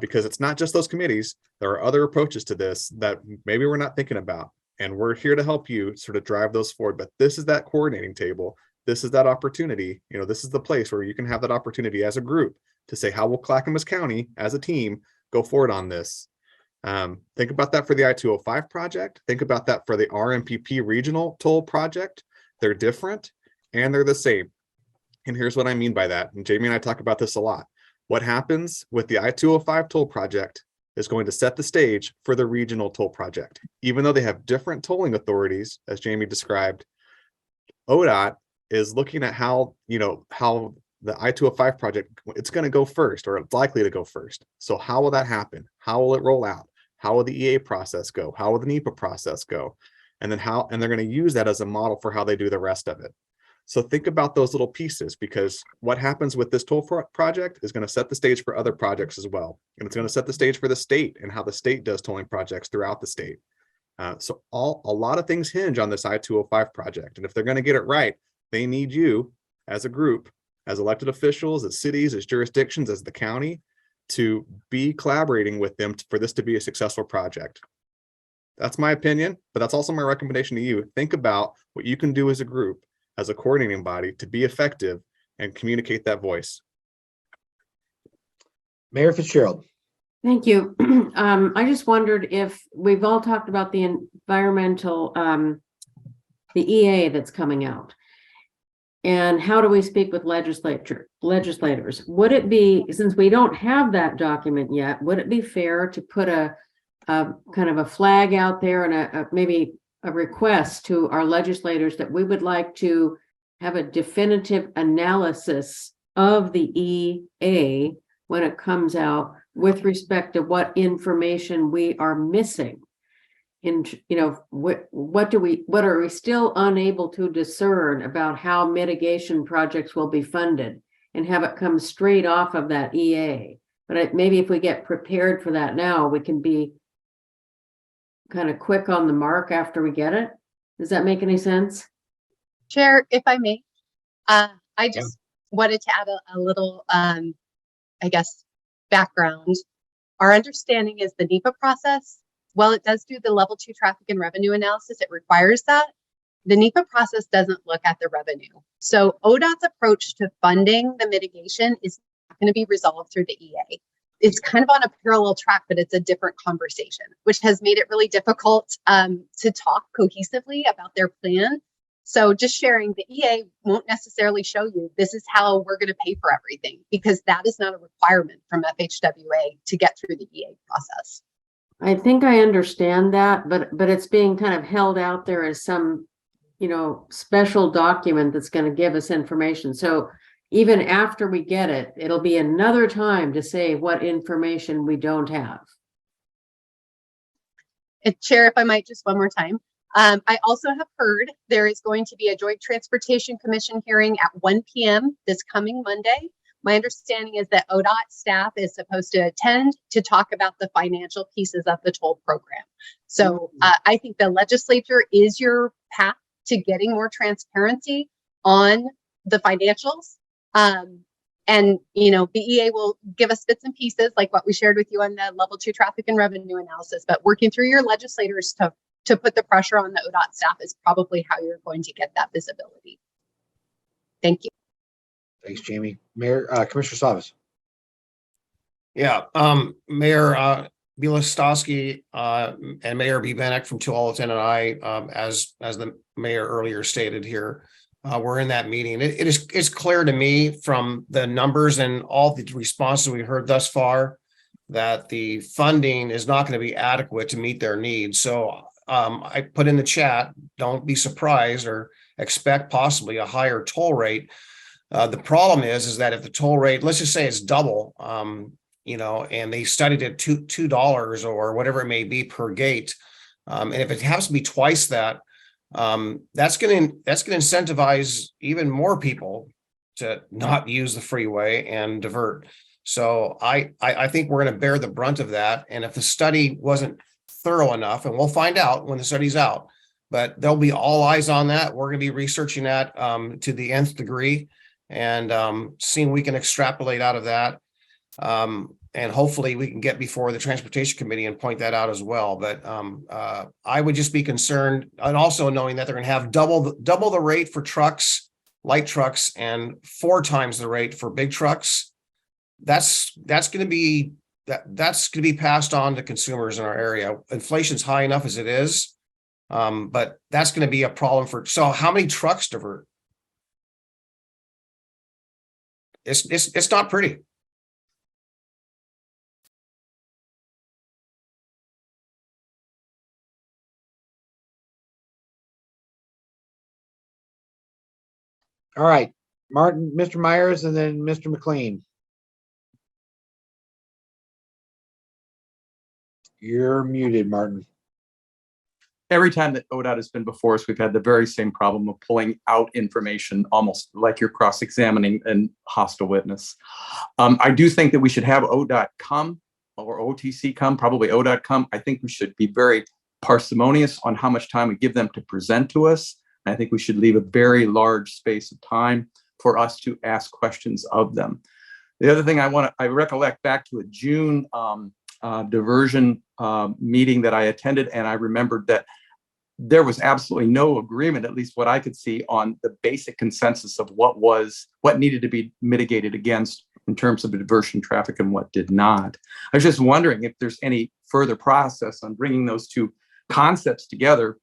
Because it's not just those committees. There are other approaches to this that maybe we're not thinking about. And we're here to help you sort of drive those forward. But this is that coordinating table. This is that opportunity. This is the place where you can have that opportunity as a group to say, how will Clackamas County as a team go forward on this? Think about that for the I-205 project. Think about that for the RMPP regional toll project. They're different and they're the same. And here's what I mean by that. And Jamie and I talk about this a lot. What happens with the I-205 toll project is going to set the stage for the regional toll project. Even though they have different tolling authorities, as Jamie described, ODOT is looking at how the I-205 project, it's going to go first, or it's likely to go first. So how will that happen? How will it roll out? How will the EA process go? How will the NEPA process go? And then they're going to use that as a model for how they do the rest of it. So think about those little pieces, because what happens with this toll project is going to set the stage for other projects as well. And it's going to set the stage for the state and how the state does tolling projects throughout the state. So a lot of things hinge on this I-205 project. And if they're going to get it right, they need you as a group, as elected officials, as cities, as jurisdictions, as the county, to be collaborating with them for this to be a successful project. That's my opinion, but that's also my recommendation to you. Think about what you can do as a group, as a coordinating body, to be effective and communicate that voice. Mayor Fitzgerald. Thank you. I just wondered if we've all talked about the environmental, the EA that's coming out. And how do we speak with legislators? Would it be, since we don't have that document yet, would it be fair to put a kind of a flag out there and maybe a request to our legislators that we would like to have a definitive analysis of the EA when it comes out with respect to what information we are missing? What are we still unable to discern about how mitigation projects will be funded, and have it come straight off of that EA? But maybe if we get prepared for that now, we can be kind of quick on the mark after we get it. Does that make any sense? Chair, if I may, I just wanted to add a little, I guess, background. Our understanding is the NEPA process, while it does do the level 2 traffic and revenue analysis, it requires that. The NEPA process doesn't look at the revenue. So ODOT's approach to funding the mitigation is not going to be resolved through the EA. It's kind of on a parallel track, but it's a different conversation, which has made it really difficult to talk cohesively about their plan So just sharing, the EA won't necessarily show you this is how we're going to pay for everything, because that is not a requirement from FHWA to get through the EA process. I think I understand that, but it's being kind of held out there as some, special document that's going to give us information. So even after we get it, it'll be another time to say what information we don't have. And Chair, if I might, just one more time. I also have heard there is going to be a Joint Transportation Commission hearing at 1 p.m. this coming Monday. My understanding is that ODOT staff is supposed to attend to talk about the financial pieces of the toll program. So I think the legislature is your path to getting more transparency on the financials. And, the EA will give us bits and pieces like what we shared with you on the level 2 traffic and revenue analysis, but working through your legislators to put the pressure on the ODOT staff is probably how you're going to get that visibility. Thank you. Thanks, Jamie. Mayor, Commissioner Savas. Yeah, Mayor Bielostowski and Mayor Bibenek from 210 and I, as the mayor earlier stated here, we're in that meeting. It's clear to me from the numbers and all the responses we heard thus far that the funding is not going to be adequate to meet their needs. So I put in the chat, don't be surprised or expect possibly a higher toll rate. The problem is that if the toll rate, let's just say it's double, and they studied it $2 or whatever it may be per gate, and if it happens to be twice that, that's going to incentivize even more people to not use the freeway and divert. So I think we're going to bear the brunt of that. And if the study wasn't thorough enough, and we'll find out when the study's out, but there'll be all eyes on that. We're going to be researching that to the nth degree and seeing we can extrapolate out of that. And hopefully we can get before the Transportation Committee and point that out as well. But I would just be concerned, and also knowing that they're going to have double the rate for trucks, light trucks, and 4 times the rate for big trucks. That's going to be passed on to consumers in our area. Inflation's high enough as it is, but that's going to be a problem so how many trucks divert? It's not pretty. All right, Mr. Myers, and then Mr. McLean. You're muted, Martin. Every time that ODOT has been before us, we've had the very same problem of pulling out information, almost like you're cross-examining a hostile witness. I do think that we should have ODOT come, or OTC come, probably ODOT come. I think we should be very parsimonious on how much time we give them to present to us. I think we should leave a very large space of time for us to ask questions of them. The other thing I recollect back to a June diversion meeting that I attended, and I remembered that there was absolutely no agreement, at least what I could see, on the basic consensus of what needed to be mitigated against in terms of diversion traffic and what did not. I was just wondering if there's any further process on bringing those two concepts together,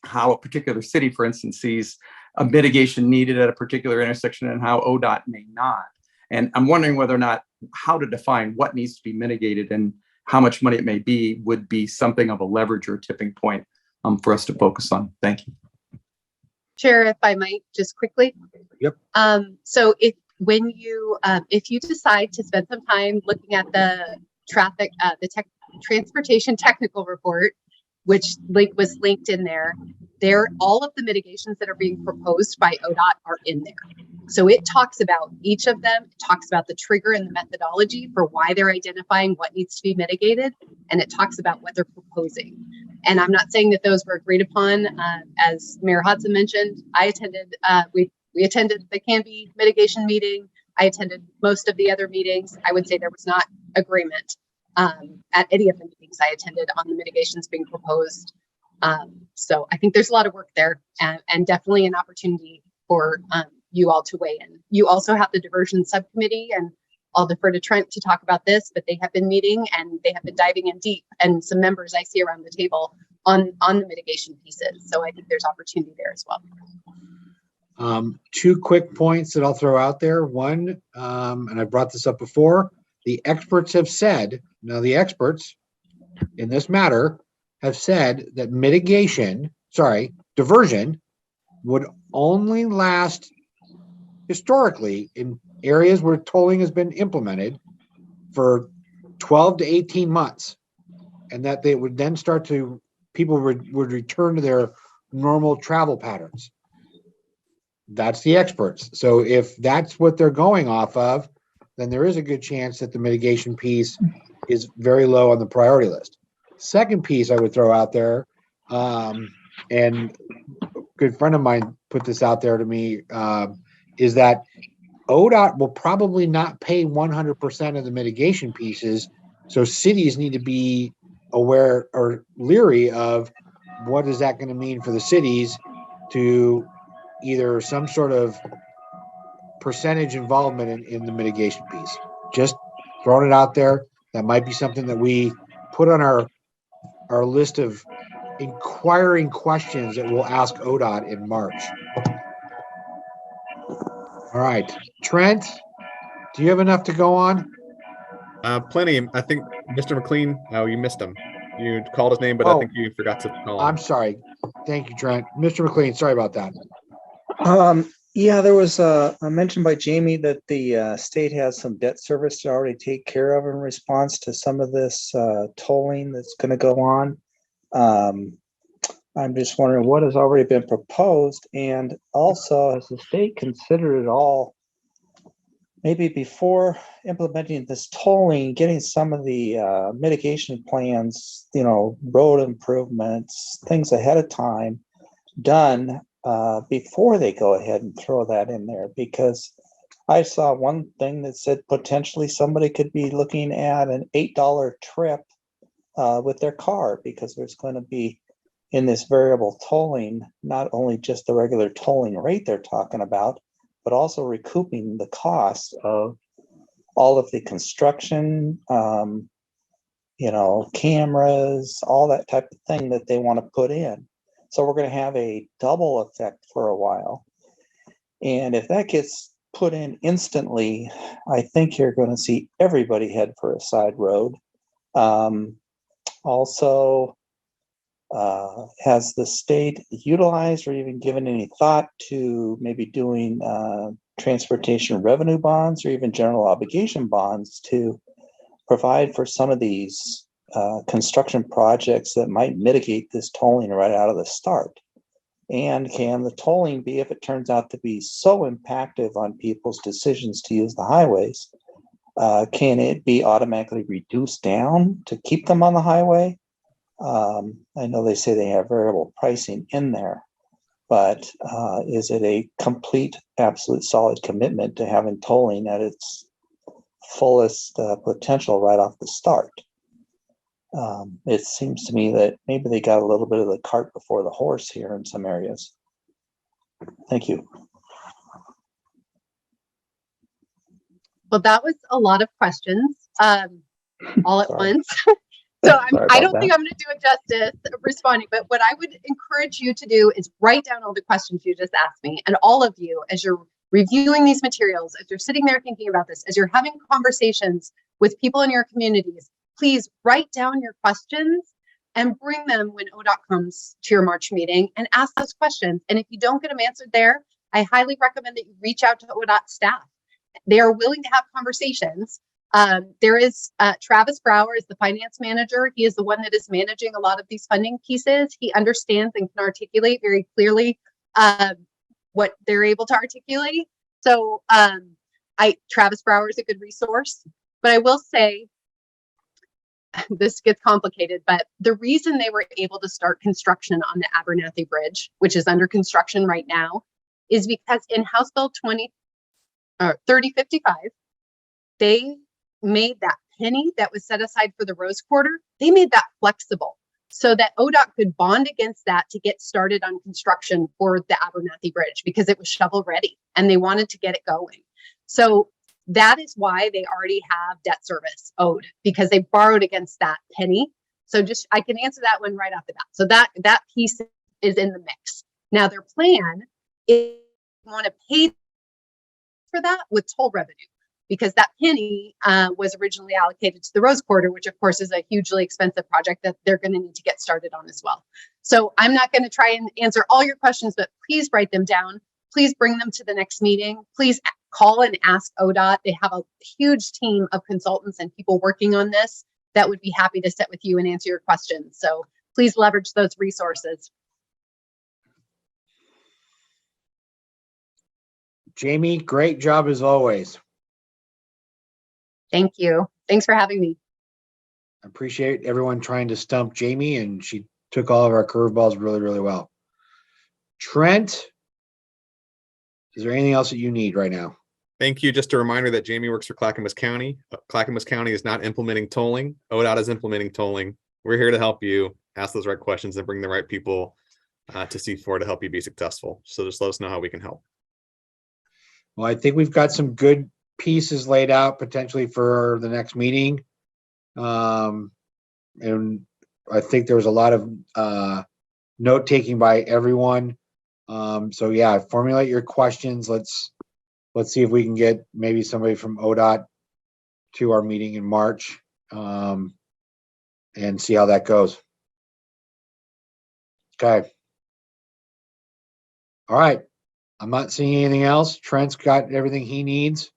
how a particular city, for instance, sees a mitigation needed at a particular intersection and how ODOT may not. And I'm wondering whether or not how to define what needs to be mitigated and how much money it may be would be something of a leverage or tipping point for us to focus on. Thank you. Chair, if I might just quickly. Yep. So if you decide to spend some time looking at the transportation technical report, which was linked in there, all of the mitigations that are being proposed by ODOT are in there. So it talks about each of them, it talks about the trigger and the methodology for why they're identifying what needs to be mitigated, and it talks about what they're proposing. And I'm not saying that those were agreed upon. As Mayor Hodson mentioned, I attended, we attended the Canby mitigation meeting. I attended most of the other meetings. I would say there was not agreement at any of the meetings I attended on the mitigations being proposed. So I think there's a lot of work there and definitely an opportunity for you all to weigh in. You also have the diversion subcommittee, and I'll defer to Trent to talk about this, but they have been meeting and they have been diving in deep, and some members I see around the table the mitigation pieces. So I think there's opportunity there as well. Two quick points that I'll throw out there. One, and I brought this up before, the experts have said, now the experts in this matter have said that diversion would only last historically in areas where tolling has been implemented for 12 to 18 months. And that they would then people would return to their normal travel patterns. That's the experts. So if that's what they're going off of, then there is a good chance that the mitigation piece is very low on the priority list. Second piece I would throw out there, and a good friend of mine put this out there to me, is that ODOT will probably not pay 100% of the mitigation pieces. So cities need to be aware or leery of what is that going to mean for the cities to either some sort of percentage involvement in the mitigation piece. Just throwing it out there. That might be something that we put on our list of inquiring questions that we'll ask ODOT in March. All right, Trent, do you have enough to go on? Plenty. I think Mr. McLean, oh, you missed him. You called his name, but I think you forgot to call him. I'm sorry. Thank you, Trent. Mr. McLean, sorry about that. Yeah, there was a mention by Jamie that the state has some debt service to already take care of in response to some of this tolling that's going to go on. I'm just wondering what has already been proposed, and also has the state considered it all, maybe before implementing this tolling, getting some of the mitigation plans, road improvements, things ahead of time done before they go ahead and throw that in there. Because I saw one thing that said potentially somebody could be looking at an $8 trip with their car, because there's going to be, in this variable tolling, not only just the regular tolling rate they're talking about, but also recouping the cost of all of the construction, cameras, all that type of thing that they want to put in. So we're going to have a double effect for a while. And if that gets put in instantly, I think you're going to see everybody head for a side road. Also, has the state utilized or even given any thought to maybe doing transportation revenue bonds or even general obligation bonds to provide for some of these construction projects that might mitigate this tolling right out of the start? And can the tolling be, if it turns out to be so impactful on people's decisions to use the highways, can it be automatically reduced down to keep them on the highway? I know they say they have variable pricing in there, but is it a complete, absolute solid commitment to having tolling at its fullest potential right off the start? It seems to me that maybe they got a little bit of the cart before the horse here in some areas. Thank you. Well, that was a lot of questions all at once. So I don't think I'm going to do it justice responding, but what I would encourage you to do is write down all the questions you just asked me, and all of you, as you're reviewing these materials, as you're sitting there thinking about this, as you're having conversations with people in your communities, please write down your questions and bring them when ODOT comes to your March meeting and ask those questions. And if you don't get them answered there, I highly recommend that you reach out to ODOT staff. They are willing to have conversations. There is Travis Brower is the finance manager. He is the one that is managing a lot of these funding pieces. He understands and can articulate very clearly what they're able to articulate. So Travis Brower is a good resource. But I will say, this gets complicated, but the reason they were able to start construction on the Abernathy Bridge, which is under construction right now, is because in House Bill 3055, they made that penny that was set aside for the Rose Quarter, they made that flexible so that ODOT could bond against that to get started on construction for the Abernathy Bridge, because it was shovel ready and they wanted to get it going. So that is why they already have debt service owed, because they borrowed against that penny. So just, I can answer that one right off the bat. So that piece is in the mix. Now their plan is want to pay for that with toll revenue, because that penny was originally allocated to the Rose Quarter, which of course is a hugely expensive project that they're going to need to get started on as well. So I'm not going to try and answer all your questions, but please write them down. Please bring them to the next meeting. Please call and ask ODOT. They have a huge team of consultants and people working on this that would be happy to sit with you and answer your questions. So please leverage those resources. Jamie, great job as always. Thank you. Thanks for having me. I appreciate everyone trying to stump Jamie, and she took all of our curveballs really, really well. Trent, is there anything else that you need right now? Thank you. Just a reminder that Jamie works for Clackamas County. Clackamas County is not implementing tolling. ODOT is implementing tolling. We're here to help you ask those right questions and bring the right people to C4 to help you be successful. So just let us know how we can help. Well, I think we've got some good pieces laid out potentially for the next meeting. And I think there was a lot of note taking by everyone. So yeah, formulate your questions. Let's see if we can get maybe somebody from ODOT to our meeting in March, and see how that goes. Okay. All right. I'm not seeing anything else. Trent's got everything he needs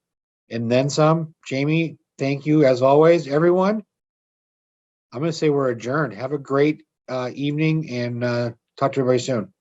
and then some. Jamie, thank you as always, everyone. I'm going to say we're adjourned. Have a great evening, and talk to everybody soon.